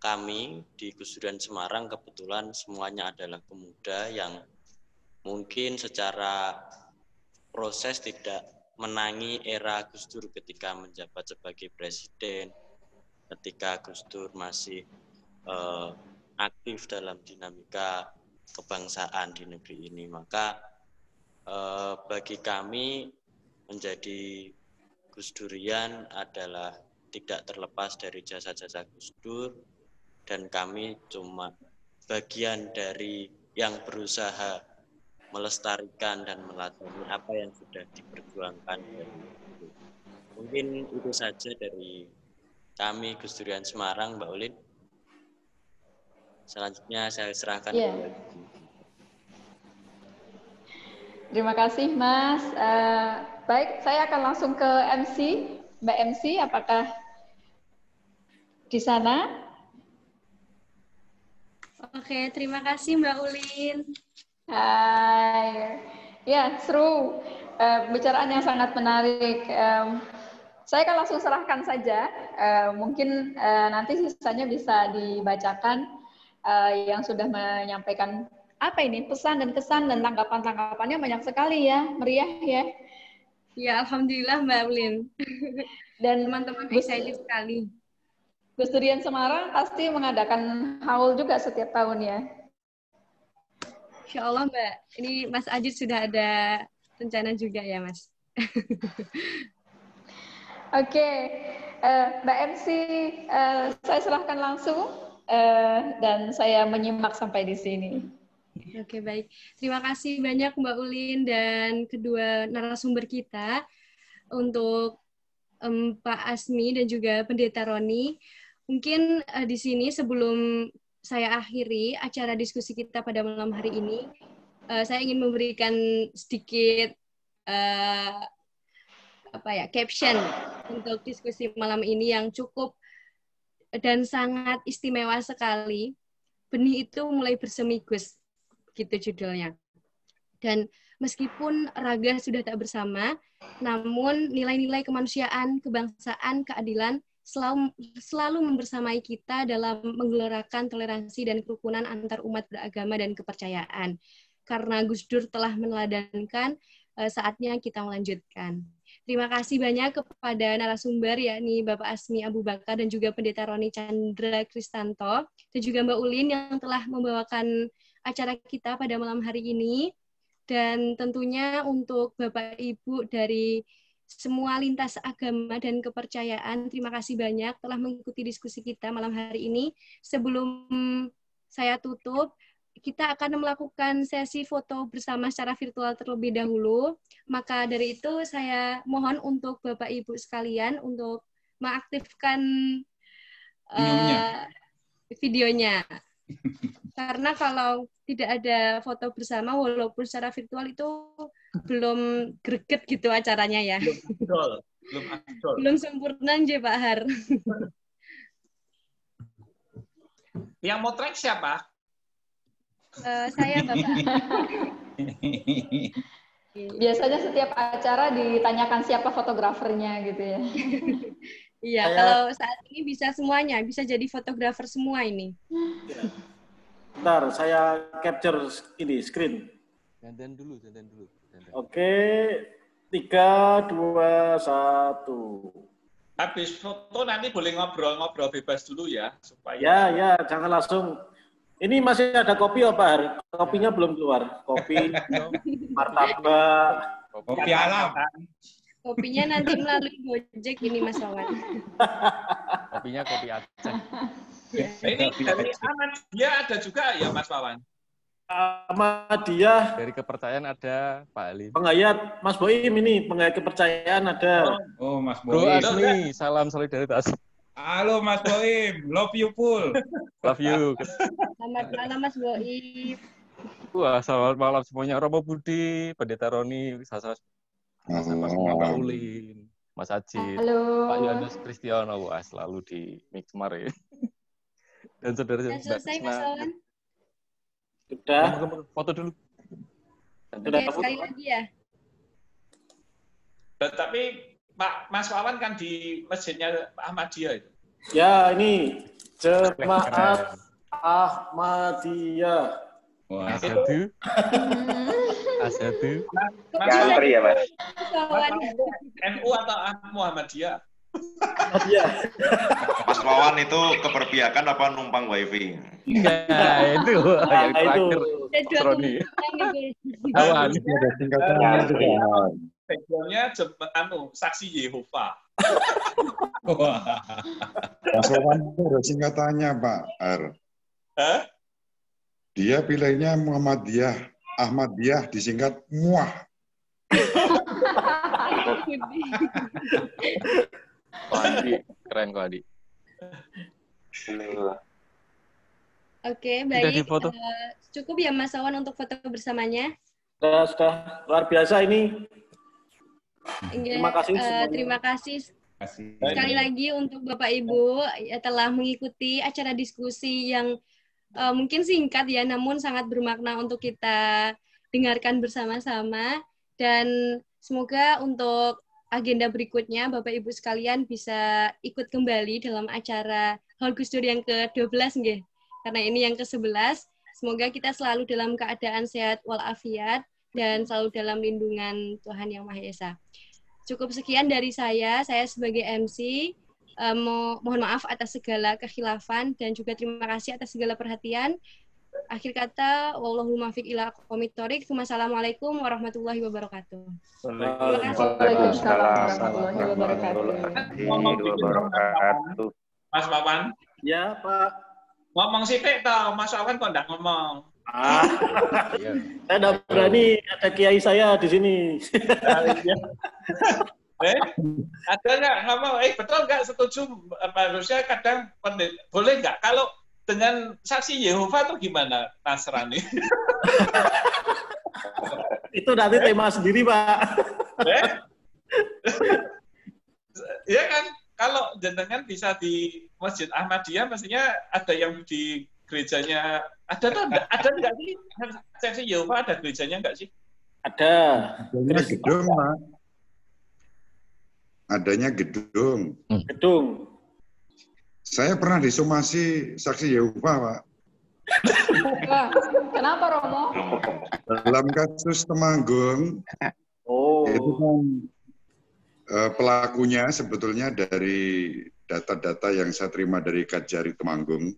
[SPEAKER 14] kami di Gus Durian Semarang kebetulan semuanya adalah pemuda yang mungkin secara proses tidak menangi era Gus Dur ketika menjabat sebagai presiden, ketika Gus Dur masih aktif dalam dinamika kebangsaan di negeri ini. Maka bagi kami menjadi Gus Durian adalah tidak terlepas dari jasa-jasa Gus Dur, dan kami cuma bagian dari yang berusaha melestarikan dan meladeni apa yang sudah diperjuangkan dari itu. Mungkin itu saja dari kami Gus Durian Semarang, Mbak Ulin. Selanjutnya saya serahkan ke Mbak.
[SPEAKER 5] Terima kasih Mas. Baik, saya akan langsung ke MC. Mbak MC, apakah di sana?
[SPEAKER 1] Oke, terima kasih Mbak Ulin.
[SPEAKER 5] Hai, ya seru, bicaraan yang sangat menarik. Saya akan langsung serahkan saja, mungkin nanti sisanya bisa dibacakan yang sudah menyampaikan apa ini pesan dan kesan dan tanggapan-tanggapannya banyak sekali ya, meriah ya.
[SPEAKER 1] Ya, alhamdulillah Mbak Ulin.
[SPEAKER 5] Dan
[SPEAKER 1] teman-teman excited sekali.
[SPEAKER 5] Gus Durian Semarang pasti mengadakan haul juga setiap tahun ya.
[SPEAKER 1] Insya Allah Mbak, ini Mas Ajit sudah ada rencana juga ya Mas.
[SPEAKER 5] Oke, Mbak MC, saya serahkan langsung dan saya menyimak sampai di sini.
[SPEAKER 1] Oke, baik. Terima kasih banyak Mbak Ulin dan kedua narasumber kita untuk Pak Asmi dan juga Pendeta Roni Mungkin di sini sebelum saya akhiri acara diskusi kita pada malam hari ini, saya ingin memberikan sedikit caption untuk diskusi malam ini yang cukup dan sangat istimewa sekali. Benih itu mulai bersemi, Gus, gitu judulnya. Dan meskipun raga sudah tak bersama, namun nilai-nilai kemanusiaan, kebangsaan, keadilan selalu membersamai kita dalam menggelorakan toleransi dan kerukunan antar umat beragama dan kepercayaan. Karena Gus Dur telah meneladankan, saatnya kita melanjutkan. Terima kasih banyak kepada narasumber, yakni Bapak Asmi Abu Bakar dan juga Pendeta Roni Chandra Kristanto, dan juga Mbak Ulin yang telah membawakan acara kita pada malam hari ini. Dan tentunya untuk Bapak Ibu dari semua lintas agama dan kepercayaan, terima kasih banyak telah mengikuti diskusi kita malam hari ini. Sebelum saya tutup, kita akan melakukan sesi foto bersama secara virtual terlebih dahulu. Maka dari itu saya mohon untuk Bapak Ibu sekalian untuk mengaktifkan videonya. Karena kalau tidak ada foto bersama, walaupun secara virtual itu belum greget gitu acaranya ya. Belum sempurna aja Pak Har.
[SPEAKER 3] Yang mau track siapa?
[SPEAKER 1] Saya Bapak.
[SPEAKER 5] Biasanya setiap acara ditanyakan siapa fotografernya gitu ya.
[SPEAKER 1] Iya, kalau saat ini bisa semuanya, bisa jadi fotografer semua ini.
[SPEAKER 13] Bentar, saya capture ini screen.
[SPEAKER 8] Dandan dulu.
[SPEAKER 13] Oke, 3, 2, 1.
[SPEAKER 3] Habis foto nanti boleh ngobrol-ngobrol bebas dulu ya, supaya.
[SPEAKER 13] Ya, jangan langsung. Ini masih ada kopi apa, Har? Kopinya belum keluar. Kopi, martabak,
[SPEAKER 4] kopi alam.
[SPEAKER 1] Kopinya nanti melalui Gojek ini Mas Wawan.
[SPEAKER 8] Kopinya kopi Aceh.
[SPEAKER 3] Ini dari Ahmadiyah ada juga ya Mas Wawan?
[SPEAKER 13] Ahmadiyah.
[SPEAKER 8] Dari kepercayaan ada Pak Ali.
[SPEAKER 13] Penghayat Mas Boim ini, penghayat kepercayaan ada.
[SPEAKER 4] Oh Mas
[SPEAKER 8] Bro
[SPEAKER 4] Boim.
[SPEAKER 8] Asmi, salam solidaritas.
[SPEAKER 4] Halo Mas Boim, love you full.
[SPEAKER 8] Love you.
[SPEAKER 1] Selamat malam Mas Boim.
[SPEAKER 8] Wah, selamat malam semuanya. Romo Budi, Pendeta Roni, Mbak Ulin, Mas Ajit,
[SPEAKER 5] Halo.
[SPEAKER 8] Pak Yohanes Kristiono, wah selalu di Mixmar ya. Dan saudara
[SPEAKER 1] Sudah selesai Mas Wawan?
[SPEAKER 13] Sudah.
[SPEAKER 8] Foto dulu.
[SPEAKER 1] Oke, sekali lagi ya.
[SPEAKER 3] Tapi Pak Mas Wawan kan di masjidnya Ahmadiyah itu.
[SPEAKER 13] Ya, ini Jemaat Ahmadiyah.
[SPEAKER 8] Wah, Asyhadu. Asyhadu.
[SPEAKER 3] Ngantri
[SPEAKER 7] ya, Mas.
[SPEAKER 3] NU atau Muhammadiyah?
[SPEAKER 7] Mas Wawan itu keberpihakan apa numpang wifi?
[SPEAKER 8] Ya, itu yang terakhir. Roni.
[SPEAKER 6] Ada singkatannya juga.
[SPEAKER 3] Background-nya saksi Yehova.
[SPEAKER 6] Mas Wawan itu ada singkatannya, Pak Ar.
[SPEAKER 3] Hah?
[SPEAKER 6] Dia pilihnya Muhammadiyah, Ahmadiyah disingkat Muah.
[SPEAKER 8] Adi, keren kok Adi.
[SPEAKER 1] Oke, baik. Cukup ya Mas Wawan untuk foto bersamanya.
[SPEAKER 13] Sudah luar biasa ini. Terima kasih semuanya.
[SPEAKER 1] Terima kasih sekali lagi untuk Bapak Ibu ya, telah mengikuti acara diskusi yang mungkin singkat ya, namun sangat bermakna untuk kita dengarkan bersama-sama. Dan semoga untuk agenda berikutnya Bapak Ibu sekalian bisa ikut kembali dalam acara Hall Gus Dur yang ke-12 nggih. Karena ini yang ke-11. Semoga kita selalu dalam keadaan sehat walafiat dan selalu dalam lindungan Tuhan Yang Maha Esa. Cukup sekian dari saya sebagai MC. Mohon maaf atas segala kekhilafan dan juga terima kasih atas segala perhatian. Akhir kata, wallahul muwaffiq ila aqwamit thoriq. Wassalamualaikum warahmatullahi wabarakatuh.
[SPEAKER 5] Waalaikumsalam warahmatullahi
[SPEAKER 7] wabarakatuh.
[SPEAKER 3] Mas Wawan.
[SPEAKER 13] Ya, Pak.
[SPEAKER 3] Ngomong sithik toh, Mas Wawan kok ndak ngomong.
[SPEAKER 13] Saya tidak berani, ada kiai saya di sini.
[SPEAKER 3] Ada nggak ngomong, betul nggak setuju? Harusnya kadang boleh nggak kalau dengan saksi Yehova tuh gimana Nasrani?
[SPEAKER 13] Itu nanti tema sendiri, Pak.
[SPEAKER 3] Ya kan, kalau jenengan bisa di Masjid Ahmadiyah, mestinya ada yang di gerejanya. Ada nggak sih saksi Yehova, ada gerejanya nggak sih?
[SPEAKER 13] Ada.
[SPEAKER 6] Adanya gedung, Pak. Adanya gedung.
[SPEAKER 13] Gedung.
[SPEAKER 6] Saya pernah disomasi saksi Yehova, Pak.
[SPEAKER 5] Wah, kenapa Romo?
[SPEAKER 6] Dalam kasus Temanggung, itu kan pelakunya sebetulnya dari data-data yang saya terima dari Kajari Temanggung,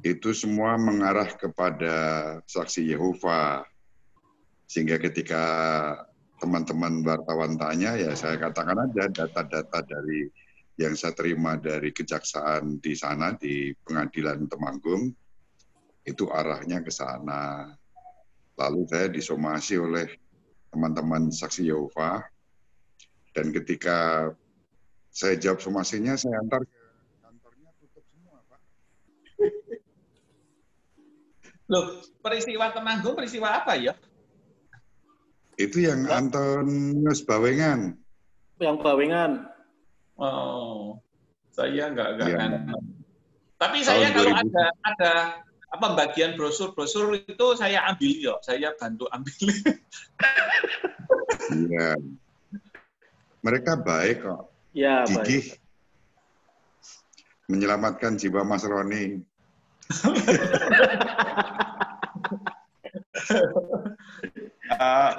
[SPEAKER 6] itu semua mengarah kepada saksi Yehova. Sehingga ketika teman-teman wartawan tanya, ya saya katakan aja data-data dari yang saya terima dari kejaksaan di sana, di pengadilan Temanggung, itu arahnya ke sana. Lalu saya disomasi oleh teman-teman saksi Yehova, dan ketika saya jawab somasinya, saya antar ke kantornya, tutup semua, Pak.
[SPEAKER 3] Loh, peristiwa Temanggung, peristiwa apa ya?
[SPEAKER 6] Itu yang Antonius Bawengan.
[SPEAKER 13] Yang Bawengan.
[SPEAKER 3] Oh, saya nggak
[SPEAKER 6] Ya.
[SPEAKER 3] Tapi saya kalau
[SPEAKER 6] 2000.
[SPEAKER 3] ada pembagian brosur itu saya ambil ya, saya bantu ambil.
[SPEAKER 6] Iya. Mereka baik kok.
[SPEAKER 13] Ya,
[SPEAKER 6] gigih. Baik. Menyelamatkan jiwa Mas Roni.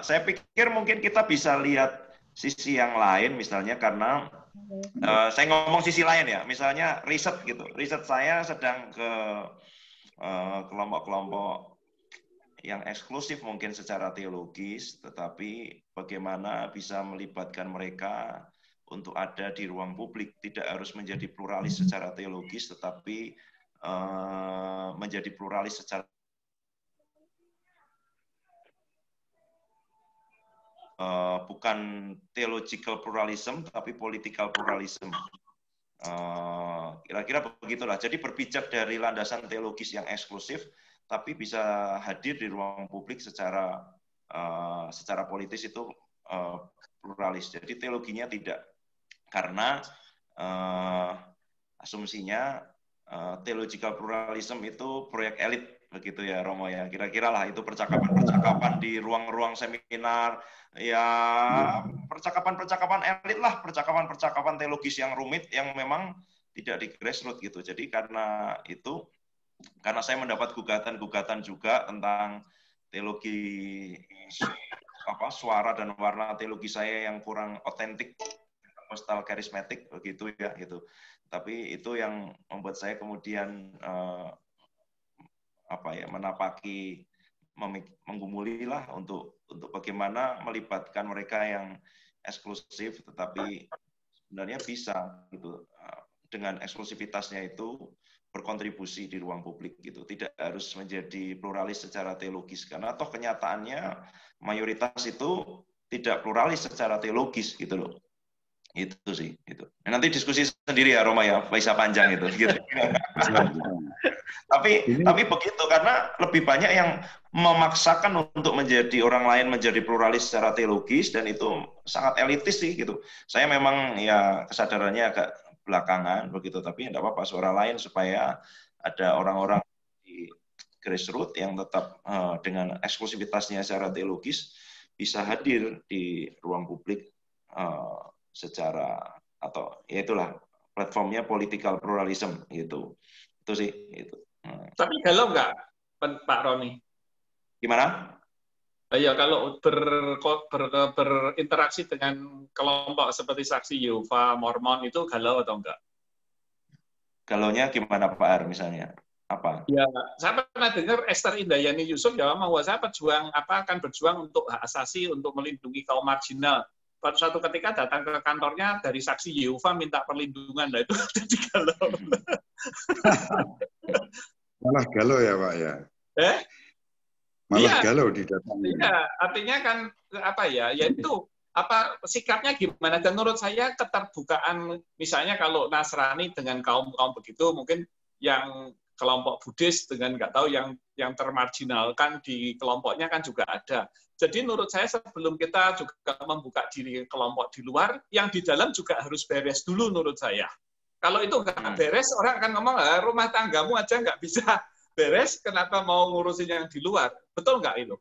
[SPEAKER 7] Saya pikir mungkin kita bisa lihat sisi yang lain, misalnya karena saya ngomong sisi lain ya, misalnya riset gitu. Riset saya sedang ke kelompok-kelompok yang eksklusif mungkin secara teologis, tetapi bagaimana bisa melibatkan mereka untuk ada di ruang publik, tidak harus menjadi pluralis secara teologis, tetapi menjadi pluralis secara bukan theological pluralism, tapi political pluralism. Kira-kira begitulah. Jadi berpijak dari landasan teologis yang eksklusif, tapi bisa hadir di ruang publik secara politis itu pluralis. Jadi teologinya tidak, karena asumsinya theological pluralism itu proyek elit, begitu ya Romo ya. Kira-kira lah itu percakapan-percakapan di ruang-ruang seminar, ya percakapan-percakapan elit lah, percakapan-percakapan teologis yang rumit yang memang tidak di grassroots gitu. Jadi karena saya mendapat gugatan-gugatan juga tentang teologi suara dan warna teologi saya yang kurang otentik, postal karismatik begitu ya gitu. Tapi itu yang membuat saya kemudian menapaki, menggumuli lah untuk bagaimana melibatkan mereka yang eksklusif, tetapi sebenarnya bisa gitu dengan eksklusivitasnya itu berkontribusi di ruang publik gitu, tidak harus menjadi pluralis secara teologis, karena toh kenyataannya mayoritas itu tidak pluralis secara teologis gitu loh. Itu sih itu. Nanti diskusi sendiri ya Roma ya, bisa panjang itu gitu. tapi begitu, karena lebih banyak yang memaksakan untuk menjadi orang lain menjadi pluralis secara teologis, dan itu sangat elitis sih gitu. Saya memang ya kesadarannya agak belakangan begitu, tapi tidak apa-apa, suara lain supaya ada orang-orang di grassroots yang tetap dengan eksklusivitasnya secara teologis bisa hadir di ruang publik secara, atau ya itulah platformnya political pluralism gitu. Itu sih itu.
[SPEAKER 3] Tapi galau nggak Pak Roni?
[SPEAKER 7] Gimana?
[SPEAKER 3] Ya kalau berinteraksi dengan kelompok seperti saksi Yehova, Mormon itu galau atau enggak?
[SPEAKER 7] Galaunya gimana Pak Ar misalnya? Apa?
[SPEAKER 3] Ya, saya pernah dengar Esther Indayani Yusuf ya bahwa saya akan berjuang untuk hak asasi, untuk melindungi kaum marginal. Pada suatu ketika datang ke kantornya dari saksi Yehova minta perlindungan, lah itu jadi galau.
[SPEAKER 6] Malah galau ya Pak ya? Malah galau didatangi.
[SPEAKER 3] Iya, artinya kan apa ya? Yaitu sikapnya gimana? Dan menurut saya keterbukaan, misalnya kalau Nasrani dengan kaum begitu, mungkin yang kelompok Buddhis dengan nggak tahu yang termarginalkan di kelompoknya kan juga ada. Jadi menurut saya sebelum kita juga membuka diri kelompok di luar, yang di dalam juga harus beres dulu menurut saya. Kalau itu nggak beres, orang akan ngomong, rumah tanggamu aja nggak bisa beres, kenapa mau ngurusin yang di luar? Betul nggak itu?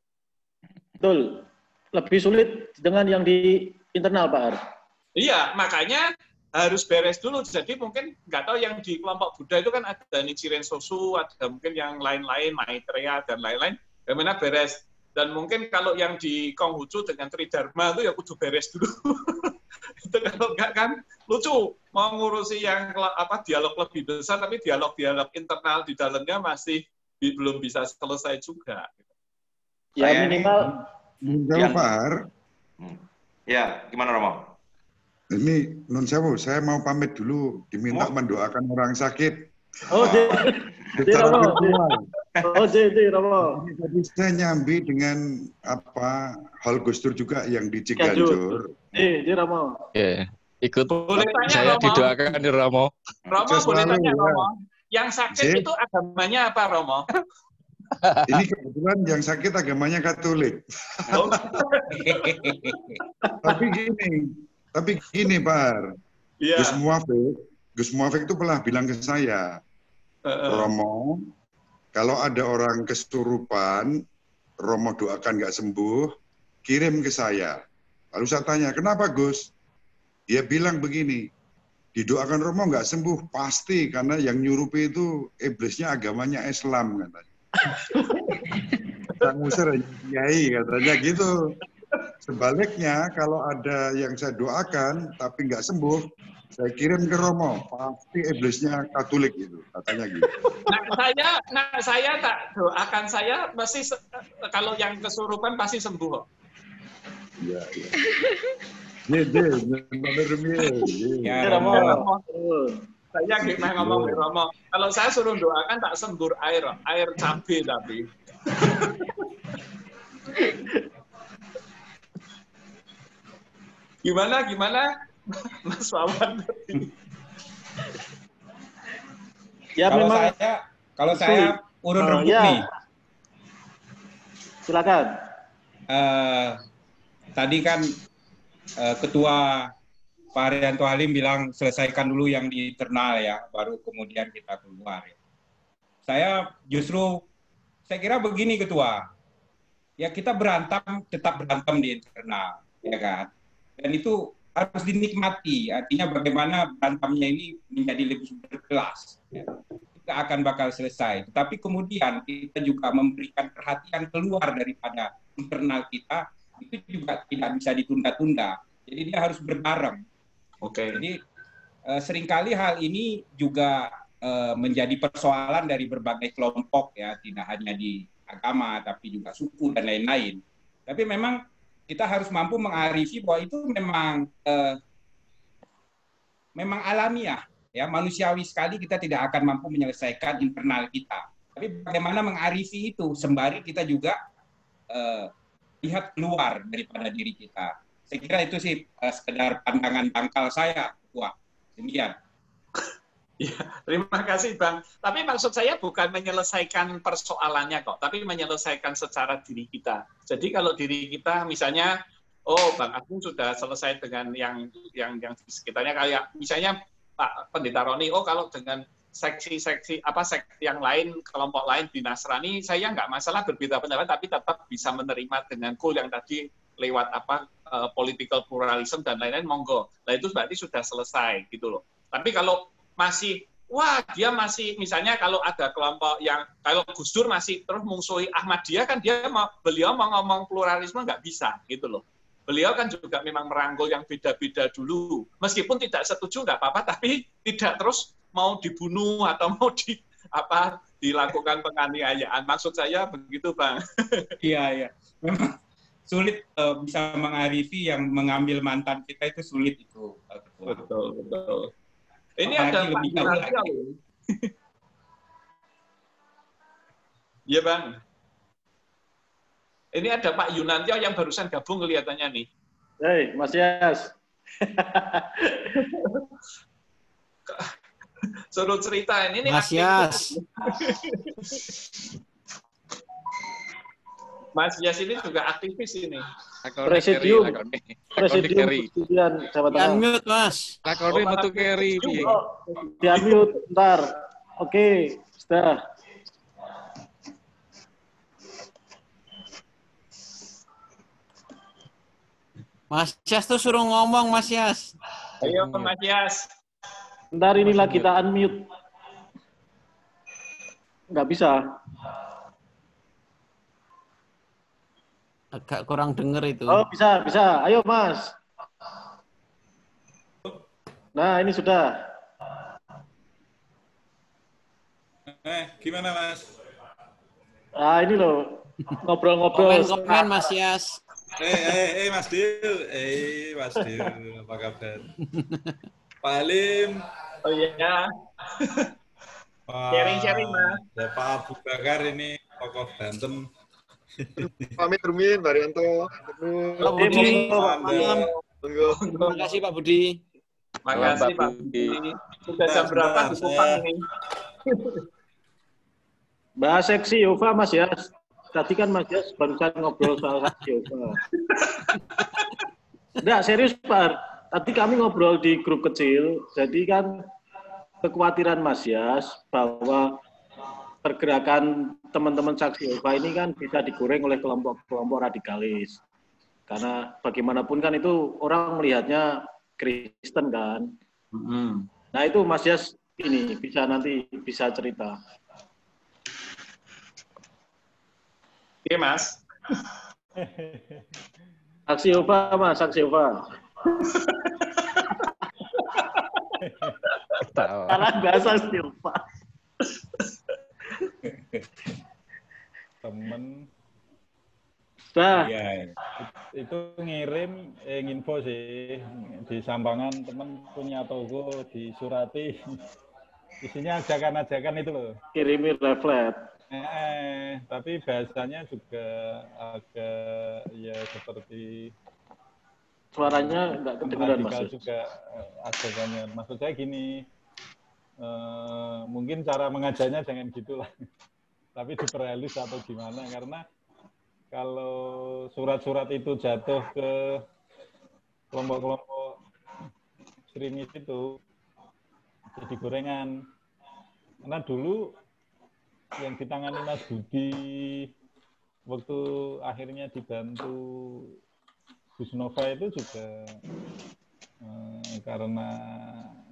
[SPEAKER 13] Betul. Lebih sulit dengan yang di internal, Pak Har.
[SPEAKER 3] Iya, makanya harus beres dulu. Jadi mungkin nggak tahu yang di kelompok Buddha itu kan ada Nichiren Sosu, ada mungkin yang lain-lain, Maitreya dan lain-lain. Bagaimana beres? Dan mungkin kalau yang di Konghucu dengan Tridharma itu ya kudu beres dulu. Itu kalau nggak kan lucu mau ngurusi yang dialog lebih besar, tapi dialog internal di dalamnya masih belum bisa selesai juga.
[SPEAKER 13] Ya minimal.
[SPEAKER 6] Pak Har.
[SPEAKER 7] Ya, gimana Romo?
[SPEAKER 6] Ini non sewu, saya mau pamit dulu, diminta mendoakan orang sakit.
[SPEAKER 13] Oh, Romo.
[SPEAKER 6] Jadi saya nyambi dengan hal Gus Dur juga yang di Ciganjur.
[SPEAKER 13] Romo.
[SPEAKER 15] Ikut.
[SPEAKER 3] Boleh tanya,
[SPEAKER 15] saya
[SPEAKER 3] Romo?
[SPEAKER 15] didoakan di Romo.
[SPEAKER 3] Romo boleh tanya, Romo? Yang sakit itu agamanya apa, Romo?
[SPEAKER 6] Ini kebetulan yang sakit agamanya Katolik. Tapi gini Pak Har, Gus Muafik itu pernah bilang ke saya, Romo, kalau ada orang kesurupan, Romo doakan nggak sembuh, kirim ke saya. Lalu saya tanya, kenapa Gus? Dia bilang begini, didoakan Romo nggak sembuh, pasti karena yang nyurupi itu iblisnya agamanya Islam katanya. Tak ngusir kiai katanya gitu. Sebaliknya kalau ada yang saya doakan tapi nggak sembuh, saya kirim ke Romo, pasti iblisnya Katolik itu katanya gitu.
[SPEAKER 3] Saya tak doakan, saya pasti kalau yang kesurupan pasti sembuh.
[SPEAKER 6] Iya.
[SPEAKER 3] Romo. Saya gimana ngomong ke Romo. Kalau saya suruh doakan tak sembur air cabai tapi. Gimana Mas Wawan?
[SPEAKER 13] Ya
[SPEAKER 4] kalau saya urun rembuk nih.
[SPEAKER 13] Silakan.
[SPEAKER 4] Tadi kan Ketua Pak Haryanto Halim bilang selesaikan dulu yang di internal ya, baru kemudian kita keluar. Saya kira begini Ketua, ya kita tetap berantem di internal, ya kan? Dan itu harus dinikmati, artinya bagaimana berantemnya ini menjadi lebih berkelas. Ya. Kita akan bakal selesai, tetapi kemudian kita juga memberikan perhatian keluar daripada internal kita, itu juga tidak bisa ditunda-tunda. Jadi dia harus berbareng.
[SPEAKER 3] Oke.
[SPEAKER 4] Jadi seringkali hal ini juga menjadi persoalan dari berbagai kelompok ya, tidak hanya di agama tapi juga suku dan lain-lain. Tapi memang kita harus mampu mengarifi bahwa itu memang alamiah ya, manusiawi sekali kita tidak akan mampu menyelesaikan internal kita. Tapi bagaimana mengarifi itu sembari kita juga lihat keluar daripada diri kita. Saya kira itu sih sekedar pandangan dangkal saya. Wah, demikian.
[SPEAKER 3] Ya, terima kasih Bang. Tapi maksud saya bukan menyelesaikan persoalannya kok, tapi menyelesaikan secara diri kita. Jadi kalau diri kita misalnya, Bang Agung sudah selesai dengan yang di sekitarnya, kayak misalnya Pak Pendeta Roni, kalau dengan seksi yang lain, kelompok lain di Nasrani, saya nggak masalah berbeda pendapat, tapi tetap bisa menerima dengan yang tadi lewat political pluralism dan lain-lain, monggo. Nah itu berarti sudah selesai gitu loh. Tapi kalau masih, dia masih, misalnya kalau ada kelompok yang, kalau Gus Dur masih terus mungsuhi Ahmadiyah, kan beliau mau ngomong pluralisme nggak bisa gitu loh. Beliau kan juga memang merangkul yang beda-beda dulu. Meskipun tidak setuju nggak apa-apa, tapi tidak terus mau dibunuh atau mau dilakukan penganiayaan. Maksud saya begitu, Bang.
[SPEAKER 4] Iya. Memang sulit bisa mengarifi yang mengambil mantan kita itu sulit itu.
[SPEAKER 3] Betul. Ini ada Pak Yunantio. Iya, Bang. Ini ada Pak Yunantio yang barusan gabung kelihatannya nih.
[SPEAKER 13] Hei, Mas Yas.
[SPEAKER 3] Suruh ceritain ini
[SPEAKER 16] Mas
[SPEAKER 3] aktif.
[SPEAKER 16] Yas.
[SPEAKER 3] Mas Yas ini juga aktivis ini.
[SPEAKER 13] Presidium Kemudian Jawa Tengah.
[SPEAKER 16] Unmute, Mas.
[SPEAKER 15] Lakoni metu keri piye?
[SPEAKER 13] Di unmute ntar. Oke, sudah.
[SPEAKER 16] Mas Yas tuh suruh ngomong, Mas Yas.
[SPEAKER 3] Ayo Mas Yas.
[SPEAKER 13] Ntar inilah kita unmute. Nggak bisa.
[SPEAKER 16] Agak kurang denger itu.
[SPEAKER 13] Oh, bisa, bisa. Ayo, Mas. Nah, ini sudah.
[SPEAKER 4] Gimana, Mas?
[SPEAKER 13] Ah, ini loh. Ngobrol-ngobrol.
[SPEAKER 16] Komen, Mas Yas.
[SPEAKER 4] Mas Dil. Mas Dil, apa kabar? Pak Halim.
[SPEAKER 3] Oh iya. Sharing-sharing, Mas.
[SPEAKER 4] Ya, Pak Abu Bakar ini tokoh Banten.
[SPEAKER 11] Pamit Rumin, Baryanto.
[SPEAKER 16] Pak Budi. Terima kasih Pak Budi.
[SPEAKER 3] Makasih Pak Budi. Sudah jam berapa di Kupang ini?
[SPEAKER 13] Bahas seksi Yova, Mas Yas. Tadi kan Mas Yas barusan ngobrol soal seksi Yova. Enggak, serius Pak. Tadi kami ngobrol di grup kecil, jadi kan kekhawatiran Mas Yas bahwa pergerakan teman-teman saksi Yehova ini kan bisa digoreng oleh kelompok-kelompok radikalis. Karena bagaimanapun kan itu orang melihatnya Kristen kan. Nah itu Mas Yas ini nanti bisa cerita.
[SPEAKER 3] Oke Mas.
[SPEAKER 13] Saksi Yehova Mas, saksi Yehova. Karena bahasa Yehova.
[SPEAKER 17] Temen
[SPEAKER 13] ya,
[SPEAKER 17] itu ngirim info sih di Sambangan, temen punya toko di Surati, isinya ajakan-ajakan itu loh,
[SPEAKER 13] kirimin leaflet.
[SPEAKER 17] Tapi bahasanya juga agak ya seperti
[SPEAKER 13] suaranya nggak kedengeran Mas
[SPEAKER 17] juga ajakannya. Maksud saya gini, mungkin cara mengajarnya jangan gitulah, tapi diperhalus atau gimana, karena kalau surat-surat itu jatuh ke kelompok-kelompok ekstremis itu jadi gorengan. Karena dulu yang ditangani Mas Budi waktu akhirnya dibantu Gus Nova itu juga karena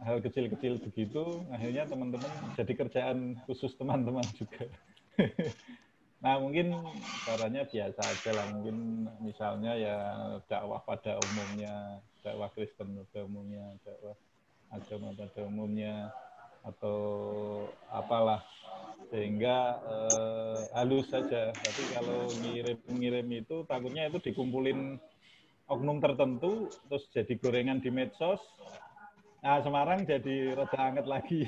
[SPEAKER 17] hal kecil-kecil begitu, akhirnya teman-teman jadi kerjaan khusus teman-teman juga. Nah mungkin caranya biasa aja lah, mungkin misalnya ya dakwah pada umumnya, dakwah Kristen pada umumnya, dakwah agama pada umumnya, atau apalah, sehingga halus saja. Tapi kalau ngirim itu takutnya itu dikumpulin oknum tertentu, terus jadi gorengan di medsos. Nah, Semarang jadi rada anget lagi.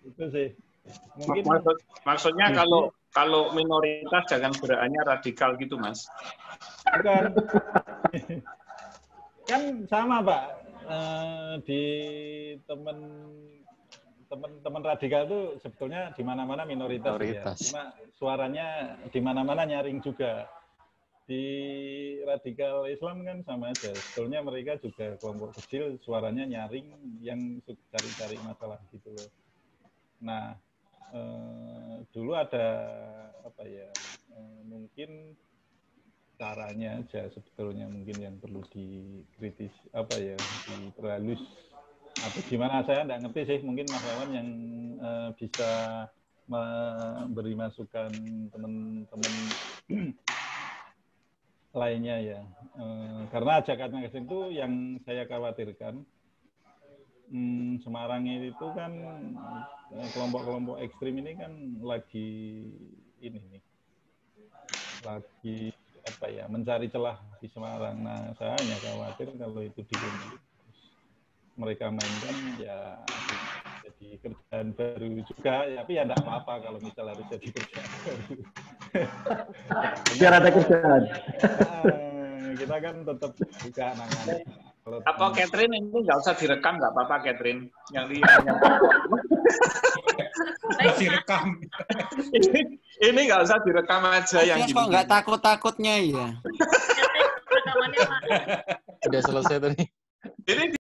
[SPEAKER 17] Itu sih. Mungkin
[SPEAKER 3] maksudnya kalau minoritas jangan gerakannya radikal gitu, Mas.
[SPEAKER 17] Bukan. Kan sama, Pak. Di teman-teman radikal itu sebetulnya di mana-mana minoritas. Ya. Cuma suaranya di mana-mana nyaring juga. Di radikal Islam kan sama aja. Sebetulnya mereka juga kelompok kecil, suaranya nyaring yang cari-cari masalah gitu loh. Nah, dulu ada apa ya? Mungkin caranya aja sebetulnya mungkin yang perlu dikritis apa ya, diperhalus atau gimana, saya nggak ngerti sih. Mungkin Mas Wawan yang bisa memberi masukan teman-teman lainnya ya, karena ajakan itu yang saya khawatirkan. Semarang itu kan kelompok-kelompok ekstrim ini kan lagi apa ya, mencari celah di Semarang. Nah saya hanya khawatir kalau itu mereka mainkan ya jadi kerjaan baru juga, tapi ya enggak apa-apa kalau misal harus jadi kerjaan baru.
[SPEAKER 13] Biar ada kerjaan.
[SPEAKER 17] kita kan tetap buka nangani.
[SPEAKER 3] Apa Catherine ini nggak usah direkam nggak apa-apa Catherine yang
[SPEAKER 4] masih rekam.
[SPEAKER 3] ini nggak usah direkam aja yang
[SPEAKER 18] kok nggak takut-takutnya ya.
[SPEAKER 15] Udah selesai tadi.
[SPEAKER 3] Ini